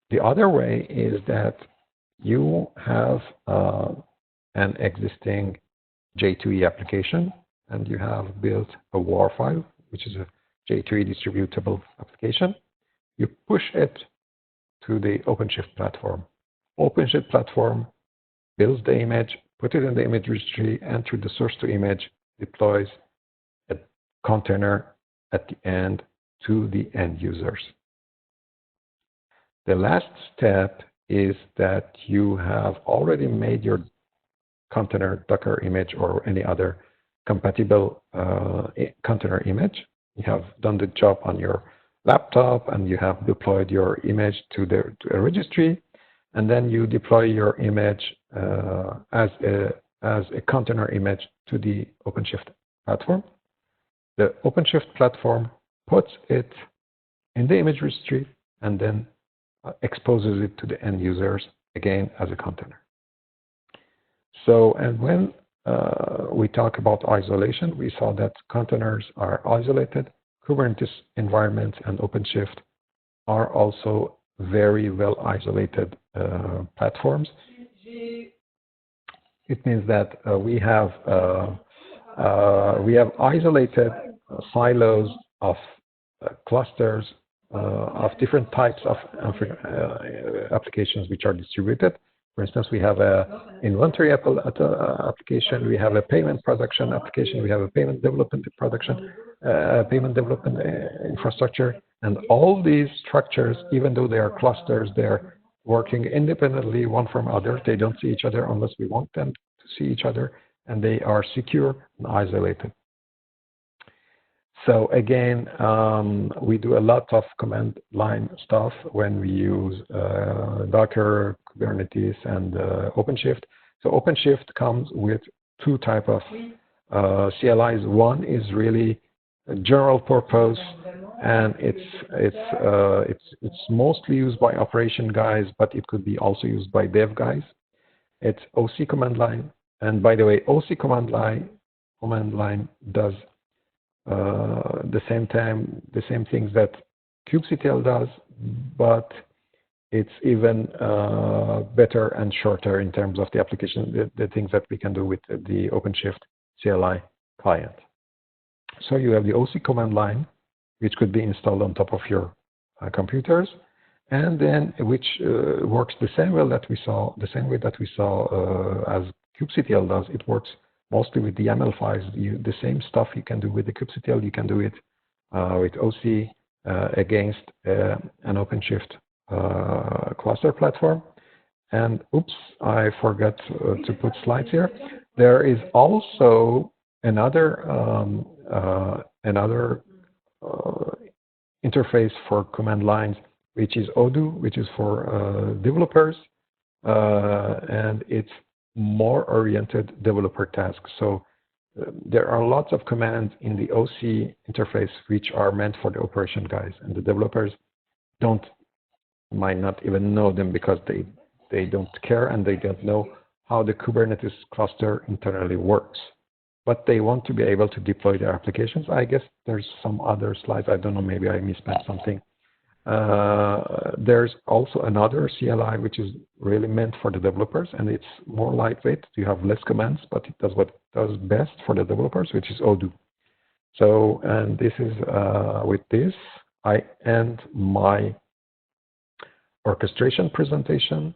The other way is that you have an existing J2E application, and you have built a WAR file, which is a J2E distributable application. You push it to the OpenShift platform. OpenShift platform builds the image, put it in the image registry, and through the source to image, deploys a container at the end to the end users. The last step is that you have already made your container Docker image or any other compatible container image. You have done the job on your laptop, and you have deployed your image to a registry, and then you deploy your image as a container image to the OpenShift platform. The OpenShift platform puts it in the image registry and then exposes it to the end users again as a container. So, and when we talk about isolation, we saw that containers are isolated. Kubernetes environments and OpenShift are also very well isolated platforms. It means that we have isolated silos of clusters of different types of applications which are distributed. For instance, we have a inventory application, we have a payment production application, we have a payment development production, payment development infrastructure, and all these structures, even though they are clusters, they're working independently one from other. They don't see each other unless we want them to see each other, and they are secure and isolated. So again, we do a lot of command line stuff when we use Docker, Kubernetes, and OpenShift. So OpenShift comes with two types of CLIs. One is really a general purpose, and it's mostly used by operation guys, but it could be also used by dev guys. It's OC command line, and by the way, OC command line does the same things that kubectl does, but it's even better and shorter in terms of the application, the things that we can do with the OpenShift CLI client. So you have the OC command line, which could be installed on top of your computers, and then which works the same way that we saw as kubectl does. It works mostly with the YAML files. The same stuff you can do with the kubectl, you can do it with OC against an OpenShift cluster platform. And oops, I forgot to put slides here. There is also another interface for command lines, which is Odoo, which is for developers, and it's more oriented developer tasks. So there are lots of commands in the OC interface which are meant for the operation guys, and the developers might not even know them because they don't care and they don't know how the Kubernetes cluster internally works. But they want to be able to deploy their applications. I guess there's some other slides. I don't know, maybe I misspelled something. There's also another CLI which is really meant for the developers, and it's more lightweight. You have less commands, but it does what it does best for the developers, which is Odoo. So, and this is with this, I end my orchestration presentation.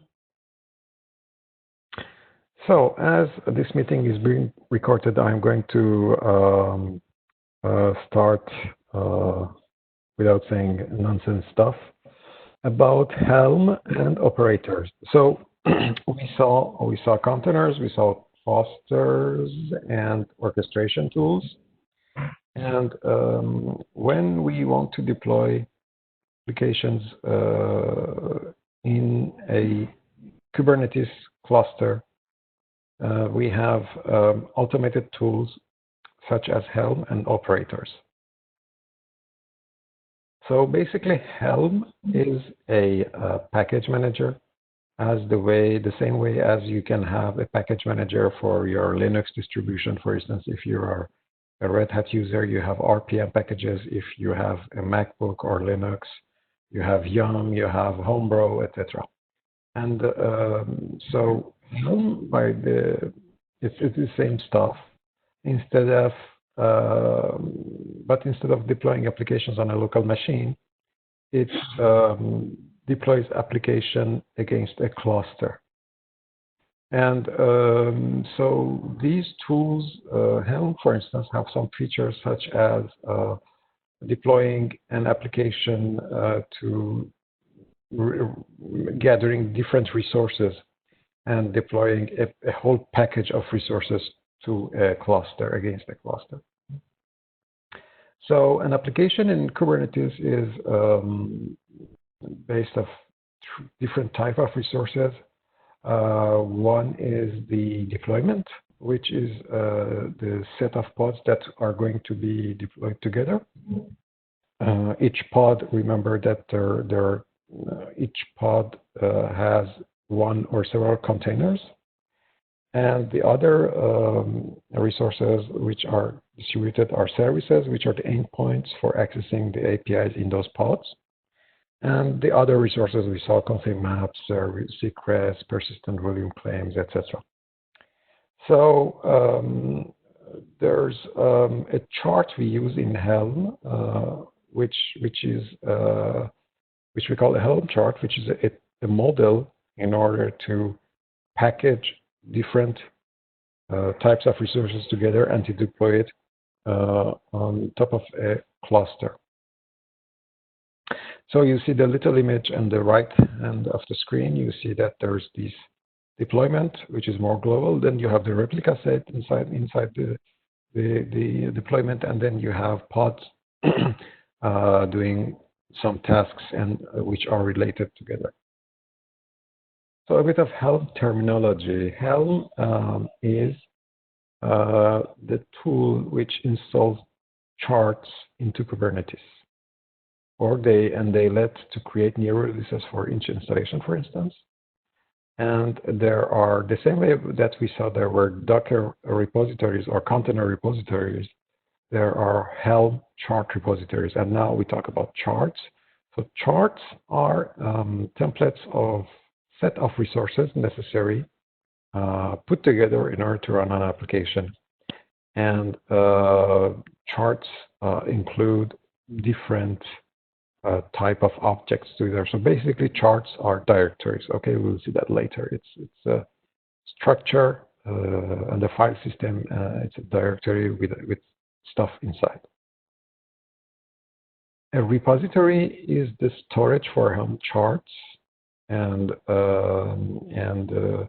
So as this meeting is being recorded, I'm going to start without saying nonsense stuff about Helm and operators. So we saw containers, we saw clusters and orchestration tools. And when we want to deploy applications in a Kubernetes cluster, we have automated tools such as Helm and operators. So basically, Helm is a package manager, the same way as you can have a package manager for your Linux distribution. For instance, if you are a Red Hat user, you have RPM packages. If you have a MacBook or Linux, you have Yum, you have Homebrew, etc. And so Helm, it's the same stuff. But instead of deploying applications on a local machine, it deploys application against a cluster. And so these tools, Helm, for instance, have some features such as deploying an application to gathering different resources and deploying a whole package of resources to a cluster, against a cluster. So an application in Kubernetes is based on different type of resources. One is the deployment, which is the set of pods that are going to be deployed together. Each pod, remember that each pod has one or several containers. And the other resources which are distributed are services, which are the endpoints for accessing the APIs in those pods. And the other resources we saw contain maps, secrets, persistent volume claims, etc. So there's a chart we use in Helm, which we call a Helm chart, which is a model in order to package different types of resources together and to deploy it on top of a cluster. So you see the little image on the right hand of the screen. You see that there's this deployment, which is more global. Then you have the replica set inside the deployment, and then you have pods doing some tasks and which are related together. So a bit of Helm terminology. Helm is the tool which installs charts into Kubernetes, or they let to create new releases for each installation, for instance. And there are, the same way that we saw there were Docker repositories or container repositories, there are Helm chart repositories. And now we talk about charts. So charts are templates of set of resources necessary put together in order to run an application. And charts include different type of objects together. So basically, charts are directories. Okay, we'll see that later. It's a structure and the file system. It's a directory with stuff inside. A repository is the storage for Helm charts, and for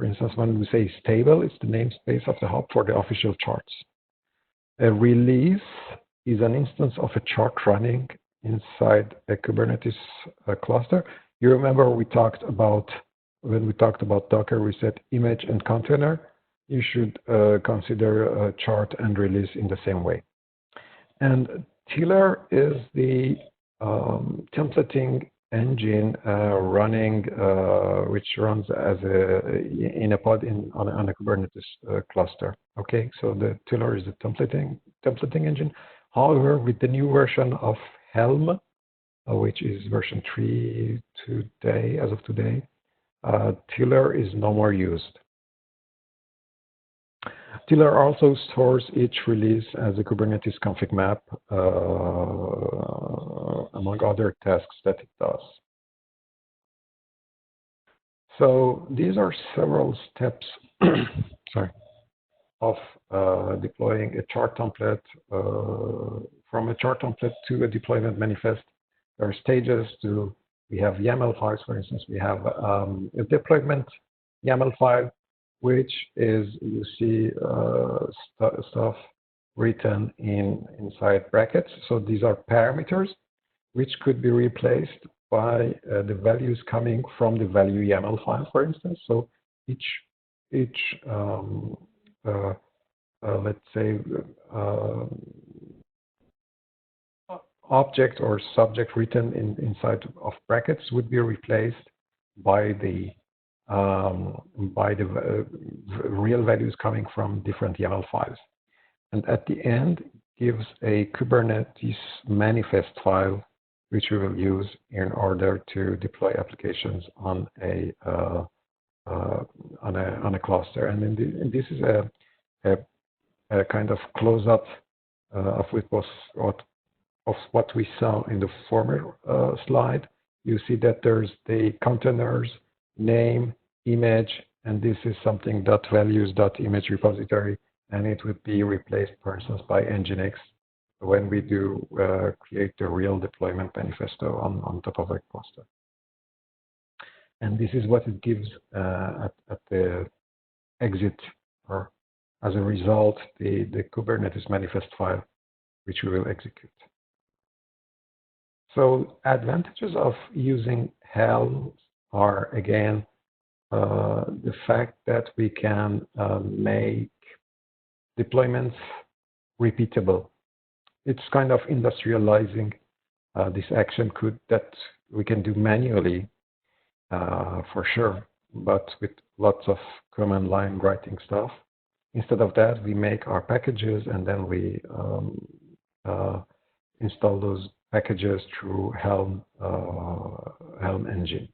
instance, when we say stable, it's the namespace of the hub for the official charts. A release is an instance of a chart running inside a Kubernetes cluster. You remember we talked about, when we talked about Docker, we said image and container. You should consider a chart and release in the same way. And Tiller is the templating engine running, which runs as in a pod on a Kubernetes cluster. Okay, so the Tiller is the templating engine. However, with the new version of Helm, which is version 3 today, as of today, Tiller is no more used. Tiller also stores each release as a Kubernetes config map, among other tasks that it does. So these are several steps sorry, of deploying a chart template, from a chart template to a deployment manifest. There are stages to, we have YAML files, for instance, we have a deployment YAML file, which is, you see stuff written inside brackets. So these are parameters which could be replaced by the values coming from the value YAML file, for instance. So each let's say object or subject written inside of brackets would be replaced by the real values coming from different YAML files. And at the end, gives a Kubernetes manifest file, which we will use in order to deploy applications on a cluster. And this is a kind of close-up of what we saw in the former slide. You see that there's the containers, name, image, and this is something .values.image repository, and it would be replaced, for instance, by Nginx when we do create the real deployment manifesto on top of a cluster. And this is what it gives at the exit, or as a result, the Kubernetes manifest file, which we will execute. So advantages of using Helm are, again, the fact that we can make deployments repeatable. It's kind of industrializing this action that we can do manually, for sure, but with lots of command line writing stuff. Instead of that, we make our packages and then we install those packages through Helm engine.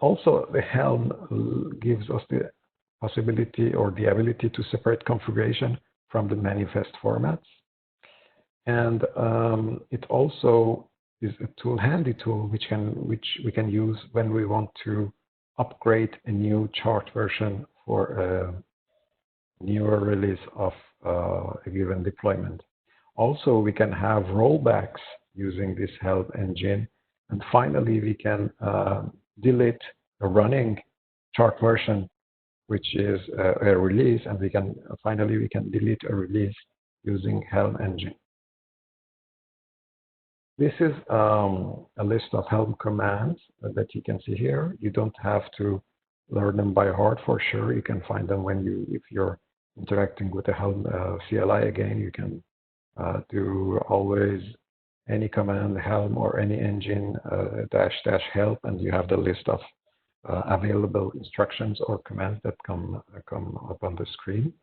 Also, the Helm gives us the possibility or the ability to separate configuration from the manifest formats. And it also is a handy tool which we can use when we want to upgrade a new chart version for a newer release of a given deployment. Also, we can have rollbacks using this Helm engine. And finally, we can delete a running chart version, which is a release, and we can delete a release using Helm engine. This is a list of Helm commands that you can see here. You don't have to learn them by heart for sure. You can find them if you're interacting with the Helm CLI again. You can do always any command Helm or any engine --help, and you have the list of available instructions or commands that come up on the screen.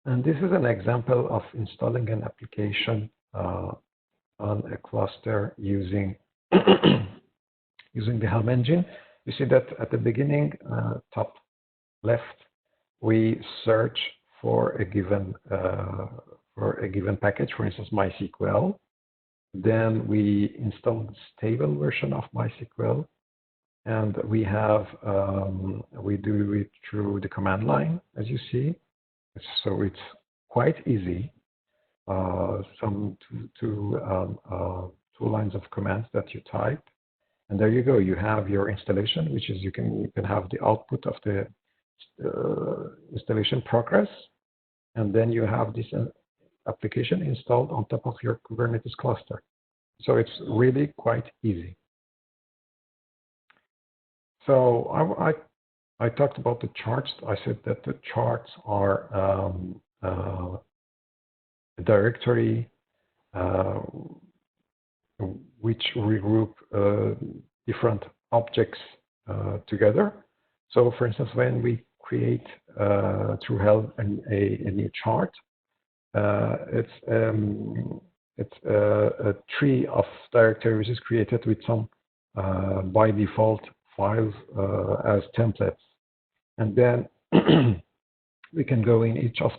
And this is an example of installing an application on a cluster using using the Helm engine. You see that at the beginning, top left, we search for a given package, for instance, MySQL. Then we install the stable version of MySQL, and we do it through the command line, as you see. So it's quite easy. some two lines of commands that you type, and there you go. You have your installation, which is you can have the output of the installation progress, and then you have this application installed on top of your Kubernetes cluster. So it's really quite easy. So I talked about the charts. I said that the charts are a directory which regroup different objects together. So for instance, when we create through Helm a new chart, it's a tree of directories is created with some by default files as templates, and then we can go in each of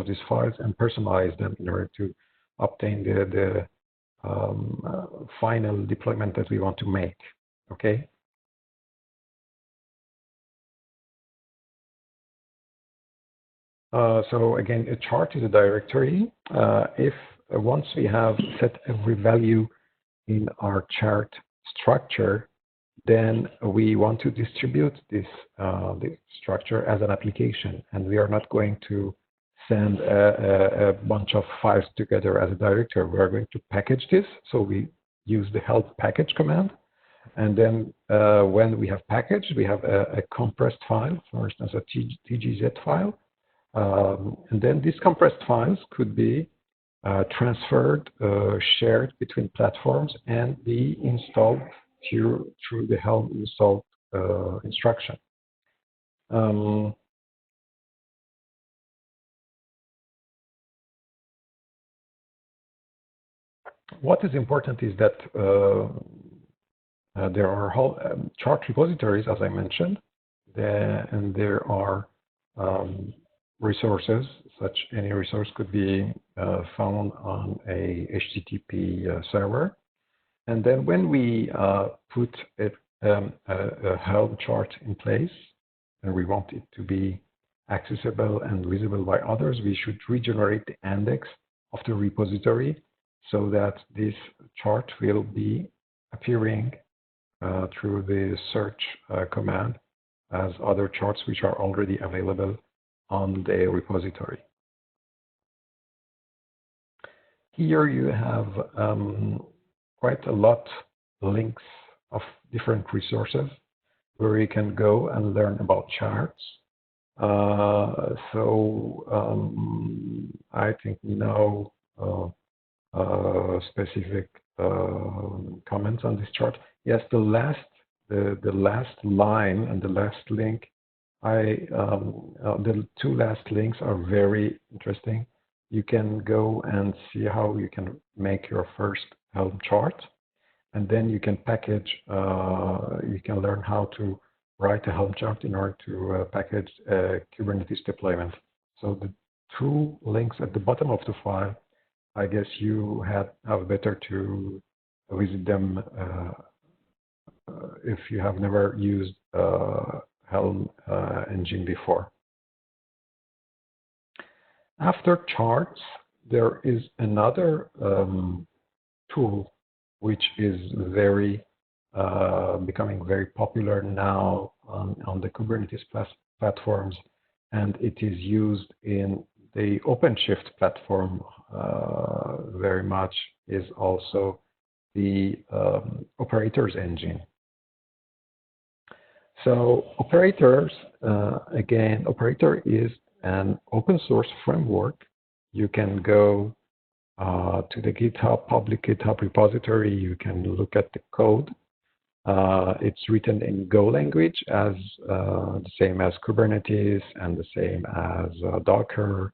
these files and personalize them in order to obtain the final deployment that we want to make. Okay. So again, a chart is a directory. If once we have set every value in our chart structure, then we want to distribute this structure as an application, and we are not going to send a bunch of files together as a directory. We are going to package this. So we use the help package command, and then when we have packaged, we have a compressed file, for instance, a TGZ file. And then these compressed files could be transferred, shared between platforms, and be installed through the Helm install instruction. What is important is that there are chart repositories, as I mentioned, and there are resources. Such any resource could be found on a HTTP server. And then when we put a Helm chart in place, and we want it to be accessible and visible by others, we should regenerate the index of the repository so that this chart will be appearing through the search command as other charts which are already available on the repository. Here you have quite a lot of links of different resources where you can go and learn about charts. I think no specific comments on this chart. Yes, the last line and the last link, the two last links are very interesting. You can go and see how you can make your first Helm chart, and then you can package, you can learn how to write a Helm chart in order to package a Kubernetes deployment. So the two links at the bottom of the file, I guess you have better to visit them if you have never used Helm engine before. After charts, there is another tool which is becoming very popular now on the Kubernetes platforms, and it is used in the OpenShift platform very much, is also the operators engine. So operators, again, operator is an open source framework. You can go to the GitHub, public GitHub repository. You can look at the code. It's written in Go language, as the same as Kubernetes and the same as Docker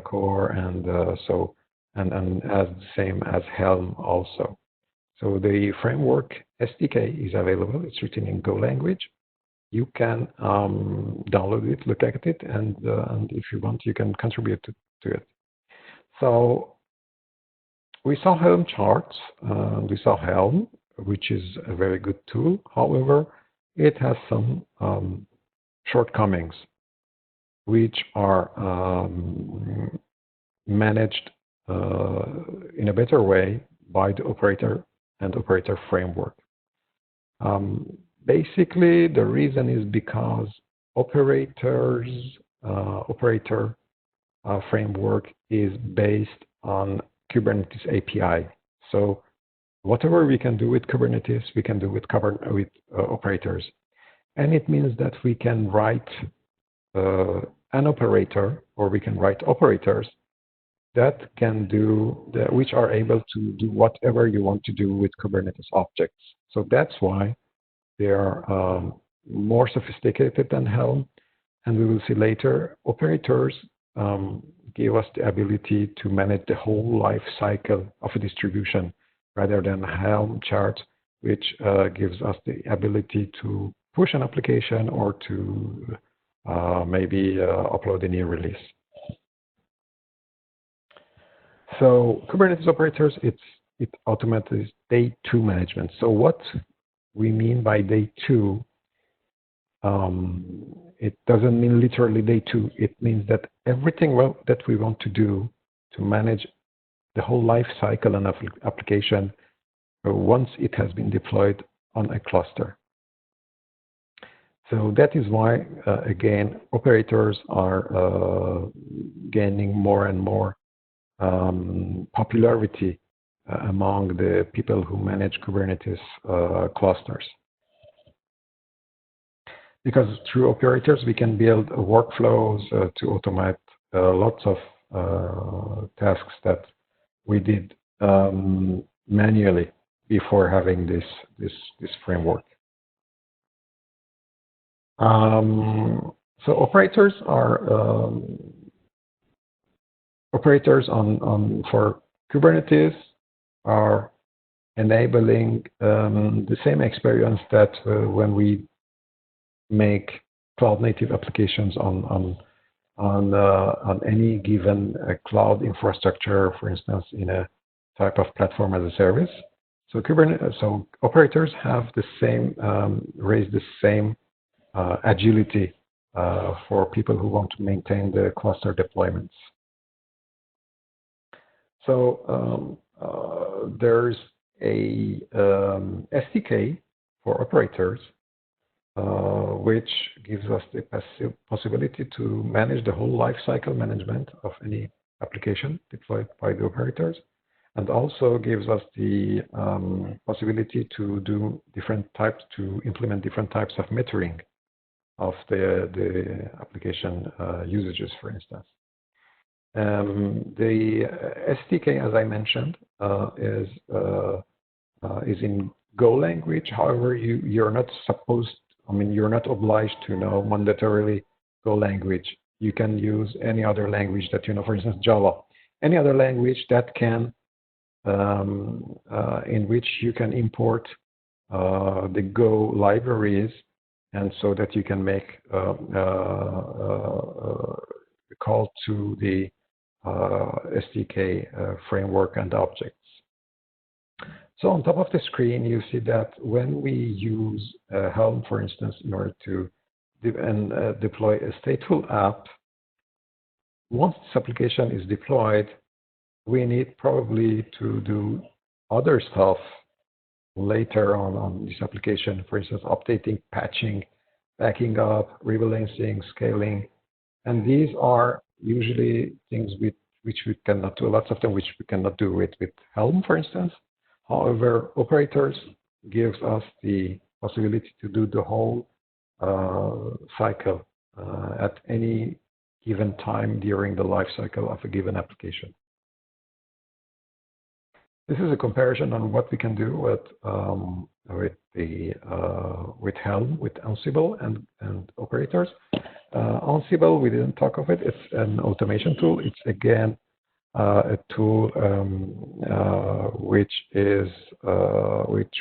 core, and as the same as Helm also. So the framework SDK is available. It's written in Go language. You can download it, look at it, and if you want, you can contribute to it. So we saw Helm charts. We saw Helm, which is a very good tool. However, it has some shortcomings, which are managed in a better way by the operator and operator framework. Basically, the reason is because operator framework is based on Kubernetes API. So whatever we can do with Kubernetes, we can do with operators. And it means that we can write an operator, or we can write operators that can do, which are able to do whatever you want to do with Kubernetes objects. So that's why they are more sophisticated than Helm. And we will see later, operators give us the ability to manage the whole life cycle of a distribution rather than Helm chart, which gives us the ability to push an application or to maybe upload a new release. So Kubernetes operators, it automates day 2 management. So what we mean by day 2, it doesn't mean literally day 2. It means that everything that we want to do to manage the whole life cycle of an application once it has been deployed on a cluster. So that is why, again, operators are gaining more and more popularity among the people who manage Kubernetes clusters. Because through operators, we can build workflows to automate lots of tasks that we did manually before having this framework. So operators are for Kubernetes are enabling the same experience that when we make cloud-native applications on any given cloud infrastructure, for instance, in a type of platform as a service. So so operators have the same raise the same agility for people who want to maintain the cluster deployments. So there's a SDK for operators, which gives us the possibility to manage the whole lifecycle management of any application deployed by the operators, and also gives us the possibility to do implement different types of metering of the application usages, for instance. The SDK, as I mentioned, is in Go language. However, you're not you're not obliged to know mandatorily Go language. You can use any other language that you know, for instance, Java. Any other language that can, in which you can import the Go libraries, and so that you can make a call to the SDK framework and objects. So on top of the screen, you see that when we use Helm, for instance, in order to deploy a stateful app, once this application is deployed, we need probably to do other stuff later on this application, for instance, updating, patching, backing up, rebalancing, scaling. And these are usually things which we cannot do, lots of them which we cannot do with Helm, for instance. However, operators gives us the possibility to do the whole cycle at any given time during the life cycle of a given application. This is a comparison on what we can do with Helm, with Ansible and operators. Ansible, we didn't talk of it. It's an automation tool. It's again a tool which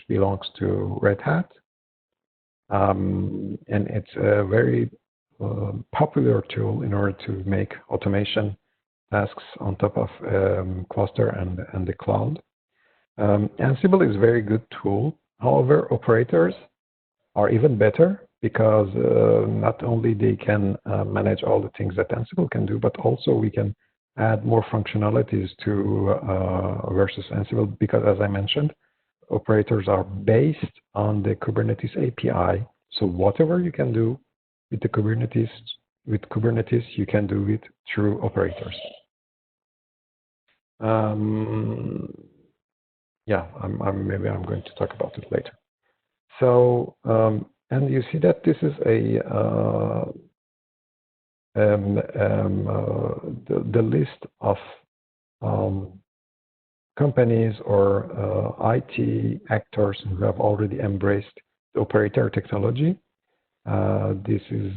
belongs to Red Hat, and it's a very popular tool in order to make automation tasks on top of cluster and the cloud. Ansible is a very good tool. However, operators are even better because not only they can manage all the things that Ansible can do, but also we can add more functionalities to versus Ansible, because as I mentioned, operators are based on the Kubernetes API. So whatever you can do with the Kubernetes, you can do it through operators. Yeah, maybe I'm going to talk about it later. So, and you see that this is the list of companies or IT actors who have already embraced the operator technology. This is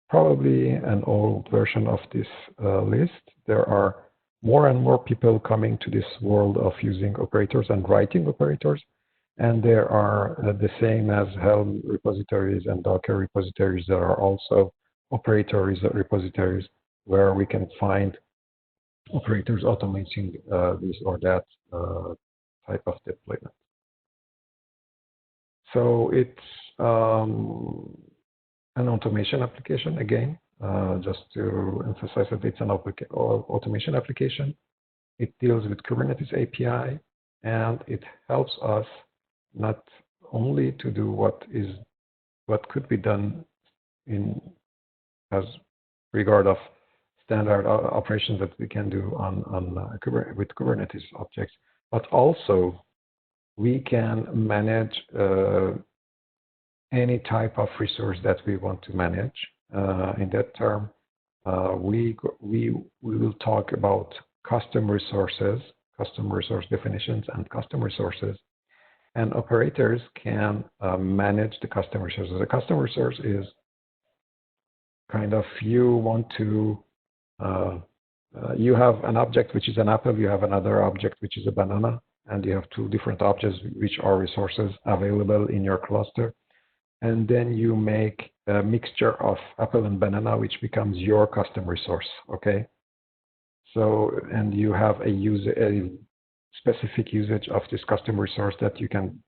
probably an old version of this list. There are more and more people coming to this world of using operators and writing operators. And there are the same as Helm repositories and Docker repositories. There are also operator repositories where we can find operators automating this or that type of deployment. So it's an automation application again, just to emphasize that it's an automation application. It deals with Kubernetes API, and it helps us not only to do what could be done in as regard of standard operations that we can do with Kubernetes objects, but also we can manage any type of resource that we want to manage. In that term, we will talk about custom resources, custom resource definitions, and custom resources. And operators can manage the custom resources. The custom resource is kind of you want to, you have an object which is an apple, you have another object which is a banana, and you have two different objects which are resources available in your cluster. And then you make a mixture of apple and banana, which becomes your custom resource, okay? So, and you have a specific usage of this custom resource that you can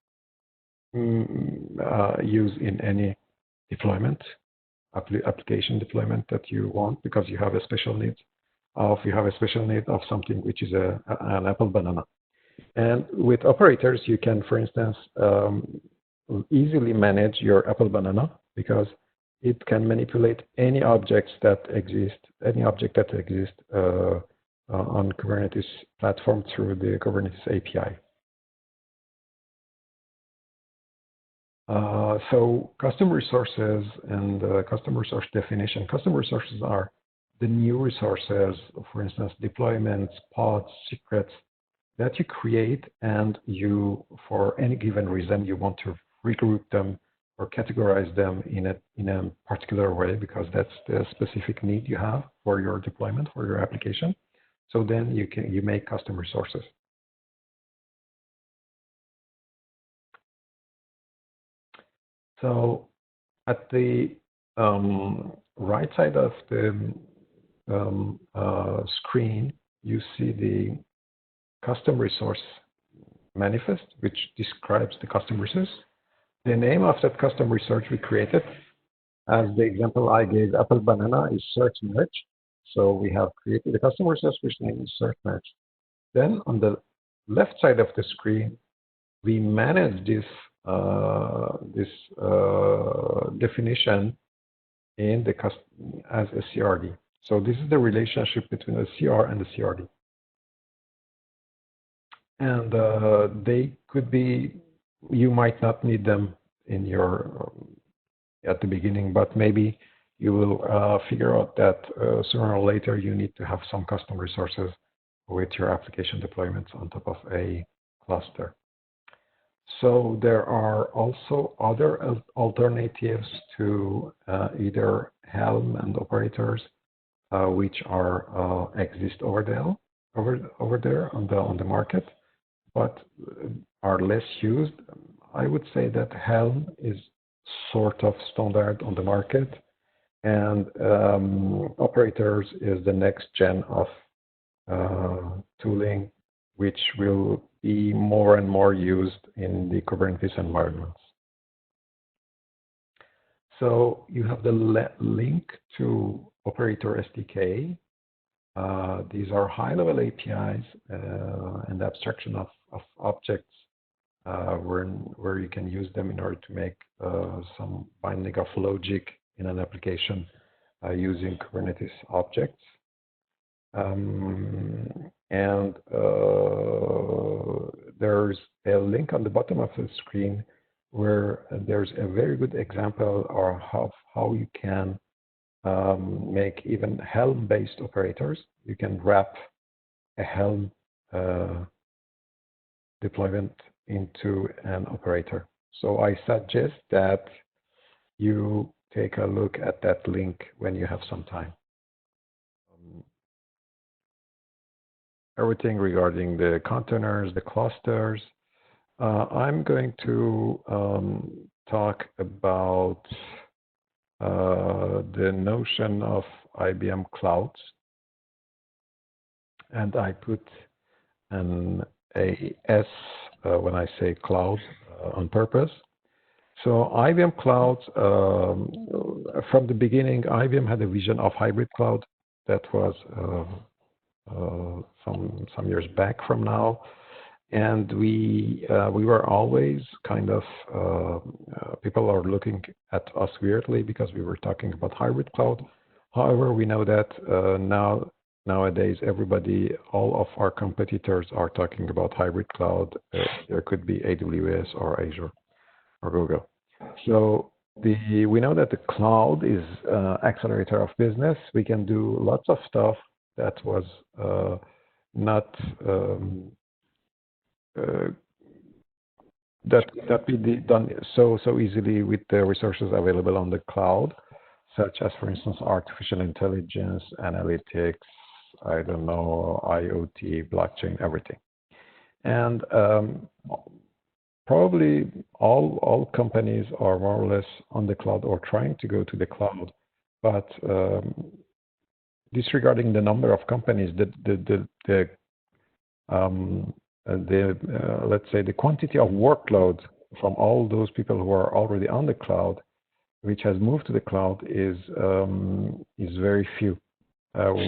use in any deployment, application deployment that you want, because you have a special need of something which is an apple banana. And with operators, you can, for instance, easily manage your apple banana, because it can manipulate any objects that exist, on Kubernetes platform through the Kubernetes API. So custom resources and custom resource definition. Custom resources are the new resources, for instance, deployments, pods, secrets that you create, and you, for any given reason, you want to regroup them or categorize them in a particular way, because that's the specific need you have for your deployment, for your application. So then you make custom resources. So at the right side of the screen, you see the custom resource manifest, which describes the custom resource. The name of that custom resource we created, as the example I gave, apple banana, is search merge. So we have created a custom resource which name is search merge. Then on the left side of the screen, we manage this definition in the as a CRD. So this is the relationship between the CR and the CRD. And they could be, you might not need them in your at the beginning, but maybe you will figure out that sooner or later you need to have some custom resources with your application deployments on top of a cluster. So there are also other alternatives to either Helm and operators, which are exist over there on the market, but are less used. I would say that Helm is sort of standard on the market, and operators is the next gen of tooling, which will be more and more used in the Kubernetes environments. So you have the link to Operator SDK. These are high-level APIs and abstraction of objects where you can use them in order to make some binding of logic in an application using Kubernetes objects. And there's a link on the bottom of the screen where there's a very good example of how you can make even Helm-based operators. You can wrap a Helm deployment into an operator. So I suggest that you take a look at that link when you have some time. Everything regarding the containers, the clusters. I'm going to talk about the notion of IBM clouds, and I put an AS when I say cloud on purpose. So IBM clouds, from the beginning, IBM had a vision of hybrid cloud that was some years back from now, and we were always kind of people are looking at us weirdly because we were talking about hybrid cloud. However, we know that nowadays all of our competitors are talking about hybrid cloud. There could be AWS or Azure or Google. So we know that the cloud is accelerator of business. We can do lots of stuff that was not that we done so easily with the resources available on the cloud, such as, for instance, artificial intelligence, analytics, I don't know, IoT, blockchain, everything. And probably all companies are more or less on the cloud or trying to go to the cloud, but disregarding the number of companies, let's say the quantity of workload from all those people who are already on the cloud, which has moved to the cloud, is very few.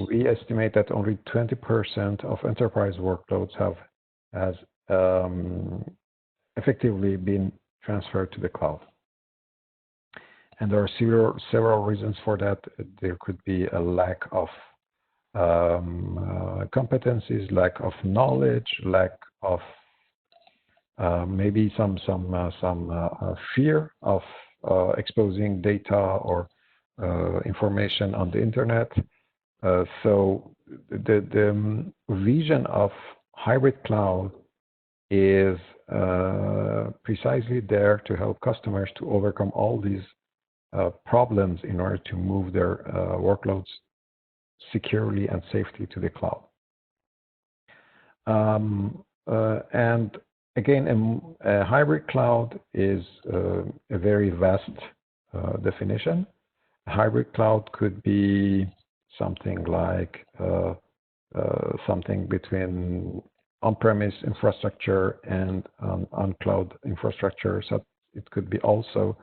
We estimate that only 20% of enterprise workloads has effectively been transferred to the cloud. And there are several reasons for that. There could be a lack of competencies, lack of knowledge, lack of maybe some fear of exposing data or information on the internet. So the vision of hybrid cloud is precisely there to help customers to overcome all these problems in order to move their workloads securely and safely to the cloud. And again, a hybrid cloud is a very vast definition. A hybrid cloud could be something like something between on-premise infrastructure and on-cloud infrastructure. So it could be also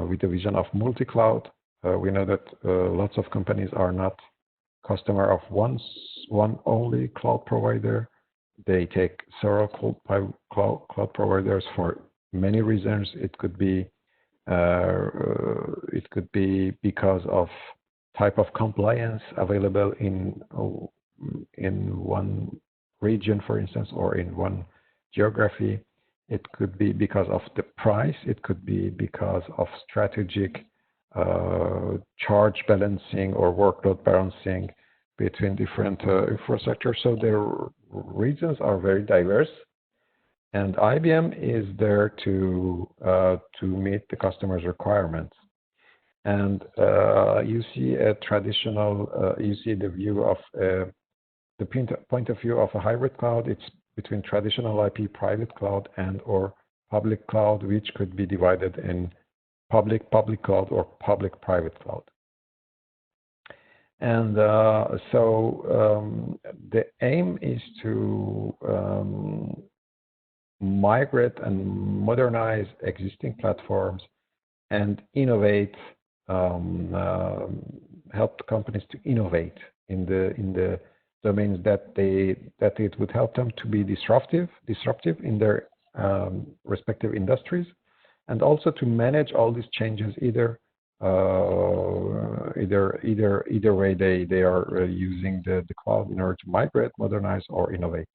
with the vision of multi-cloud. We know that lots of companies are not customer of one only cloud provider. They take several cloud providers for many reasons. It could be because of type of compliance available in one region, for instance, or in one geography. It could be because of the price. It could be because of strategic charge balancing or workload balancing between different infrastructures. So their reasons are very diverse, and IBM is there to meet the customer's requirements. And you see you see the view of the point of view of a hybrid cloud. It's between traditional IP private cloud and or public cloud, which could be divided in public cloud or public private cloud. And so the aim is to migrate and modernize existing platforms and innovate, help companies to innovate in the domains that it would help them to be disruptive in their respective industries, and also to manage all these changes either way they are using the cloud in order to migrate, modernize, or innovate.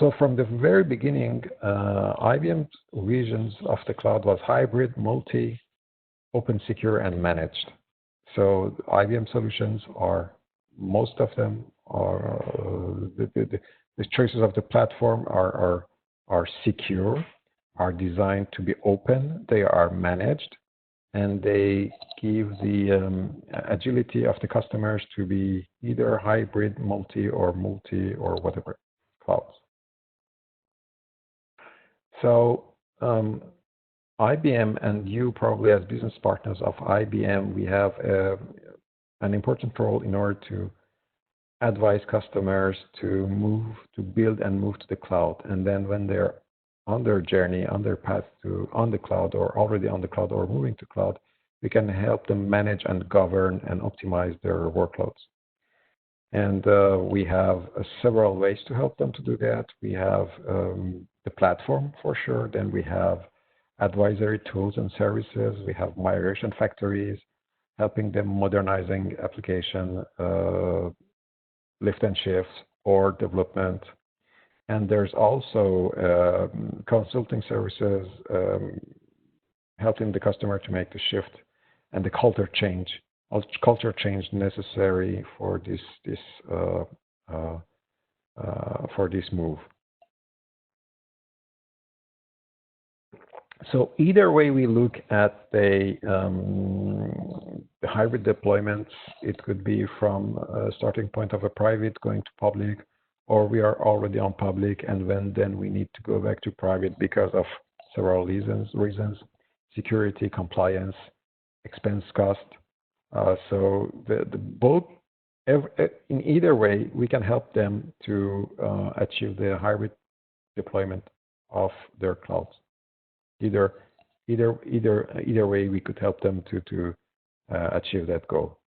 So from the very beginning, IBM's visions of the cloud was hybrid, multi, open, secure, and managed. So IBM solutions are, most of them are, the choices of the platform are secure, are designed to be open, they are managed, and they give the agility of the customers to be either hybrid, multi, or whatever clouds. So IBM and you probably as business partners of IBM, we have an important role in order to advise customers to build and move to the cloud. And then when they're on their journey, on their path to on the cloud, or already on the cloud, or moving to cloud, we can help them manage and govern and optimize their workloads. And we have several ways to help them to do that. We have the platform for sure. Then we have advisory tools and services. We have migration factories, helping them modernizing application, lift and shift, or development. And there's also consulting services, helping the customer to make the shift and the culture change necessary for this move. So either way we look at the hybrid deployments, it could be from a starting point of a private going to public, or we are already on public, and then we need to go back to private because of several reasons: security, compliance, expense, cost. So in either way, we can help them to achieve the hybrid deployment of their clouds. Either way, we could help them to achieve that goal.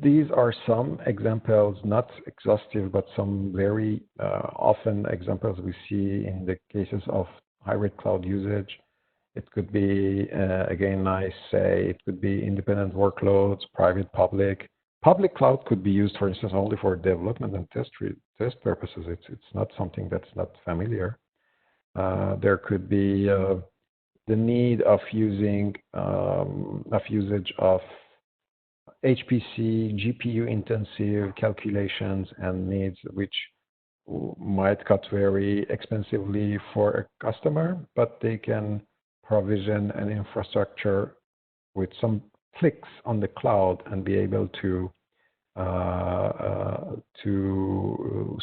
These are some examples, not exhaustive, but some very often examples we see in the cases of hybrid cloud usage. It could be, again, it could be independent workloads, private, public. Public cloud could be used, for instance, only for development and test purposes. It's not something that's not familiar. There could be the need of usage of HPC, GPU-intensive calculations and needs, which might cut very expensively for a customer, but they can provision an infrastructure with some clicks on the cloud and be able to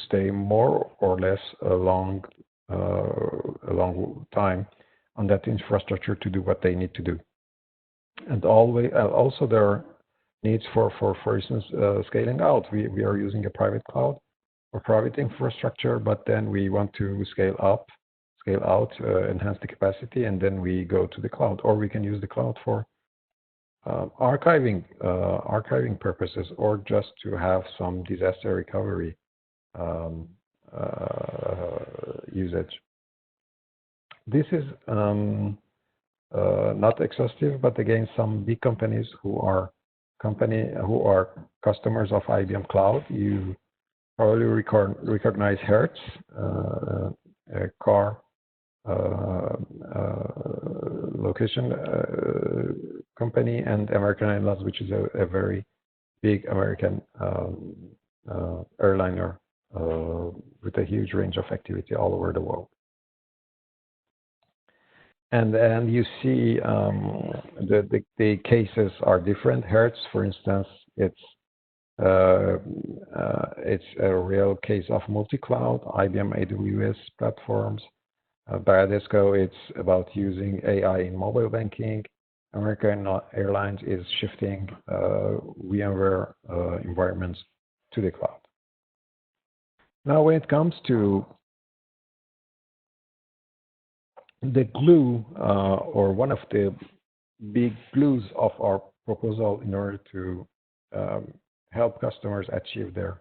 stay more or less a long time on that infrastructure to do what they need to do. And also there are needs for instance, scaling out. We are using a private cloud or private infrastructure, but then we want to scale out, enhance the capacity, and then we go to the cloud. Or we can use the cloud for archiving purposes, or just to have some disaster recovery usage. This is not exhaustive, but again, some big companies who are customers of IBM Cloud, you probably recognize Hertz, a car location company, and American Airlines, which is a very big American airliner with a huge range of activity all over the world. And you see the cases are different. Hertz, for instance, it's a real case of multi-cloud, IBM AWS platforms. Bradesco, it's about using AI in mobile banking. American Airlines is shifting VMware environments to the cloud. Now, when it comes to the glue, or one of the big glues of our proposal in order to help customers achieve their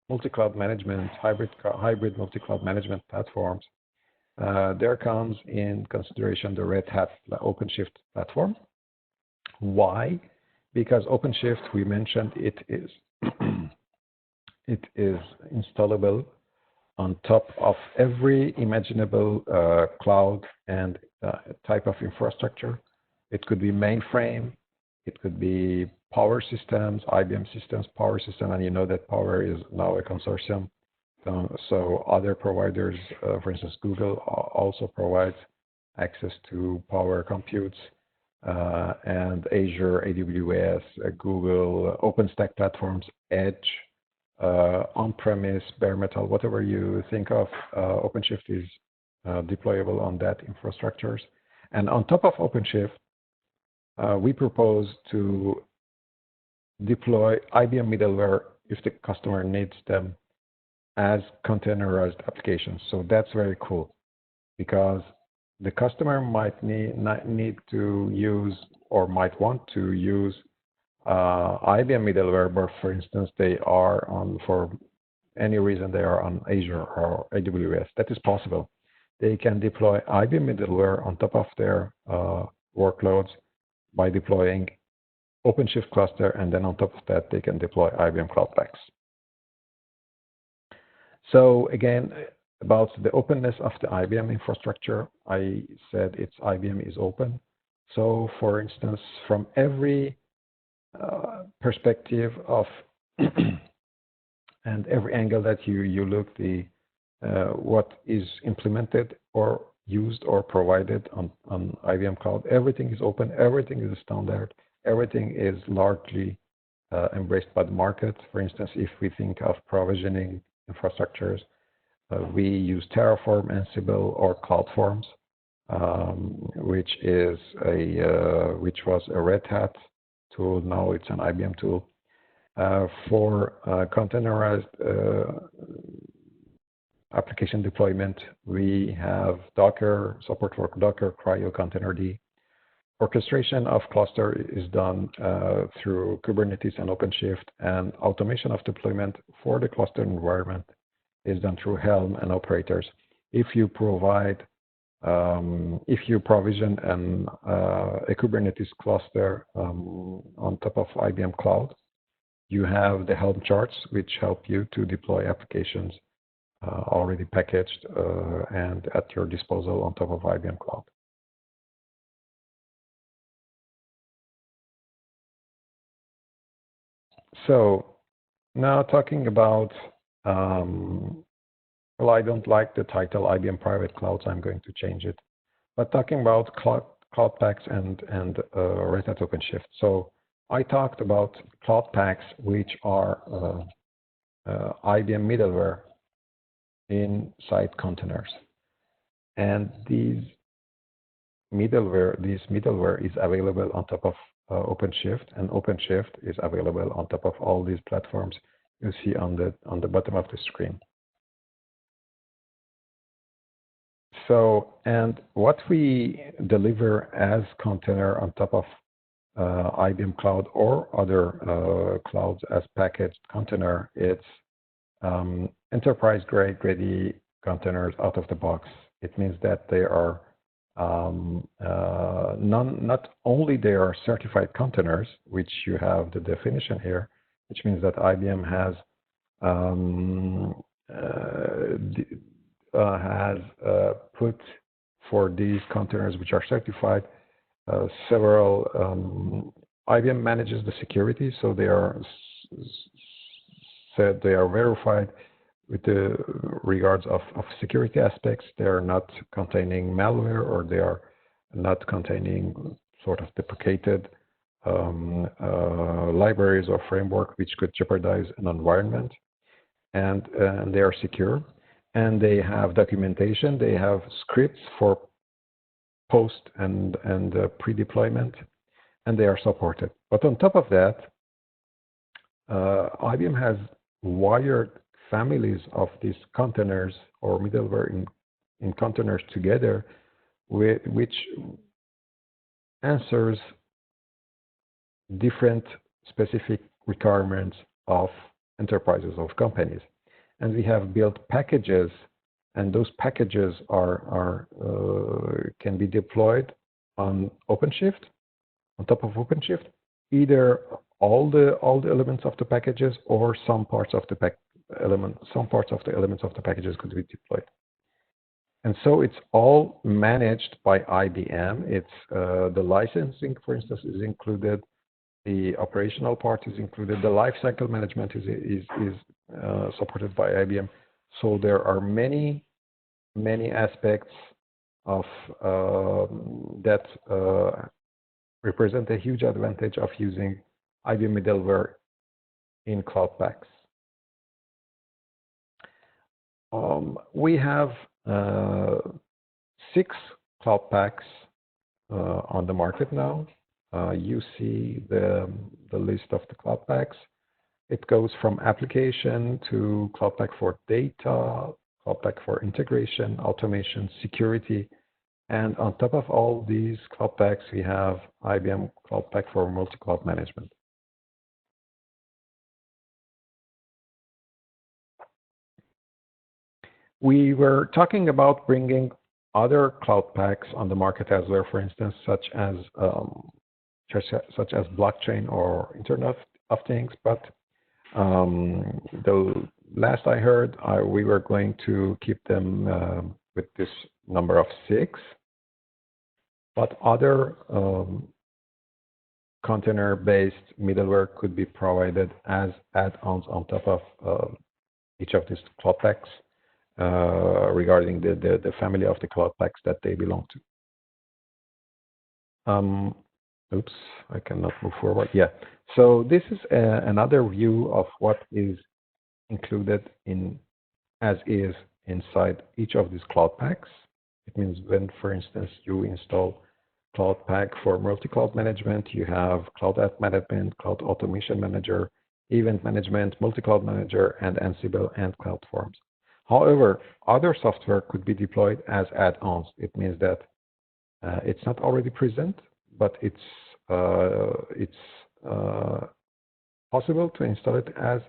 multi-cloud management, hybrid multi-cloud management platforms. There comes in consideration the Red Hat OpenShift platform. Why? Because OpenShift, we mentioned, it is it is installable on top of every imaginable cloud and type of infrastructure. It could be mainframe, it could be power systems, IBM systems, power system, and you know that power is now a consortium. So other providers, for instance, Google also provides access to power computes, and Azure, AWS, Google, OpenStack platforms, Edge, on-premise, bare metal, whatever you think of, OpenShift is deployable on that infrastructures. And on top of OpenShift, we propose to deploy IBM middleware if the customer needs them as containerized applications. So that's very cool, because the customer might need to use or might want to use IBM middleware, but for instance, they are on, for any reason, they are on Azure or AWS. That is possible. They can deploy IBM middleware on top of their workloads by deploying OpenShift cluster, and then on top of that, they can deploy IBM Cloud Paks. So again, about the openness of the IBM infrastructure, I said it's IBM is open. So for instance, from every perspective of and every angle that you look, what is implemented or used or provided on IBM Cloud, everything is open, everything is standard, everything is largely embraced by the market. For instance, if we think of provisioning infrastructures, we use Terraform, Ansible, or CloudForms, which was a Red Hat tool. Now it's an IBM tool. For containerized application deployment, we have Docker, support for Docker, Cryo, Containerd. Orchestration of cluster is done through Kubernetes and OpenShift, and automation of deployment for the cluster environment is done through Helm and operators. If you provide, if you provision a Kubernetes cluster on top of IBM Cloud, you have the Helm charts, which help you to deploy applications already packaged and at your disposal on top of IBM Cloud. So now talking about, well, I don't like the title IBM Private Clouds, I'm going to change it. But talking about Cloud Paks and Red Hat OpenShift. So I talked about Cloud Paks, which are IBM middleware inside containers. And these middleware is available on top of OpenShift, and OpenShift is available on top of all these platforms you see on the bottom of the screen. So, and what we deliver as container on top of IBM Cloud or other clouds as packaged container, it's enterprise-grade ready containers out of the box. It means that they are not only they are certified containers, which you have the definition here, which means that IBM has put for these containers which are certified several. IBM manages the security, so they are said they are verified with the regards of security aspects. They are not containing malware, or they are not containing sort of deprecated libraries or framework which could jeopardize an environment, and they are secure, and they have documentation, they have scripts for post and pre-deployment, and they are supported. But on top of that, IBM has wired families of these containers or middleware in containers together, which answers different specific requirements of enterprises, of companies. And we have built packages, and those packages can be deployed on OpenShift, on top of OpenShift, either all the elements of the packages or some parts of the elements of the packages could be deployed. And so it's all managed by IBM. It's the licensing, for instance, is included. The operational part is included. The lifecycle management is supported by IBM. So there are many aspects of that represent a huge advantage of using IBM middleware in Cloud Paks. We have 6 Cloud Paks on the market now. You see the list of the Cloud Paks. It goes from application to Cloud Pak for data, Cloud Pak for integration, automation, security. And on top of all these Cloud Paks, we have IBM Cloud Pak for multi-cloud management. We were talking about bringing other Cloud Paks on the market as well, for instance, such as blockchain or Internet of Things. But the last I heard, we were going to keep them with this number of 6. But other container-based middleware could be provided as add-ons on top of each of these Cloud Paks regarding the family of the Cloud Paks that they belong to. Oops, I cannot move forward. Yeah. So this is another view of what is included as is inside each of these Cloud Paks. It means when, for instance, you install Cloud Pak for multi-cloud management, you have Cloud App Management, Cloud Automation Manager, Event Management, Multi-Cloud Manager, and Ansible and CloudForms. However, other software could be deployed as add-ons. It means that it's not already present, but it's possible to install it as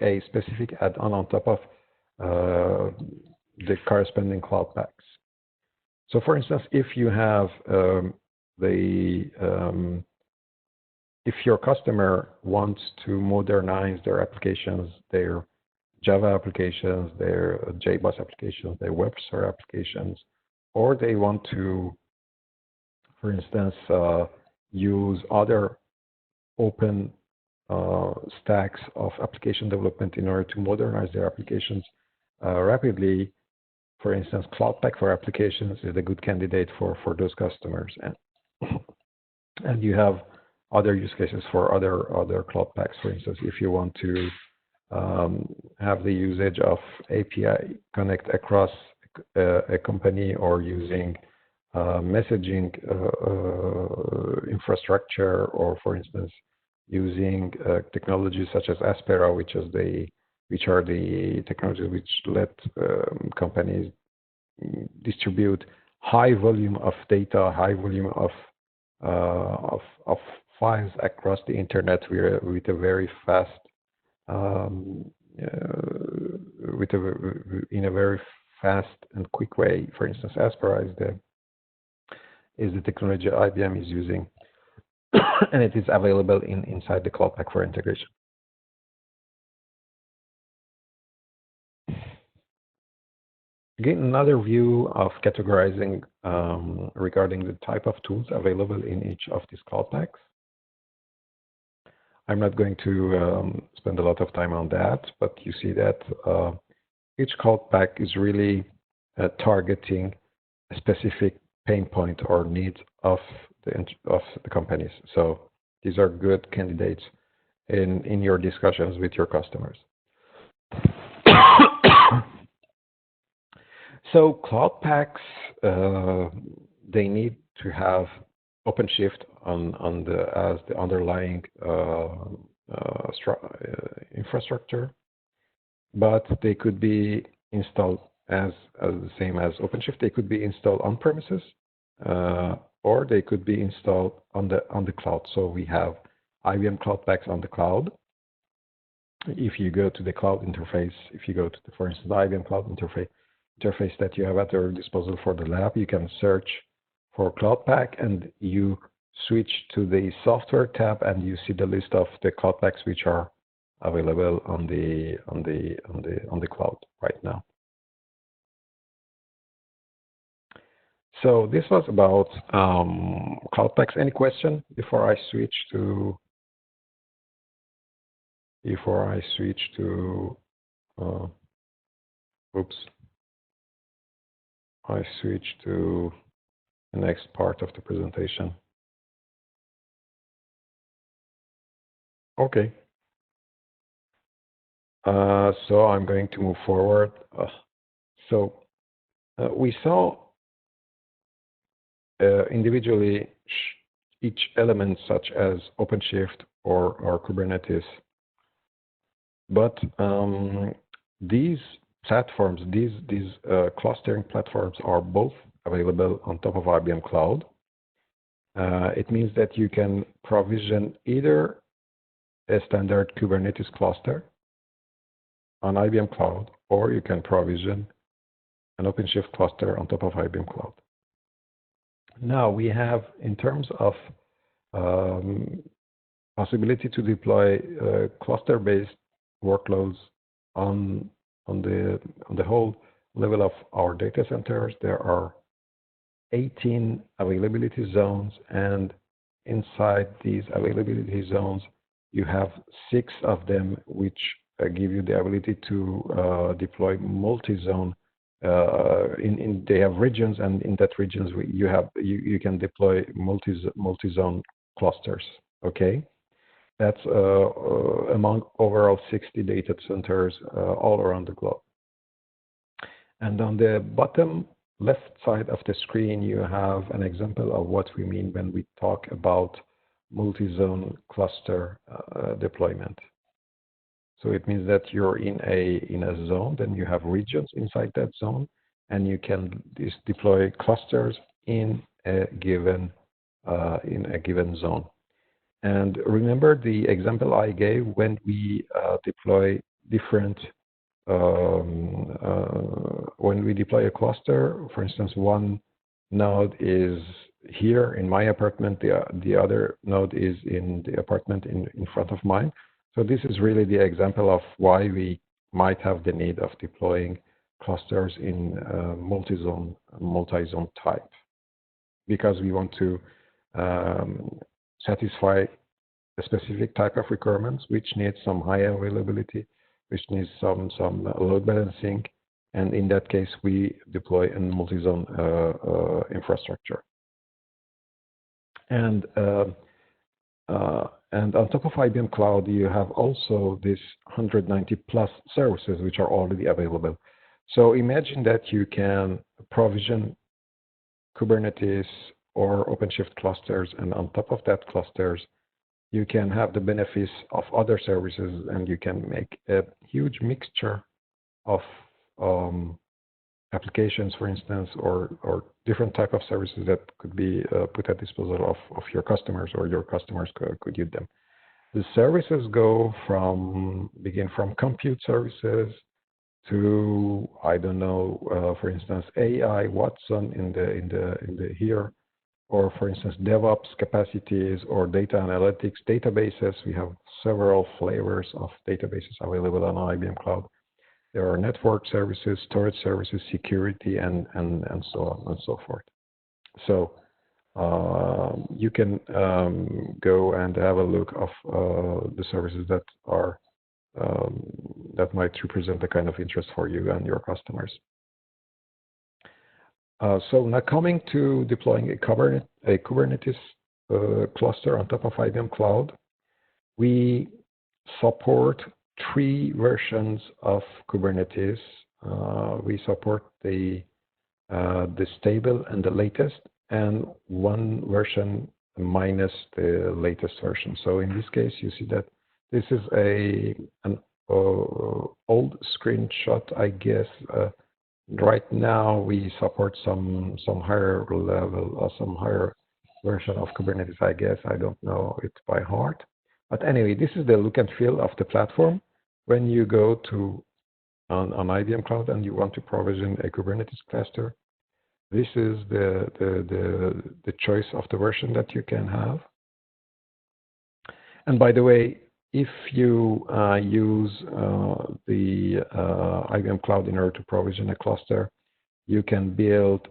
a specific add-on on top of the corresponding Cloud Paks. So, for instance, if you have if your customer wants to modernize their applications, their Java applications, their JBoss applications, their web server applications, or they want to, for instance, use other open stacks of application development in order to modernize their applications rapidly, for instance, Cloud Pak for applications is a good candidate for those customers. And you have other use cases for other Cloud Paks. For instance, if you want to have the usage of API connect across a company or using messaging infrastructure, or for instance, using technologies such as Aspera, which are the technologies which let companies distribute high volume of data, high volume of files across the internet with a very fast, in a very fast and quick way. For instance, Aspera is the technology IBM is using, and it is available inside the Cloud Pak for integration. Again, another view of categorizing regarding the type of tools available in each of these Cloud Paks. I'm not going to spend a lot of time on that, but you see that each Cloud Pak is really targeting a specific pain point or needs of the companies. So these are good candidates in your discussions with your customers. So Cloud Paks, they need to have OpenShift as the underlying infrastructure, but they could be installed as the same as OpenShift. They could be installed on premises, or they could be installed on the cloud. So we have IBM Cloud Packs on the cloud. If you go to the cloud interface, if you go to, for instance, the IBM Cloud interface that you have at your disposal for the lab, you can search for Cloud Pack, and you switch to the software tab, and you see the list of the Cloud Packs which are available on the cloud right now. So this was about Cloud Packs. Any question before I switch to oops, I switch to the next part of the presentation. Okay. So I'm going to move forward. We saw individually each element, such as OpenShift or Kubernetes. But these platforms, these clustering platforms, are both available on top of IBM Cloud. It means that you can provision either a standard Kubernetes cluster on IBM Cloud, or you can provision an OpenShift cluster on top of IBM Cloud. Now we have, in terms of possibility to deploy cluster-based workloads on the whole level of our data centers, there are 18 availability zones, and inside these availability zones, you have 6 of them which give you the ability to deploy multi-zone. They have regions, and in that regions you can deploy multi-zone clusters. Okay, that's among overall 60 data centers all around the globe. And on the bottom left side of the screen, you have an example of what we mean when we talk about multi-zone cluster deployment. So it means that you're in a zone, then you have regions inside that zone, and you can deploy clusters in a given zone. And remember the example I gave when we deploy different when we deploy a cluster. For instance, one node is here in my apartment, the other node is in the apartment in front of mine. So this is really the example of why we might have the need of deploying clusters in multi-zone type, because we want to satisfy a specific type of requirements which needs some high availability, which needs some load balancing, and in that case we deploy a multi-zone infrastructure. And on top of IBM Cloud, you have also this 190 plus services which are already available. So imagine that you can provision Kubernetes or OpenShift clusters, and on top of that clusters, you can have the benefits of other services, and you can make a huge mixture of applications, for instance, or different type of services that could be put at disposal of your customers, or your customers could use them. The services begin from compute services to, I don't know, for instance, AI, Watson in the here, or for instance, DevOps capacities or data analytics databases. We have several flavors of databases available on IBM Cloud. There are network services, storage services, security, and so on and so forth. So you can go and have a look of the services that are that might represent the kind of interest for you and your customers. So now coming to deploying a Kubernetes cluster on top of IBM Cloud, we support 3 versions of Kubernetes. We support the stable and the latest, and 1 version minus the latest version. So in this case, you see that this is an old screenshot, I guess. Right now, we support some higher level or some higher version of Kubernetes, I guess. I don't know it by heart. But anyway, this is the look and feel of the platform. When you go to on IBM Cloud and you want to provision a Kubernetes cluster, this is the choice of the version that you can have. And by the way, if you use the IBM Cloud in order to provision a cluster, you can build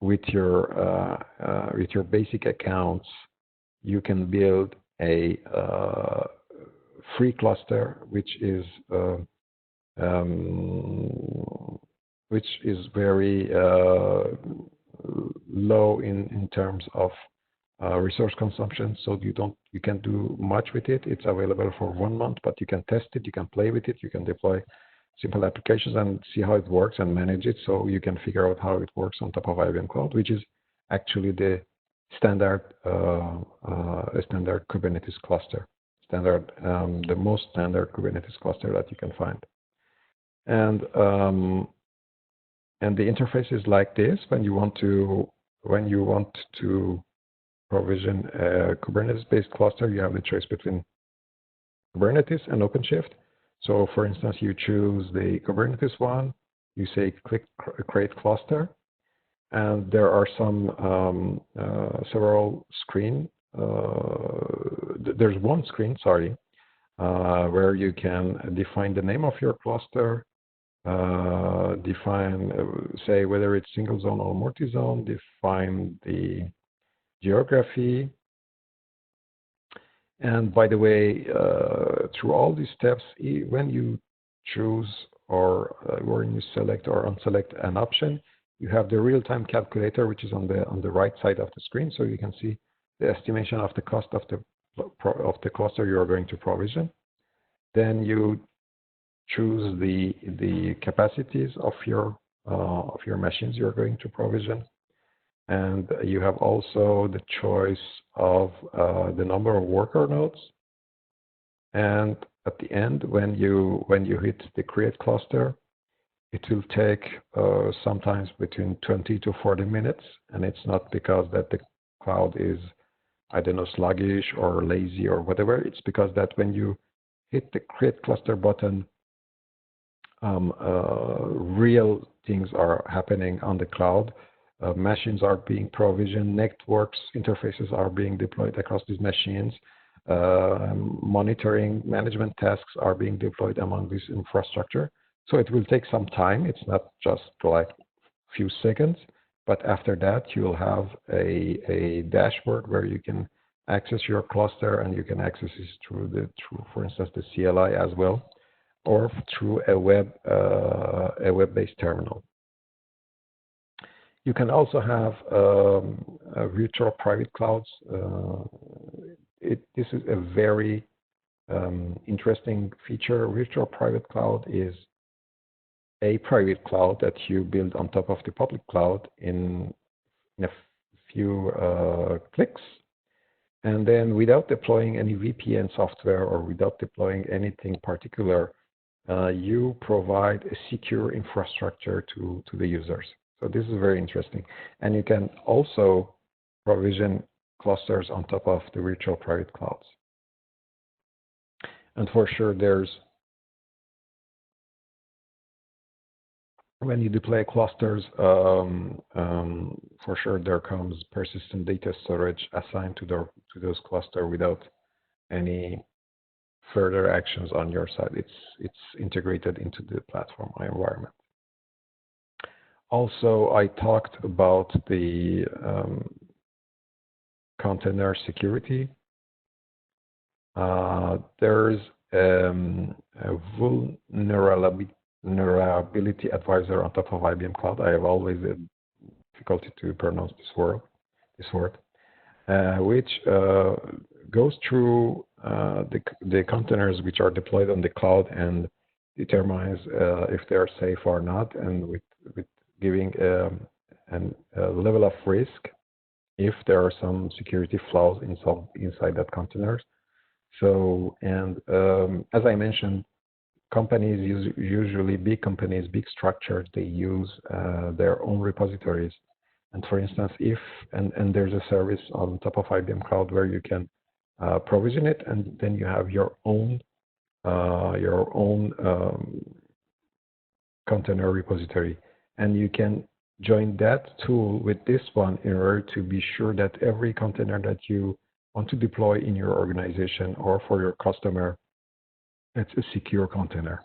with your basic accounts. You can build a free cluster, which is very low in terms of resource consumption. So you can't do much with it. It's available for 1 month, but you can test it, you can play with it, you can deploy simple applications and see how it works and manage it. So you can figure out how it works on top of IBM Cloud, which is actually the standard Kubernetes cluster, the most standard Kubernetes cluster that you can find. And the interface is like this. When you want to provision a Kubernetes-based cluster, you have the choice between Kubernetes and OpenShift. So, for instance, you choose the Kubernetes one. You say click create cluster, and there are some several screen. There's one screen, sorry, where you can define the name of your cluster, define, say, whether it's single zone or multi-zone, define the geography. And by the way, through all these steps, when you choose or when you select or unselect an option, you have the real-time calculator, which is on the right side of the screen, so you can see the estimation of the cost of the cluster you are going to provision. Then you choose the capacities of your machines you're going to provision, and you have also the choice of the number of worker nodes. And at the end, when you hit the create cluster, it will take sometimes between 20 to 40 minutes, and it's not because that the cloud is, I don't know, sluggish or lazy or whatever. It's because that when you hit the create cluster button, real things are happening on the cloud. Machines are being provisioned, networks, interfaces are being deployed across these machines. Monitoring management tasks are being deployed among this infrastructure. So it will take some time. It's not just like a few seconds, but after that, you'll have a dashboard where you can access your cluster, and you can access this through, for instance, the CLI as well, or through a web-based terminal. You can also have virtual private clouds. This is a very interesting feature. Virtual private cloud is a private cloud that you build on top of the public cloud in a few clicks. And then without deploying any VPN software or without deploying anything particular, you provide a secure infrastructure to the users. So this is very interesting. And you can also provision clusters on top of the virtual private clouds. And for sure, when you deploy clusters, for sure there comes persistent data storage assigned to those clusters without any further actions on your side. It's integrated into the platform environment. Also, I talked about the container security. There's a vulnerability advisor on top of IBM Cloud. I have always a difficulty to pronounce this word, which goes through the containers which are deployed on the cloud and determines if they are safe or not, and with giving a level of risk if there are some security flaws inside that containers. So, and as I mentioned, companies usually big companies, big structures, they use their own repositories. And for instance, if and there's a service on top of IBM Cloud where you can provision it, and then you have your own container repository, and you can join that tool with this one in order to be sure that every container that you want to deploy in your organization or for your customer, it's a secure container.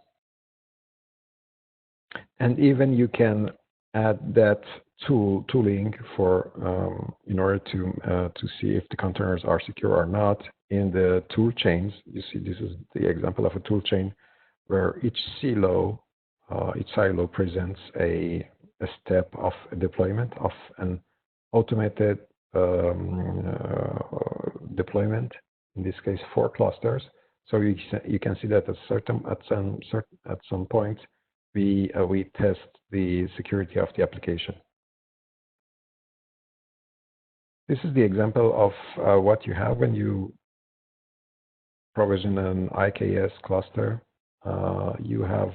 And even you can add that tooling for in order to see if the containers are secure or not in the tool chains. You see, this is the example of a tool chain where each silo presents a step of deployment of an automated deployment. In this case, 4 clusters. So you can see that at some point we test the security of the application. This is the example of what you have when you provision an IKS cluster. You have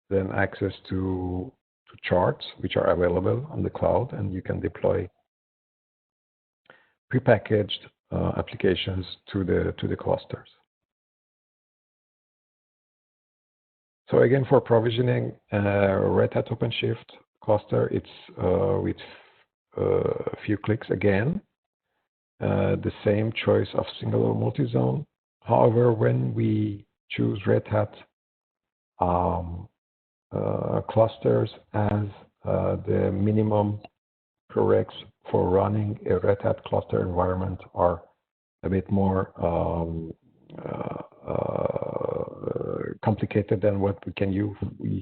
then access to charts which are available on the cloud, and you can deploy prepackaged applications to the clusters. So again, for provisioning Red Hat OpenShift cluster, it's with a few clicks again. The same choice of single or multi-zone. However, when we choose Red Hat clusters as the minimum prereqs for running a Red Hat cluster environment are a bit more complicated than what we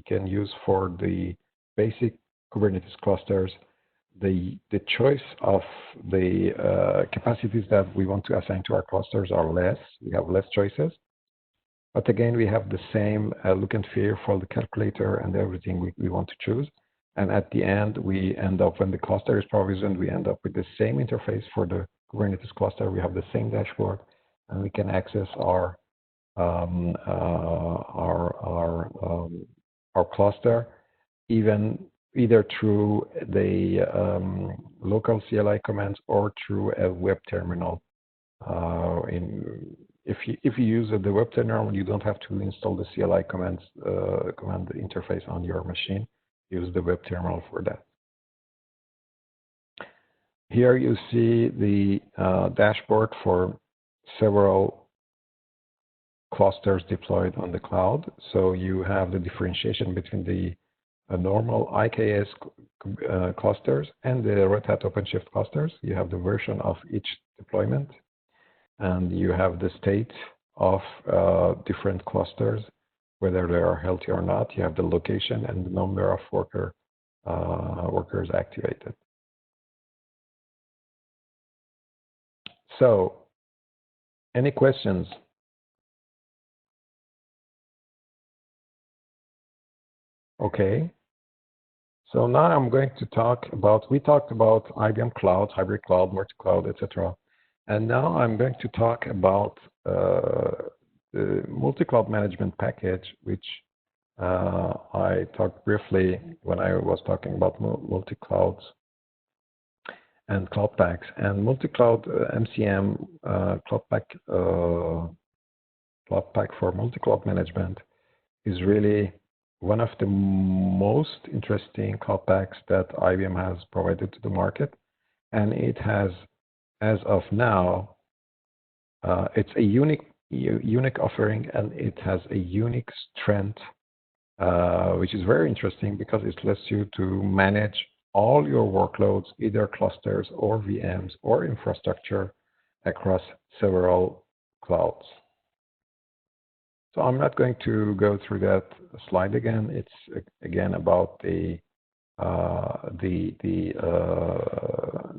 can use for the basic Kubernetes clusters. The choice of the capacities that we want to assign to our clusters are less. We have less choices. But again, we have the same look and feel for the calculator and everything we want to choose. And at the end, we end up, when the cluster is provisioned, we end up with the same interface for the Kubernetes cluster. We have the same dashboard, and we can access our cluster either through the local CLI commands or through a web terminal. If you use the web terminal, you don't have to install the CLI command interface on your machine. Use the web terminal for that. Here you see the dashboard for several clusters deployed on the cloud. So you have the differentiation between the normal IKS clusters and the Red Hat OpenShift clusters. You have the version of each deployment, and you have the state of different clusters, whether they are healthy or not. You have the location and the number of workers activated. So, any questions? Okay. So now I'm going to talk about, we talked about IBM Cloud, hybrid cloud, multi-cloud, etc. And now I'm going to talk about the multi-cloud management package, which I talked briefly when I was talking about multi-clouds and cloud packs. And multi-cloud MCM cloud pack for multi-cloud management is really one of the most interesting cloud packs that IBM has provided to the market. And it has, as of now, it's a unique offering, and it has a unique strength, which is very interesting because it lets you to manage all your workloads, either clusters or VMs or infrastructure across several clouds. So I'm not going to go through that slide again. It's again about the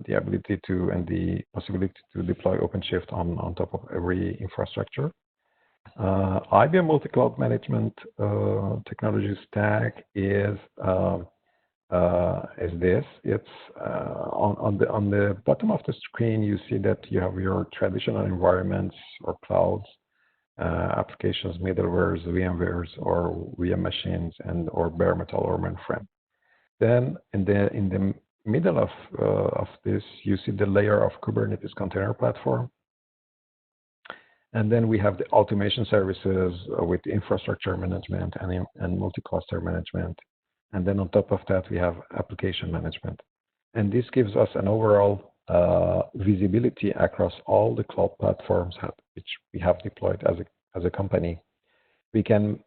ability to and the possibility to deploy OpenShift on top of every infrastructure. IBM multi-cloud management technology stack is this. It's on the bottom of the screen. You see that you have your traditional environments or clouds, applications, middlewares, VMwares, or VM machines, and or bare metal or mainframe. Then in the middle of this, you see the layer of Kubernetes container platform. And then we have the automation services with infrastructure management and multi-cluster management. And then on top of that, we have application management. And this gives us an overall visibility across all the cloud platforms which we have deployed as a company. We can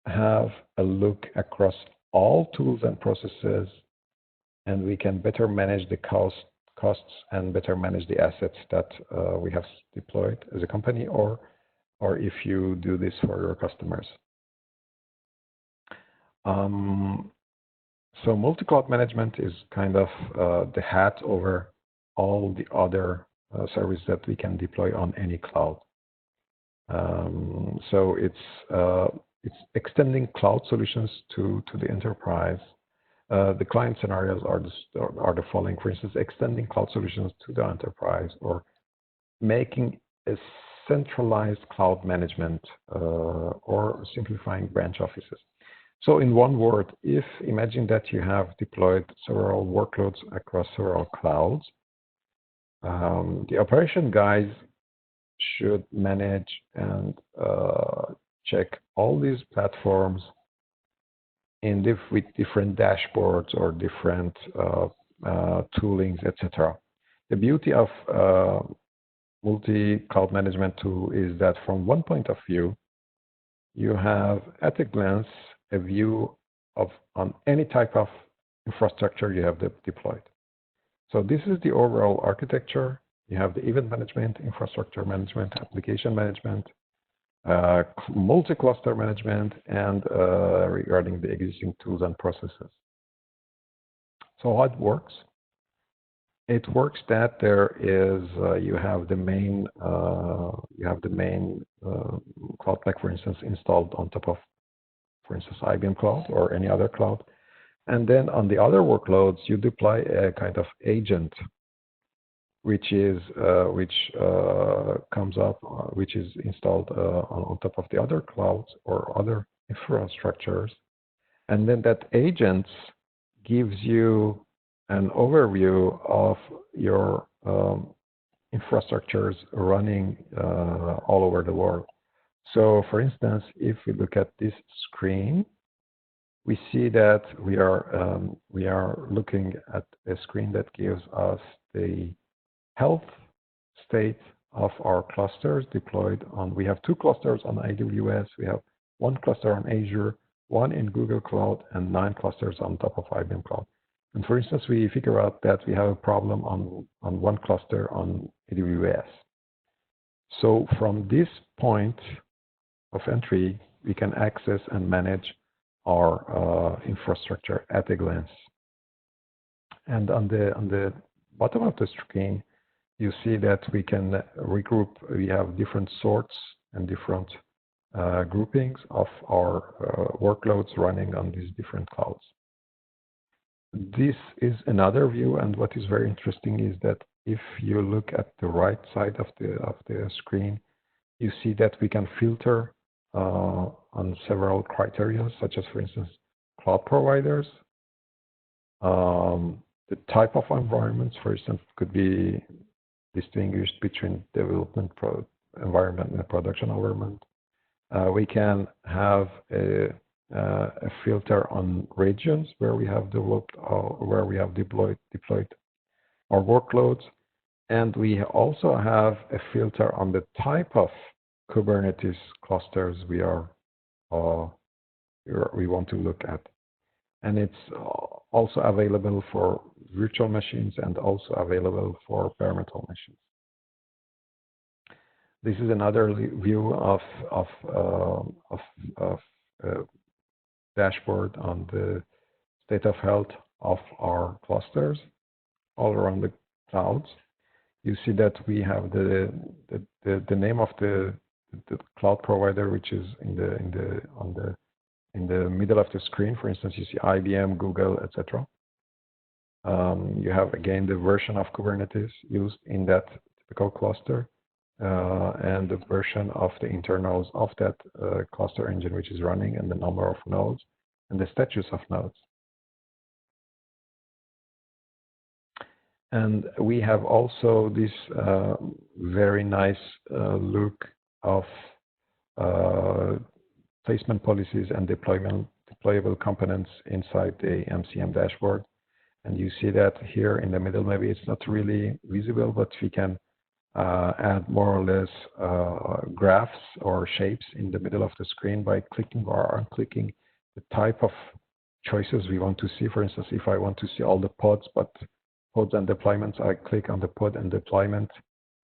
have a look across all tools and processes, and we can better manage the costs and better manage the assets that we have deployed as a company, or if you do this for your customers. So multi-cloud management is kind of the hat over all the other services that we can deploy on any cloud. So it's extending cloud solutions to the enterprise. The client scenarios are the following. For instance, extending cloud solutions to the enterprise, or making a centralized cloud management, or simplifying branch offices. So in one word, imagine that you have deployed several workloads across several clouds. The operation guys should manage and check all these platforms with different dashboards or different toolings, etc. The beauty of multi-cloud management tool is that from one point of view, you have at a glance a view on any type of infrastructure you have deployed. So this is the overall architecture. You have the event management, infrastructure management, application management, multi-cluster management, and regarding the existing tools and processes. So how it works? It works that there is you have the main cloud pack, for instance, installed on top of, for instance, IBM Cloud or any other cloud, and then on the other workloads you deploy a kind of agent, which is comes up, which is installed on top of the other clouds or other infrastructures, and then that agent gives you an overview of your infrastructures running all over the world. So, for instance, if we look at this screen, we see that we are looking at a screen that gives us the health state of our clusters deployed on. We have 2 clusters on AWS. We have 1 cluster on Azure, 1 in Google Cloud, and 9 clusters on top of IBM Cloud. And for instance, we figure out that we have a problem on 1 cluster on AWS. So from this point of entry, we can access and manage our infrastructure at a glance. And on the bottom of the screen, you see that we can regroup. We have different sorts and different groupings of our workloads running on these different clouds. This is another view, and what is very interesting is that if you look at the right side of the screen, you see that we can filter on several criteria, such as, for instance, cloud providers, the type of environments, for instance, could be distinguished between development environment and production environment. We can have a filter on regions where we have developed where we have deployed our workloads, and we also have a filter on the type of Kubernetes clusters we want to look at, and it's also available for virtual machines and also available for bare metal machines. This is another view of dashboard on the state of health of our clusters all around the clouds. You see that we have the name of the cloud provider, which is in the middle of the screen. For instance, you see IBM, Google, etc. You have again the version of Kubernetes used in that typical cluster, and the version of the internals of that cluster engine which is running, and the number of nodes and the status of nodes. And we have also this very nice look of placement policies and deployable components inside the MCM dashboard. And you see that here in the middle. Maybe it's not really visible, but we can add more or less graphs or shapes in the middle of the screen by clicking or unclicking the type of choices we want to see. For instance, if I want to see all the pods, but pods and deployments, I click on the pod and deployment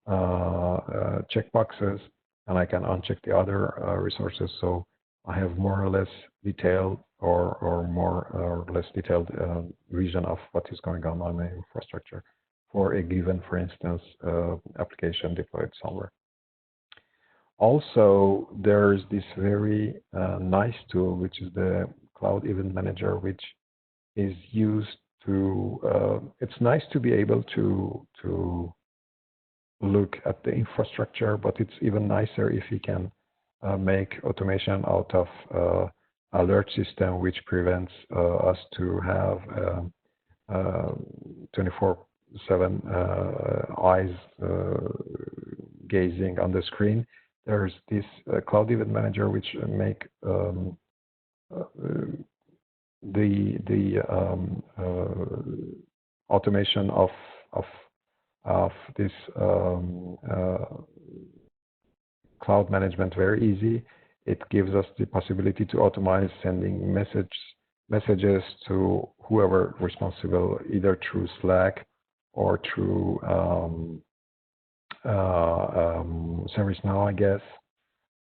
checkboxes, and I can uncheck the other resources. So I have more or less detailed or more or less detailed vision of what is going on my infrastructure for a given, for instance, application deployed somewhere. Also, there's this very nice tool, which is the Cloud Event Manager, which is used to, it's nice to be able to look at the infrastructure, but it's even nicer if you can make automation out of alert system, which prevents us to have 24/7 eyes gazing on the screen. There's this Cloud Event Manager, which make the automation of this cloud management very easy. It gives us the possibility to automate sending messages to whoever responsible, either through Slack or through ServiceNow, I guess.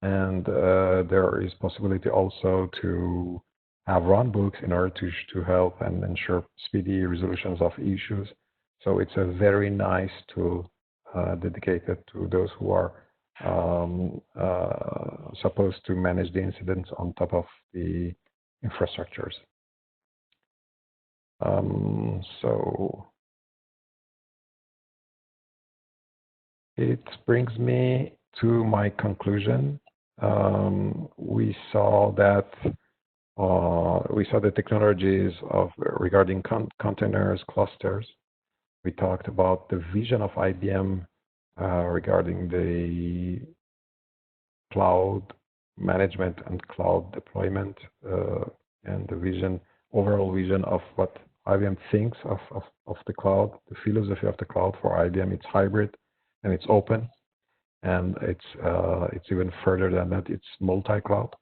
And there is possibility also to have runbooks in order to help and ensure speedy resolutions of issues. So it's a very nice tool dedicated to those who are supposed to manage the incidents on top of the infrastructures. So it brings me to my conclusion. We saw that the technologies regarding containers, clusters. We talked about the vision of IBM regarding the cloud management and cloud deployment, and the overall vision of what IBM thinks of the cloud, the philosophy of the cloud. For IBM, it's hybrid and it's open, and it's even further than that. It's multi-cloud.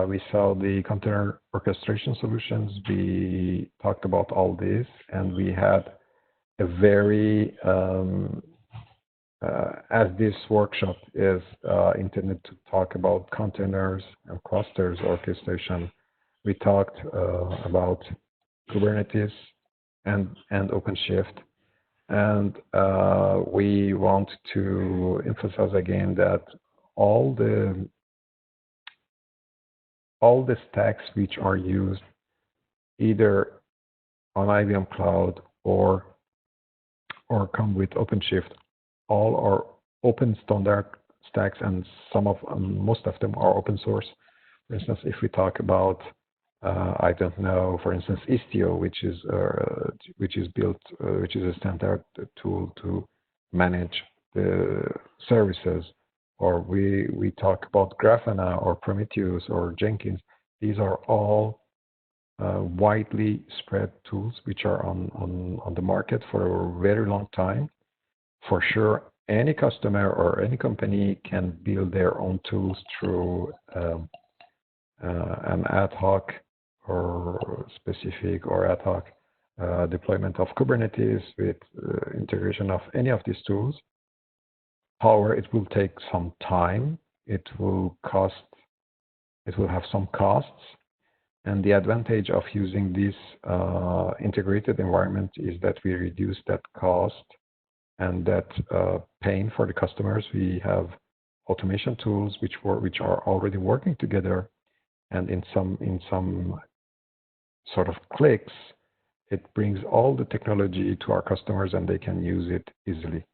We saw the container orchestration solutions. We talked about all this, and we had a very, as this workshop is intended to talk about containers and clusters orchestration, we talked about Kubernetes and OpenShift. And we want to emphasize again that all the stacks which are used either on IBM Cloud or come with OpenShift, all are open standard stacks, and most of them are open source. For instance, if we talk about I don't know, for instance, Istio, which is a standard tool to manage the services, or we talk about Grafana or Prometheus or Jenkins. These are all widely spread tools which are on the market for a very long time. For sure, any customer or any company can build their own tools through an ad hoc or specific or ad hoc deployment of Kubernetes with integration of any of these tools. However, it will take some time. It will have some costs. And the advantage of using this integrated environment is that we reduce that cost and that pain for the customers. We have automation tools which are already working together, and in some sort of clicks, it brings all the technology to our customers, and they can use it easily.